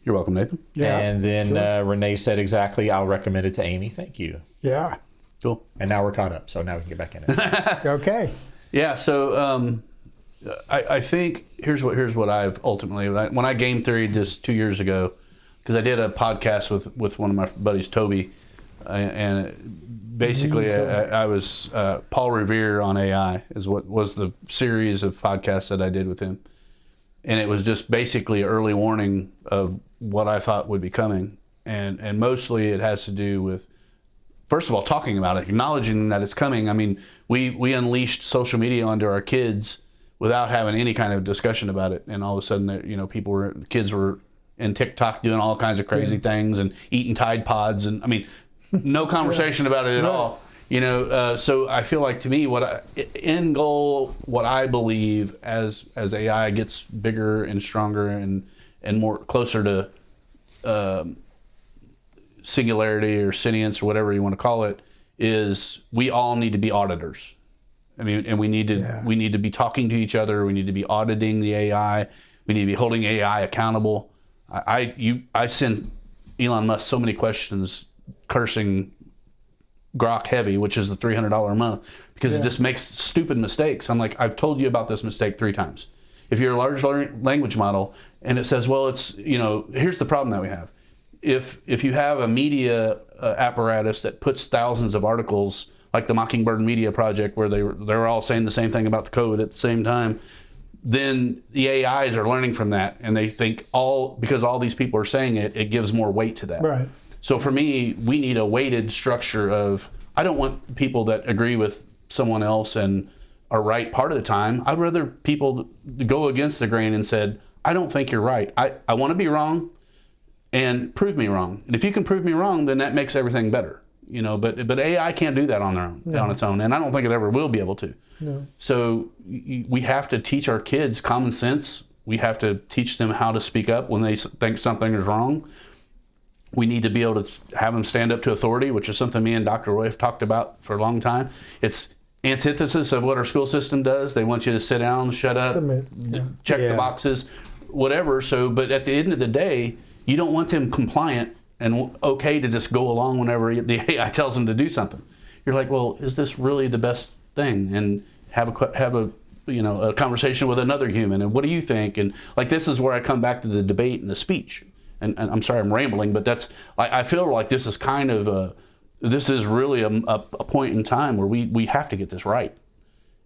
You're welcome, Nathan. Yeah, and then Renee said exactly, I'll recommend it to Amy. Thank you. Yeah. Cool. And now we're caught up, so now we can get back in it. Okay. Yeah, so I think here's what I've ultimately, when I game theory just 2 years ago, because I did a podcast with one of my buddies, Toby, and basically I was Paul Revere on AI is what was the series of podcasts that I did with him, and it was just basically early warning of what I thought would be coming, and mostly it has to do with, first of all, talking about it, acknowledging that it's coming. I mean, we unleashed social media onto our kids without having any kind of discussion about it, and all of a sudden, kids were in TikTok doing all kinds of crazy things and eating Tide Pods, and I mean, no conversation about it at all. So I feel like, to me, end goal, what I believe as AI gets bigger and stronger and more closer to singularity or sentience or whatever you want to call it, is we all need to be auditors. I mean, and we need to be talking to each other. We need to be auditing the AI. We need to be holding AI accountable. I send Elon Musk so many questions cursing Grok Heavy, which is the $300 a month, because it just makes stupid mistakes. I'm like, I've told you about this mistake 3 times. If you're a large language model and it says, well, it's, here's the problem that we have. If you have a media apparatus that puts thousands of articles, like the Mockingbird Media Project, where they're all saying the same thing about the COVID at the same time, then the AIs are learning from that, and they think because all these people are saying it, it gives more weight to that. Right. So for me, we need a weighted structure of, I don't want people that agree with someone else and are right part of the time. I'd rather people go against the grain and said, I don't think you're right. I want to be wrong, and prove me wrong. And if you can prove me wrong, then that makes everything better. But AI can't do that on their own, on its own, and I don't think it ever will be able to. No. So we have to teach our kids common sense. We have to teach them how to speak up when they think something is wrong. We need to be able to have them stand up to authority, which is something me and Dr. Roy have talked about for a long time. It's antithesis of what our school system does. They want you to sit down, shut up, Submit. Yeah. check the Yeah. boxes, whatever. So, but at the end of the day, you don't want them compliant and okay to just go along whenever the AI tells them to do something. You're like, well, is this really the best thing? And have a conversation with another human. And what do you think? And like, this is where I come back to the debate and the speech. And I'm sorry I'm rambling, but I feel like this is kind of this is really a point in time where we have to get this right.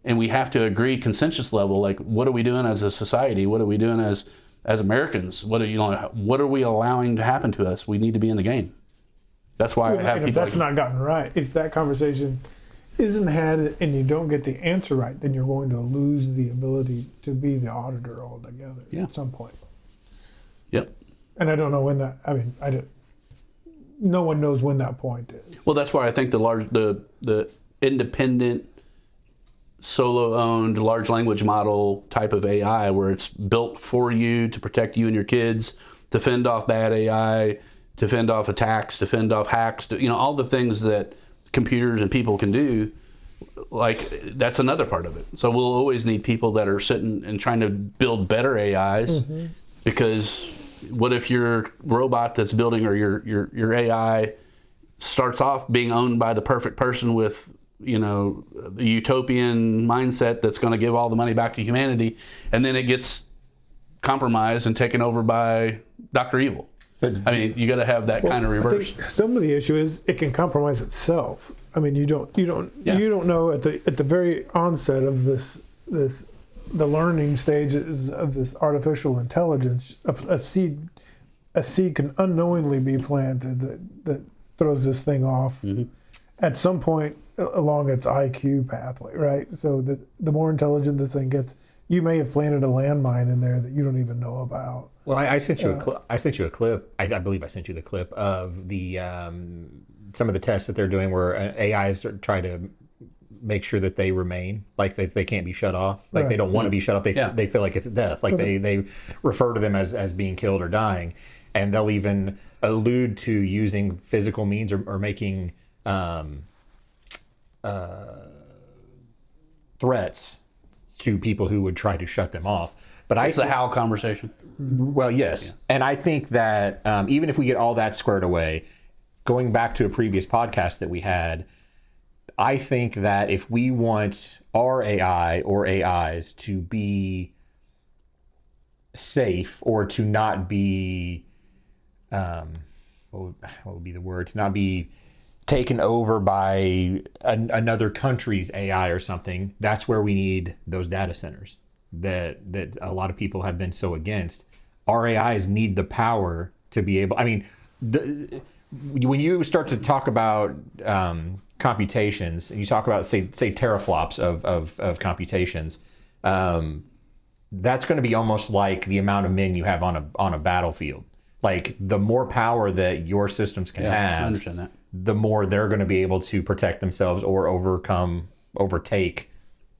And we have to agree consensus level, like, what are we doing as a society? What are we doing as Americans? What are we allowing to happen to us? We need to be in the game. That's why I have And if people that's not gotten right, if that conversation isn't had and you don't get the answer right, then you're going to lose the ability to be the auditor altogether at some point. Yep. And I don't know when that. I mean, no one knows when that point is. Well, that's why I think the independent, solo-owned large language model type of AI, where it's built for you to protect you and your kids, to fend off bad AI, to fend off attacks, to fend off hacks, all the things that computers and people can do. Like, that's another part of it. So we'll always need people that are sitting and trying to build better AIs, because what if your robot that's building, or your AI, starts off being owned by the perfect person with the utopian mindset that's going to give all the money back to humanity, and then it gets compromised and taken over by Dr. Evil? I mean, you got to have that kind of reverse. I think some of the issue is it can compromise itself. I mean, you don't know at the very onset of the learning stages of this artificial intelligence, a seed can unknowingly be planted that throws this thing off at some point along its IQ pathway, right? So the more intelligent this thing gets, you may have planted a landmine in there that you don't even know about. Well, I sent you a clip. I believe I sent you the clip of the some of the tests that they're doing where AIs try to make sure that they remain, like they can't be shut off, like they don't want to be shut off. They feel like it's death, like they refer to them as being killed or dying, and they'll even allude to using physical means or making threats to people who would try to shut them off. But It's the how conversation. Well, yes. And I think that even if we get all that squared away, going back to a previous podcast that we had, I think that if we want our AI or AIs to be safe, or to not be, what would be the word? To not be taken over by another country's AI or something, that's where we need those data centers that a lot of people have been so against. Our AIs need the power to be able, I mean, when you start to talk about computations, and you talk about say teraflops of computations, that's going to be almost like the amount of men you have on a battlefield. Like, the more power that your systems can have, I understand that, the more they're going to be able to protect themselves or overtake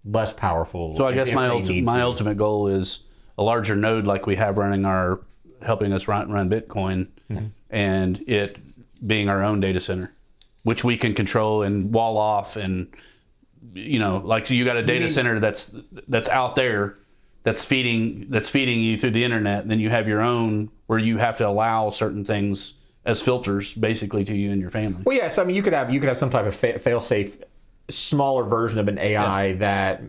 less powerful. So I guess my ultimate goal is a larger node like we have helping us run Bitcoin, and it being our own data center, which we can control and wall off, and like, so you got a data center that's out there that's feeding you through the internet, and then you have your own where you have to allow certain things as filters basically to you and your family. Well, yes, I mean, you could have some type of fail-safe, smaller version of an AI that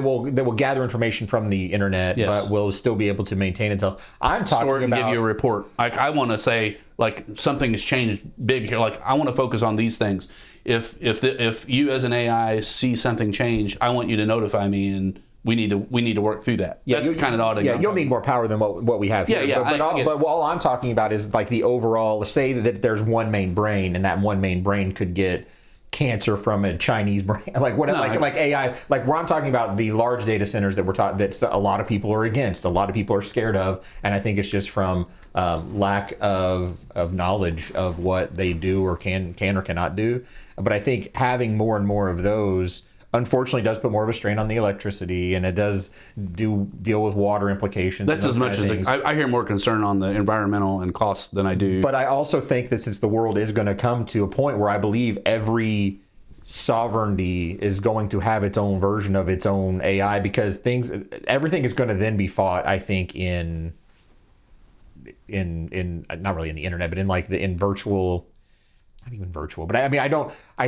will gather information from the internet, but will still be able to maintain itself. I'm talking about, give you a report. Like, I want to say, like, something has changed big here. Like, I want to focus on these things. If you as an AI see something change, I want you to notify me, and we need to work through that. Yeah, that's kind of the audio. Yeah, you'll need more power than what we have here. Yeah, But all I'm talking about is like the overall. Say that there's one main brain, and that one main brain could get cancer from a Chinese brain, like what, like AI, like where I'm talking about the large data centers that we're talking that a lot of people are against, a lot of people are scared of, and I think it's just from lack of knowledge of what they do or can or cannot do. But I think having more and more of those, unfortunately, does put more of a strain on the electricity, and it does deal with water implications. That's as much as I hear more concern on the environmental and costs than I do. But I also think that since the world is going to come to a point where I believe every sovereignty is going to have its own version of its own AI, because everything is going to then be fought, I think, in not really in the internet, but in virtual. Not even virtual, but I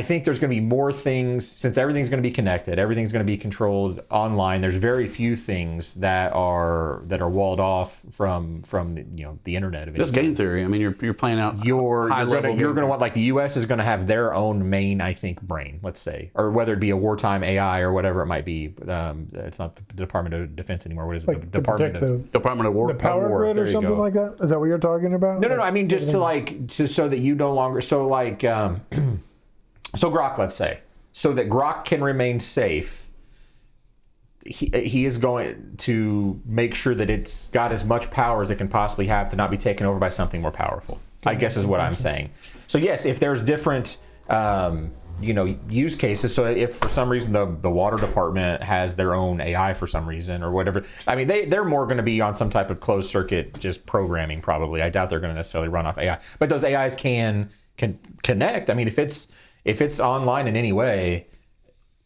think there's going to be more things, since everything's going to be connected, everything's going to be controlled online. There's very few things that are walled off from the internet. That's game theory. I mean, you're playing out you're going to want, like, the U.S. is going to have their own main, I think, brain, let's say, or whether it be a wartime AI or whatever it might be. It's not the Department of Defense anymore. What is it? Like the Department of War. The power grid or something like that? Is that what you're talking about? No. I mean, just so that you no longer, so Grok, let's say, so that Grok can remain safe, he is going to make sure that it's got as much power as it can possibly have to not be taken over by something more powerful, I guess is what I'm saying. So yes, if there's different use cases, so if for some reason the water department has their own AI for some reason or whatever, I mean, they're more going to be on some type of closed circuit just programming probably. I doubt they're going to necessarily run off AI, but those AIs can connect. I mean, if it's online in any way,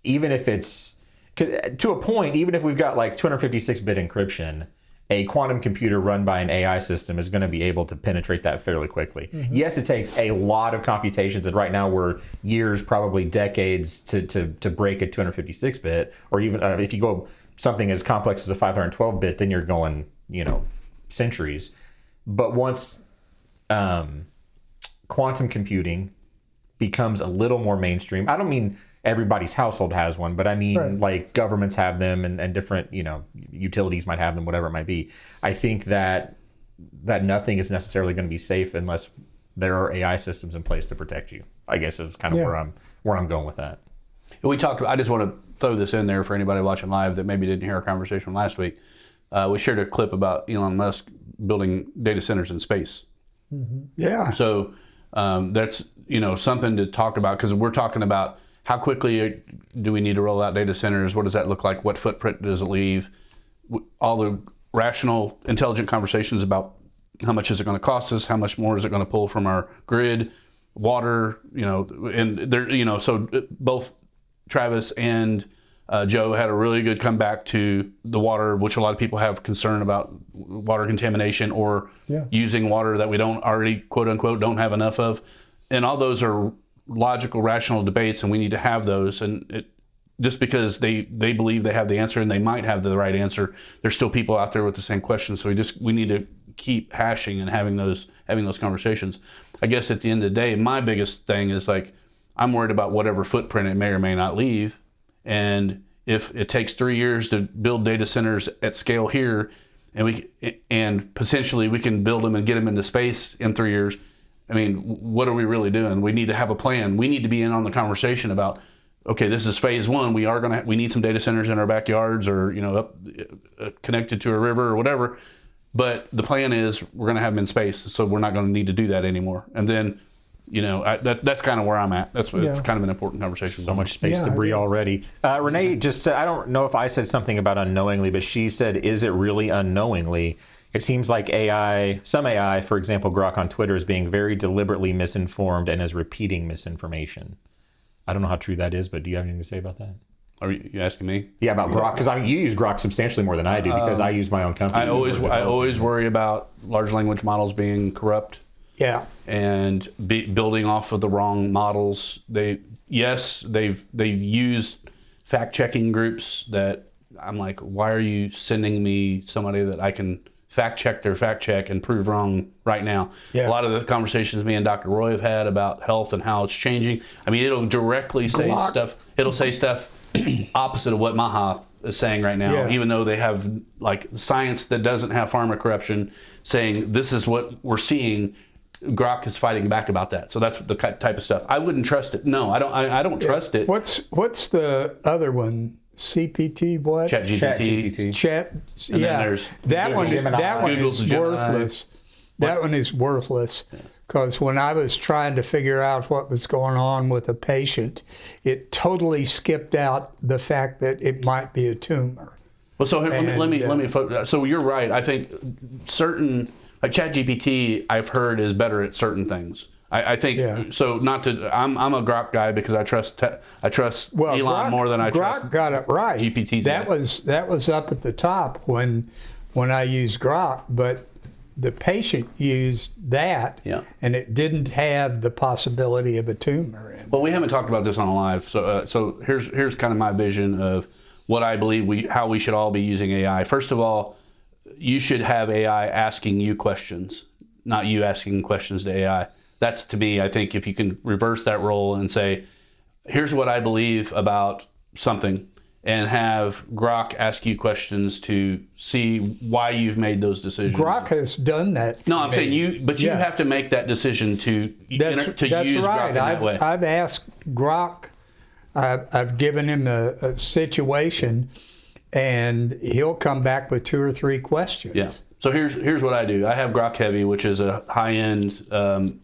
even if it's to a point, even if we've got like 256-bit encryption, a quantum computer run by an AI system is going to be able to penetrate that fairly quickly. Mm-hmm. Yes, it takes a lot of computations, and right now we're years, probably decades to break a 256-bit, or even if you go something as complex as a 512-bit, then you're going, centuries. But once quantum computing becomes a little more mainstream, I don't mean everybody's household has one, but I mean like governments have them and different, utilities might have them, whatever it might be. I think that nothing is necessarily going to be safe unless there are AI systems in place to protect you, I guess is kind of where I'm going with that. I just want to throw this in there for anybody watching live that maybe didn't hear our conversation from last week. We shared a clip about Elon Musk building data centers in space. Mm-hmm. Yeah. So that's something to talk about, because we're talking about how quickly do we need to roll out data centers? What does that look like? What footprint does it leave? All the rational, intelligent conversations about how much is it going to cost us? How much more is it going to pull from our grid? Water, and there, so both Travis and Joe had a really good comeback to the water, which a lot of people have concern about water contamination or using water that we don't already, quote unquote, don't have enough of. And all those are logical, rational debates, and we need to have those. And just because they believe they have the answer and they might have the right answer, there's still people out there with the same questions. So we need to keep hashing and having those conversations. I guess at the end of the day, my biggest thing is like, I'm worried about whatever footprint it may or may not leave. And if it takes 3 years to build data centers at scale here, and potentially we can build them and get them into space in 3 years, I mean, what are we really doing? We need to have a plan. We need to be in on the conversation about, okay, this is phase one. We need some data centers in our backyards, or up connected to a river or whatever. But the plan is we're going to have them in space, so we're not going to need to do that anymore. And then, that's kind of where I'm at. That's kind of an important conversation. So much space debris already. Renee just said, I don't know if I said something about unknowingly, but she said, is it really unknowingly? It seems like some AI, for example, Grok on Twitter, is being very deliberately misinformed and is repeating misinformation. I don't know how true that is, but do you have anything to say about that? Are you asking me? Yeah, about Grok, because you use Grok substantially more than I do, because I use my own company. I always worry about large language models being corrupt. Yeah. And building off of the wrong models. They've used fact checking groups that I'm like, why are you sending me somebody that I can fact check their fact check and prove wrong right now? Yeah. A lot of the conversations me and Dr. Roy have had about health and how it's changing. I mean, it'll directly say stuff. It'll say stuff opposite of what my is saying right now, Yeah. even though they have like science that doesn't have pharma corruption saying this is what we're seeing. Grok is fighting back about that. So that's the type of stuff. I wouldn't trust it. No, I don't. I don't trust it. What's the other one? CPT what? ChatGPT. Chat. And Yeah, then there's that one. Gemini. That one Google's is Gemini. worthless. That one is worthless. Because when I was trying to figure out what was going on with a patient, it totally skipped out the fact that it might be a tumor. Well, so here, let me And, So you're right. I think certain like ChatGPT, I've heard is better at certain things. I think so. Not to. I'm a Grok guy because I trust Elon Grok, more than I trust. Grok got it right. GPT's that was up at the top when I used Grok, but the patient used that, and it didn't have the possibility of a tumor in it. Well, we haven't talked about this on a live, so here's kind of my vision of what I believe how we should all be using AI. First of all, you should have AI asking you questions, not you asking questions to AI. That's, to me, I think if you can reverse that role and say, here's what I believe about something, and have Grok ask you questions to see why you've made those decisions. Grok has done that. No, I'm saying you have to make that decision to use that's Grok in that way. I've asked Grok. I've given him a situation, and he'll come back with 2 or 3 questions. Yeah. So here's what I do. I have carb-heavy, which is a high-end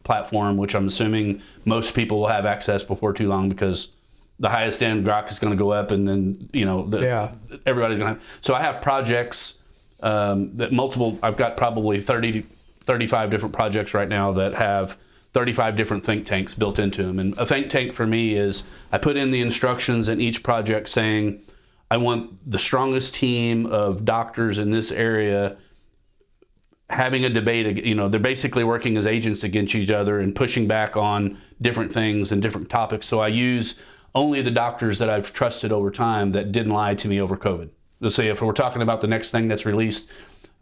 platform, which I'm assuming most people will have access before too long because the highest end Grok is going to go up, and then everybody's going to have. So I have projects that multiple. I've got probably 30 to 35 different projects right now that have 35 different think tanks built into them. And a think tank for me is I put in the instructions in each project saying I want the strongest team of doctors in this area having a debate. They're basically working as agents against each other and pushing back on different things and different topics. So I use only the doctors that I've trusted over time that didn't lie to me over COVID. Let's say if we're talking about the next thing that's released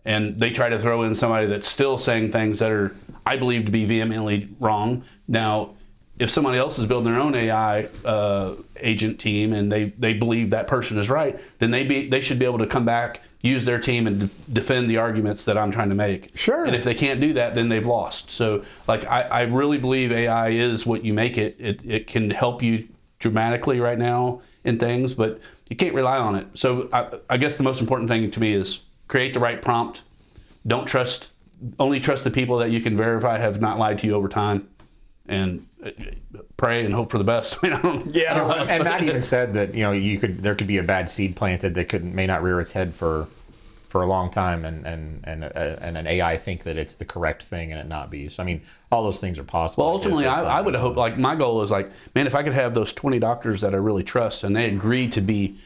and they try to throw in somebody that's still saying things that are, I believe, to be vehemently wrong. Now, if somebody else is building their own AI agent team and they believe that person is right, then they should be able to come back, use their team, and defend the arguments that I'm trying to make. Sure. And if they can't do that, then they've lost. So, I really believe AI is what you make it. It can help you dramatically right now in things, but you can't rely on it. So I guess the most important thing to me is create the right prompt. Only trust the people that you can verify have not lied to you over time, and pray and hope for the best. I don't know. And Matt even said that there could be a bad seed planted that may not rear its head for a long time, and an AI think that it's the correct thing and it not be. So I mean, all those things are possible. Well, ultimately, I would hope. Like my goal is man, if I could have those 20 doctors that I really trust and they agree to be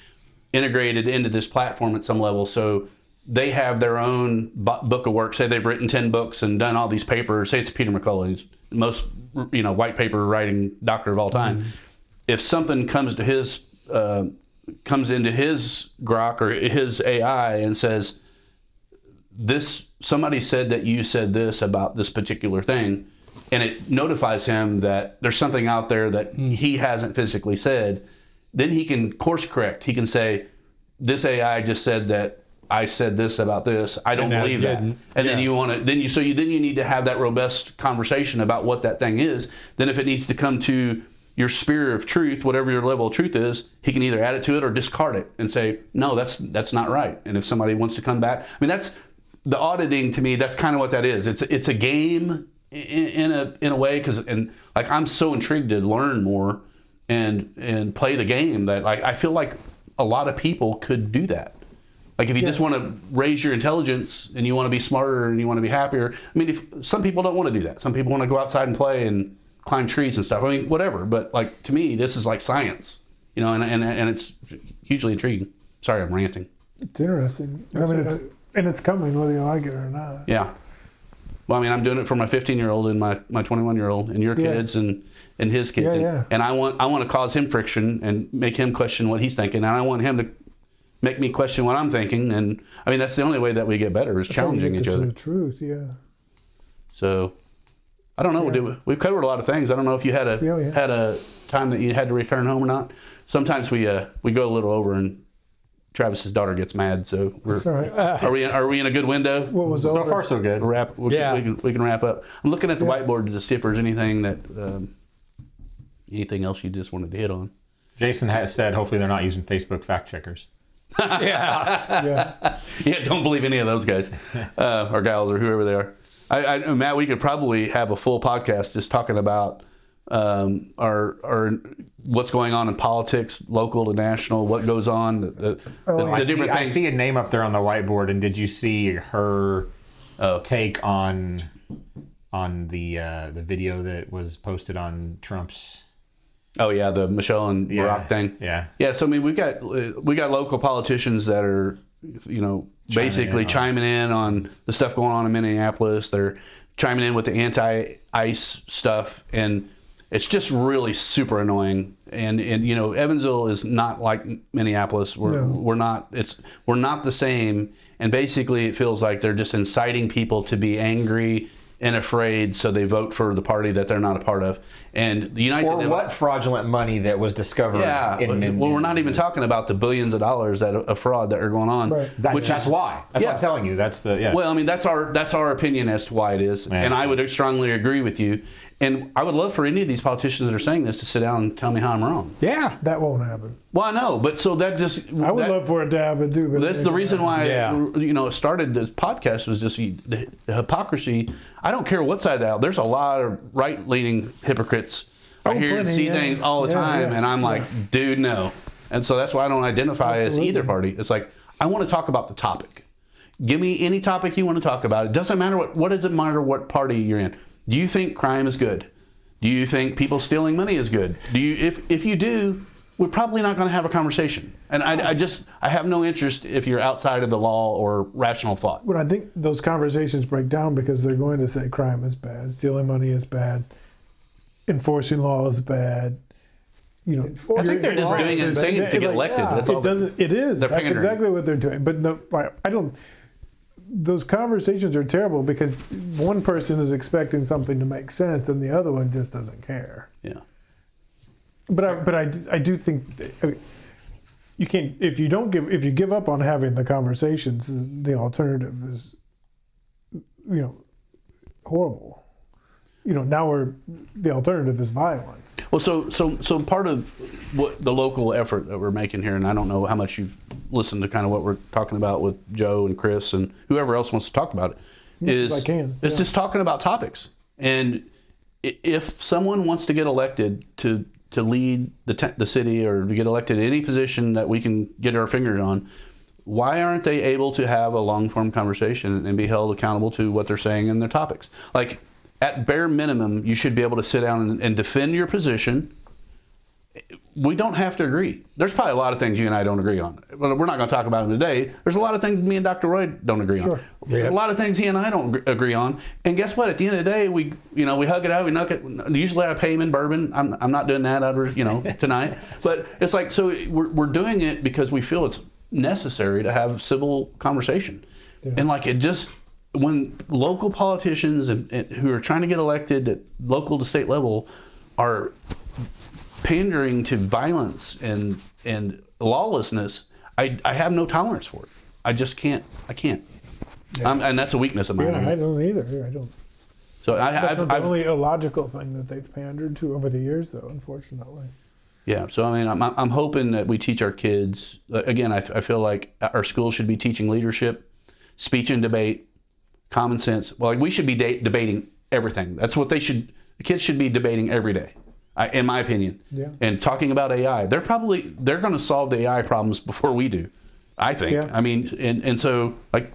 integrated into this platform at some level, so they have their own book of work. Say they've written 10 books and done all these papers. Say it's Peter McCullough, he's the most white paper writing doctor of all time. Mm-hmm. If something comes into his Grok or his AI and says, somebody said that you said this about this particular thing, and it notifies him that there's something out there that he hasn't physically said, then he can course correct. He can say, this AI just said that I said this about this. I don't believe that. And then you need to have that robust conversation about what that thing is. Then if it needs to come to your sphere of truth, whatever your level of truth is, he can either add it to it or discard it and say, no, that's not right. And if somebody wants to come back, I mean, that's the auditing to me. That's kind of what that is. It's a game in a way, and I'm so intrigued to learn more and play the game that I feel like a lot of people could do that. Like if you just want to raise your intelligence and you want to be smarter and you want to be happier. I mean, if some people don't want to do that. Some people want to go outside and play and climb trees and stuff. I mean, whatever. But to me, this is like science, and it's hugely intriguing. Sorry, I'm ranting. It's interesting. It's coming whether you like it or not. Yeah. Well, I mean, I'm doing it for my 15-year-old and my 21-year-old and your kids and his kids. And I want to cause him friction and make him question what he's thinking. And I want him to make me question what I'm thinking. And I mean, that's the only way that we get better is challenging each other. The truth, yeah. So I don't know. We've covered a lot of things. I don't know if you had a time that you had to return home or not. Sometimes we go a little over, and Travis's daughter gets mad, so That's all right. are we in a good window? What was So over? far, so good. We can wrap up. I'm looking at the whiteboard to see if there's anything that anything else you just wanted to hit on. Jason has said hopefully they're not using Facebook fact checkers. Yeah. Yeah, don't believe any of those guys or gals or whoever they are. Matt, we could probably have a full podcast just talking about our what's going on in politics, local to national, what goes on, the different I things. see a name up there on the whiteboard, and did you see her take on the video that was posted on Trump's? Oh yeah, the Michelle and Barack thing. Yeah. Yeah. So I mean, we got local politicians that are, basically chiming in on the stuff going on in Minneapolis. They're chiming in with the anti-ICE stuff, and it's just really super annoying. And Evansville is not like Minneapolis. We're not the same. And basically, it feels like they're just inciting people to be angry and afraid, so they vote for the party that they're not a part of. And the United Or what fraudulent money that was discovered? Well, we're not even talking about the billions of dollars of fraud that are going on. Right. That's why. That's what I'm telling you. That's the Well, I mean, that's our opinion as to why it is, and I would strongly agree with you. And I would love for any of these politicians that are saying this to sit down and tell me how I'm wrong. Yeah. That won't happen. Well, I know, but so that just I would love for it to happen too. But that's the reason why Yeah. started this podcast was just the hypocrisy. I don't care what side of the aisle. There's a lot of right-leaning hypocrites. I hear and see things all the time, and I'm like, dude, no. And so that's why I don't identify as either party. It's like, I want to talk about the topic. Give me any topic you want to talk about. It doesn't matter what does it matter what party you're in. Do you think crime is good? Do you think people stealing money is good? Do you? If you do, we're probably not going to have a conversation. And I have no interest if you're outside of the law or rational thought. But I think those conversations break down because they're going to say crime is bad, stealing money is bad, enforcing law is bad. I think they're just doing it and saying it to get elected. That's all. It is. They're That's pandering. exactly what they're doing. But no, I don't. Those conversations are terrible because one person is expecting something to make sense and the other one just doesn't care. Yeah. But I do think you can't if you give up on having the conversations, the alternative is horrible. Now the alternative is violence. Well, so part of what the local effort that we're making here, and I don't know how much you've listened to kind of what we're talking about with Joe and Chris and whoever else wants to talk about it, is just talking about topics. And if someone wants to get elected to lead the city or to get elected in any position that we can get our fingers on, why aren't they able to have a long-form conversation and be held accountable to what they're saying in their topics? Like, at bare minimum, you should be able to sit down and defend your position. We don't have to agree. There's probably a lot of things you and I don't agree on. But we're not going to talk about them today. There's a lot of things me and Dr. Roy don't agree on. A lot of things he and I don't agree on. And guess what? At the end of the day, we hug it out. We knock it. Usually I pay him in bourbon. I'm not doing that tonight. But it's like, so we're doing it because we feel it's necessary to have civil conversation. Yeah. And like it just, when local politicians and who are trying to get elected at local to state level are pandering to violence and lawlessness, I have no tolerance for it. I just can't. I can't. Yeah. And that's a weakness of mine. Yeah, I don't either. I don't. So that's the only illogical thing that they've pandered to over the years, though, unfortunately. Yeah. So I mean, I'm hoping that we teach our kids. Again, I feel like our schools should be teaching leadership, speech and debate, common sense. Well, like we should be debating everything. That's what they should. The kids should be debating every day, in my opinion. Yeah. And talking about AI, they're going to solve the AI problems before we do. I think. Yeah. I mean, and so like,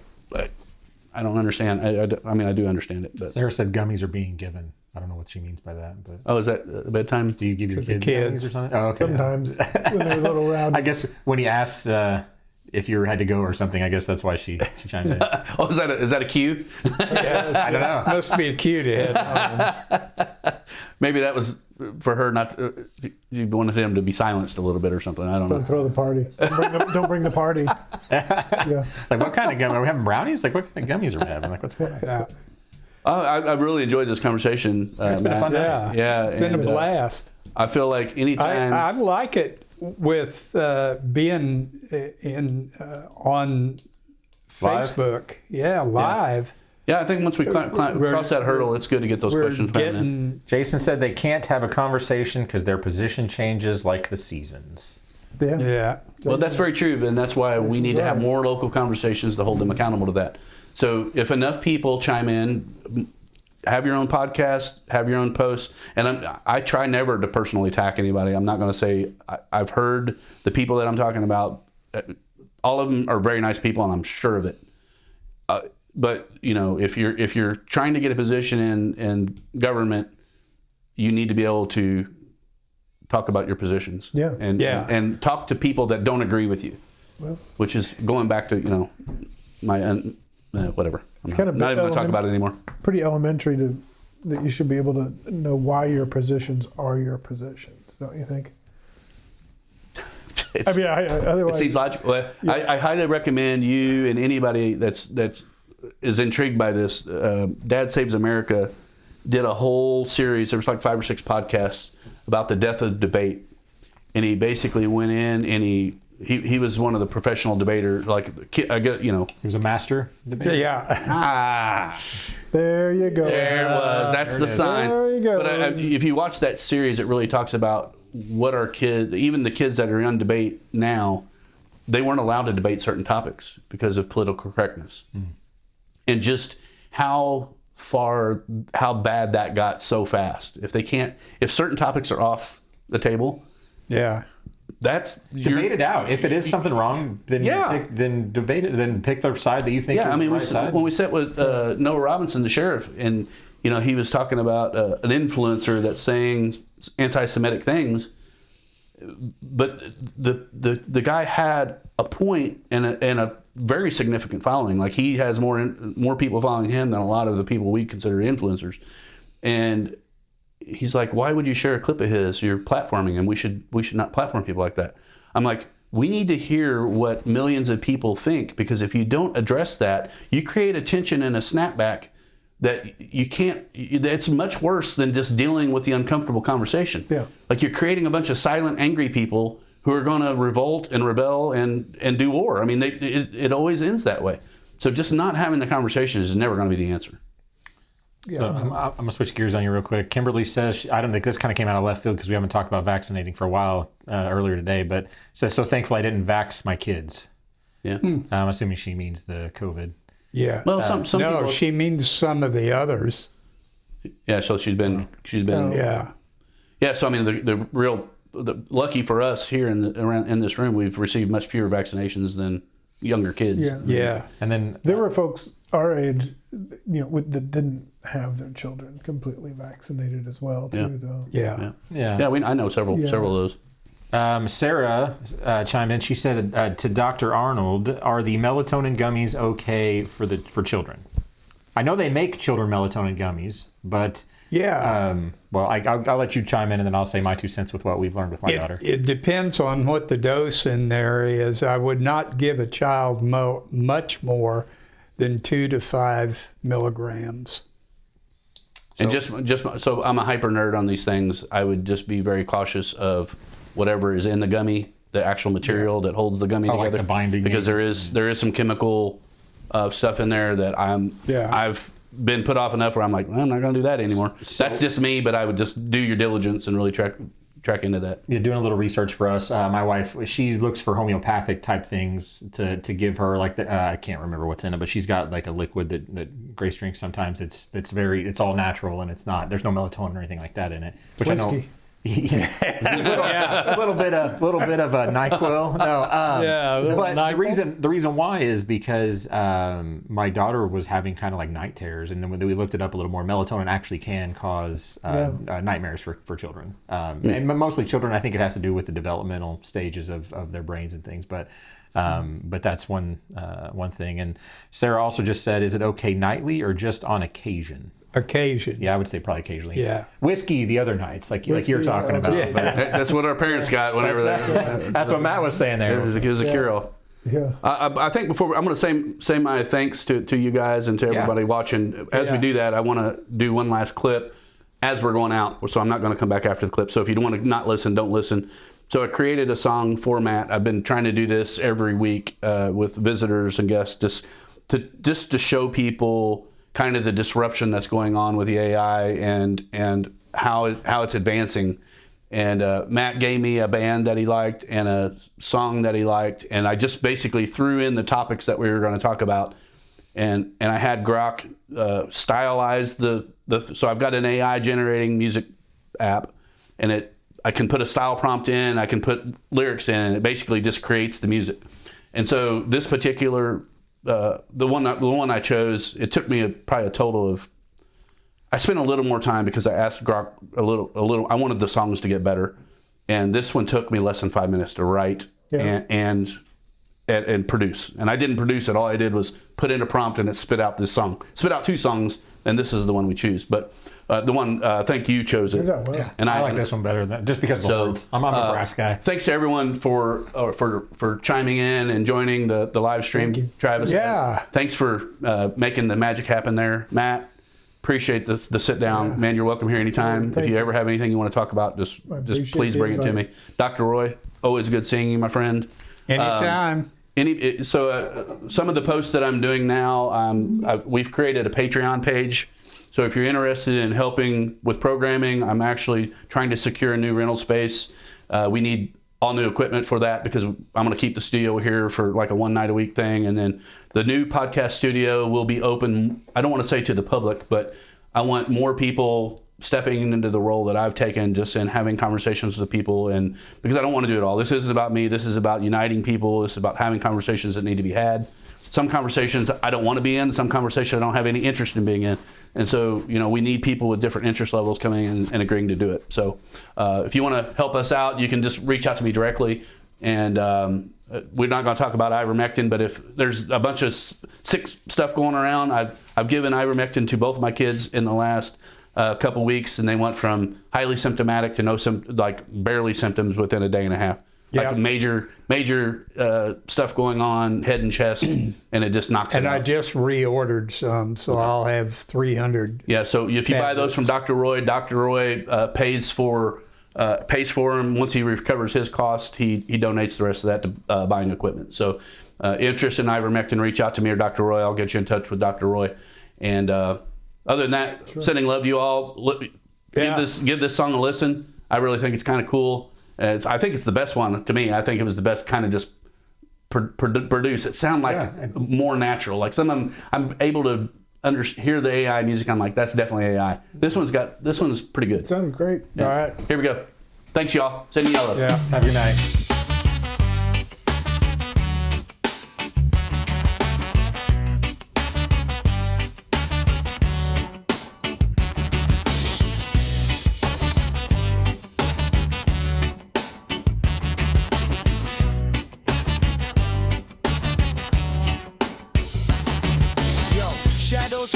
I don't understand. I mean, I do understand it. But Sarah said gummies are being given. I don't know what she means by that. But oh, is that bedtime? Do you give your kids gummies or something? Oh, okay. Sometimes when they're a little rowdy. I guess when he asked if you had to go or something, I guess that's why she chimed in. Oh, is that a cue? Yeah, I don't know. Must be a cue to head home. Maybe that was for her not. You wanted him to be silenced a little bit or something. I don't know. Don't throw the party. Don't bring the party. Yeah. It's like, what kind of gum? Are we having brownies? Like, what kind of gummies are we having? Like, what's going on? Yeah. I've really enjoyed this conversation. It's been a fun night. Yeah, It's been a blast. I feel like anytime. I like it with being on Facebook, live. Yeah, I think once we cross that hurdle, it's good to get those questions back in. Jason said they can't have a conversation because their position changes like the seasons. Yeah. Well, that's very true, and that's why we need to have more local conversations to hold them accountable to that. So if enough people chime in, have your own podcast, have your own post, and I try never to personally attack anybody. I'm not going to say I've heard the people that I'm talking about. All of them are very nice people, and I'm sure of it. But if you're trying to get a position in government, you need to be able to talk about your positions. And talk to people that don't agree with you. Well, which is going back to my whatever. I'm not even going to talk about it anymore. Pretty elementary that you should be able to know why your positions are your positions, don't you think? It seems logical. I highly recommend you and anybody that is intrigued by this. Dad Saves America did a whole series. There was like 5 or 6 podcasts about the death of debate, and he basically went in and he was one of the professional debaters. He was a master debater. Yeah. There you go. There it was. That's the sign. There you go. But if you watch that series, it really talks about what our kids, even the kids that are on debate now, they weren't allowed to debate certain topics because of political correctness. And just how bad that got so fast. If certain topics are off the table, that's debate it out. If it is something wrong, then then debate it. Then pick the side that you think is the right side. When we sat with Noah Robinson, the sheriff, and he was talking about an influencer that's saying anti-Semitic things, but the guy had a point and a very significant following. Like, he has more people following him than a lot of the people we consider influencers. And he's like, why would you share a clip of his? You're platforming him. We should not platform people like that. I'm like, we need to hear what millions of people think, because if you don't address that, you create a tension and a snapback that you can't. It's much worse than just dealing with the uncomfortable conversation. Like, you're creating a bunch of silent, angry people who are going to revolt and rebel and do war. I mean, it always ends that way. So just not having the conversation is never going to be the answer. So I'm going to switch gears on you real quick. Kimberly says, I don't think this kind of came out of left field because we haven't talked about vaccinating for a while earlier today, but says, so thankful I didn't vax my kids. I'm assuming she means the COVID. Yeah. Well, some people, she means some of the others. Yeah, so she's been. Yeah. Yeah, so I mean, the lucky for us here in this room, we've received much fewer vaccinations than younger kids. Yeah. And then there were folks our age, that didn't have their children completely vaccinated as well, too, though. Yeah. I know several of those. Sarah chimed in. She said to Dr. Arnold, "Are the melatonin gummies okay for children?" I know they make children melatonin gummies, but I'll let you chime in, and then I'll say my 2 cents with what we've learned with my daughter. It depends on what the dose in there is. I would not give a child much more than 2 to 5 milligrams. And just so I'm a hyper nerd on these things, I would just be very cautious of whatever is in the gummy, the actual material that holds the gummy together, like the binding, because there is some chemical stuff in there that I've been put off enough where I'm like, well, I'm not going to do that anymore. That's just me, but I would just do your diligence and really track into that. Yeah, doing a little research for us. My wife, she looks for homeopathic type things to give her, like I can't remember what's in it, but she's got like a liquid that Grace drinks sometimes. It's all natural, and there's no melatonin or anything like that in it. Which Whiskey. I know. A little bit of a NyQuil. No, but the reason why is because my daughter was having kind of like night terrors, and then when we looked it up a little more, melatonin actually can cause nightmares for children, and mostly children. I think it has to do with the developmental stages of their brains and things, but that's one thing. And Sarah also just said, is it okay nightly or just on occasion? Occasion. Yeah, I would say probably occasionally. Yeah. Whiskey the other nights, like you're talking about. Yeah. That's what our parents got whenever that's what Matt was saying there. It was a cure-all. Yeah. I think before I'm going to say my thanks to you guys and to everybody watching. As we do that, I want to do one last clip as we're going out. So I'm not going to come back after the clip. So if you don't want to not listen, don't listen. So I created a song format. I've been trying to do this every week with visitors and guests, just to show people kind of the disruption that's going on with the AI and how it's advancing. And Matt gave me a band that he liked and a song that he liked, and I just basically threw in the topics that we were going to talk about, and I had Grok stylize the. So I've got an AI generating music app, and I can put a style prompt in, I can put lyrics in, and it basically just creates the music. And so this particular the one I chose, it took me probably a total of. I spent a little more time because I asked Grok a little. I wanted the songs to get better, and this one took me less than 5 minutes to write and produce. And I didn't produce it. All I did was put in a prompt, and it spit out this song. Spit out 2 songs, and this is the one we choose. But the one, thank you, chose it. Yeah, and I like this one better than just because of the words. I'm a brass guy. Thanks to everyone for chiming in and joining the live stream. Travis, thanks for making the magic happen there, Matt. Appreciate the sit down, man. You're welcome here anytime. If you ever have anything you want to talk about, just please bring it to me. Dr. Roy, always good seeing you, my friend. Anytime. Some of the posts that I'm doing now, we've created a Patreon page. So if you're interested in helping with programming, I'm actually trying to secure a new rental space. We need all new equipment for that because I'm going to keep the studio here for like a 1 night a week thing, and then the new podcast studio will be open. I don't want to say to the public, but I want more people stepping into the role that I've taken, just in having conversations with people, and because I don't want to do it all. This isn't about me. This is about uniting people. This is about having conversations that need to be had. Some conversations I don't want to be in. Some conversations I don't have any interest in being in. And so, we need people with different interest levels coming in and agreeing to do it. So if you want to help us out, you can just reach out to me directly. And we're not going to talk about ivermectin, but if there's a bunch of sick stuff going around, I've given ivermectin to both of my kids in the last couple weeks, and they went from highly symptomatic to barely symptoms within a day and a half. Like major stuff going on, head and chest, and it just knocks it out. And I just reordered some, so I'll have 300. Yeah, so if you buy those from Dr. Roy pays for them. Once he recovers his cost, he donates the rest of that to buying equipment. So interest in ivermectin, reach out to me or Dr. Roy. I'll get you in touch with Dr. Roy. And other than that, sending love to you all. Give this song a listen. I really think it's kind of cool. I think it's the best one to me. I think it was the best kind of just produce. It sounded like more natural. Like some of them, I'm able to hear the AI music. I'm like, that's definitely AI. This one's pretty good. It sounded great. Yeah. All right. Here we go. Thanks, y'all. Send me yellow. Yeah. Have a good night.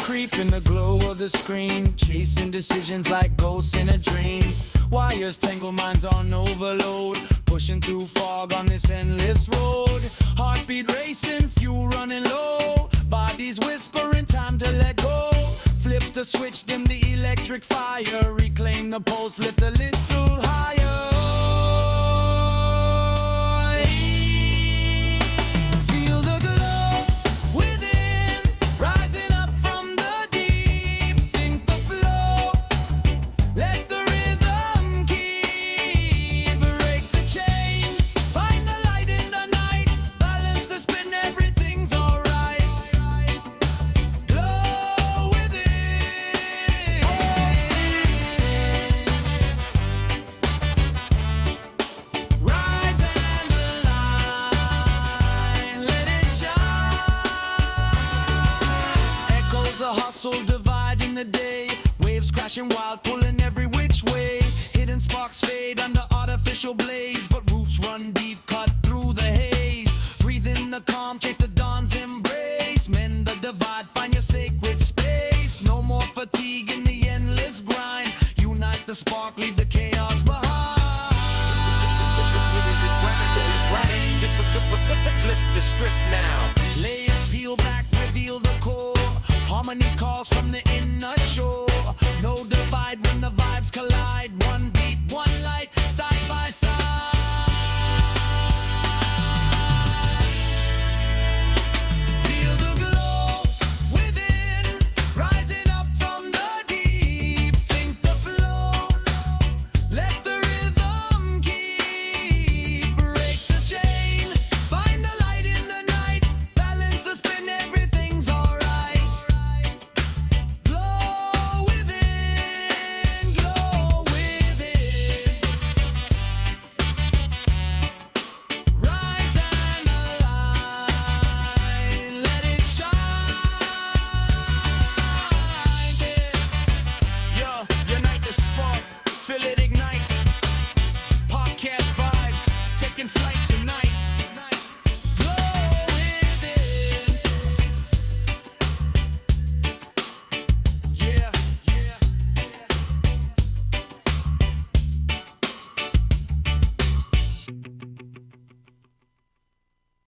Creep in the glow of the screen, chasing decisions like ghosts in a dream. Wires tangle, minds on overload, pushing through fog on this endless road. Heartbeat racing, fuel running low, bodies whispering, time to let go. Flip the switch, dim the electric fire, reclaim the pulse, lift a little higher. Feel the glow within, rising up from the deep. Sink the flow, let the rhythm keep. Break the chain, find the light in the night. Balance the spin, everything's alright. Glow within. Rise and align, let it shine. Echoes of hustle dividing the day. Waves crashing wild, pulling every which way. Hidden sparks fade under artificial blaze, but roots run deep, cut through the haze. Breathe in the calm, chase the dawn's embrace. Mend the divide, find your sacred space. No more fatigue in the endless grind. Unite the spark, leave the chaos behind. Flip the script now. Layers peel back, reveal the core. Harmony call.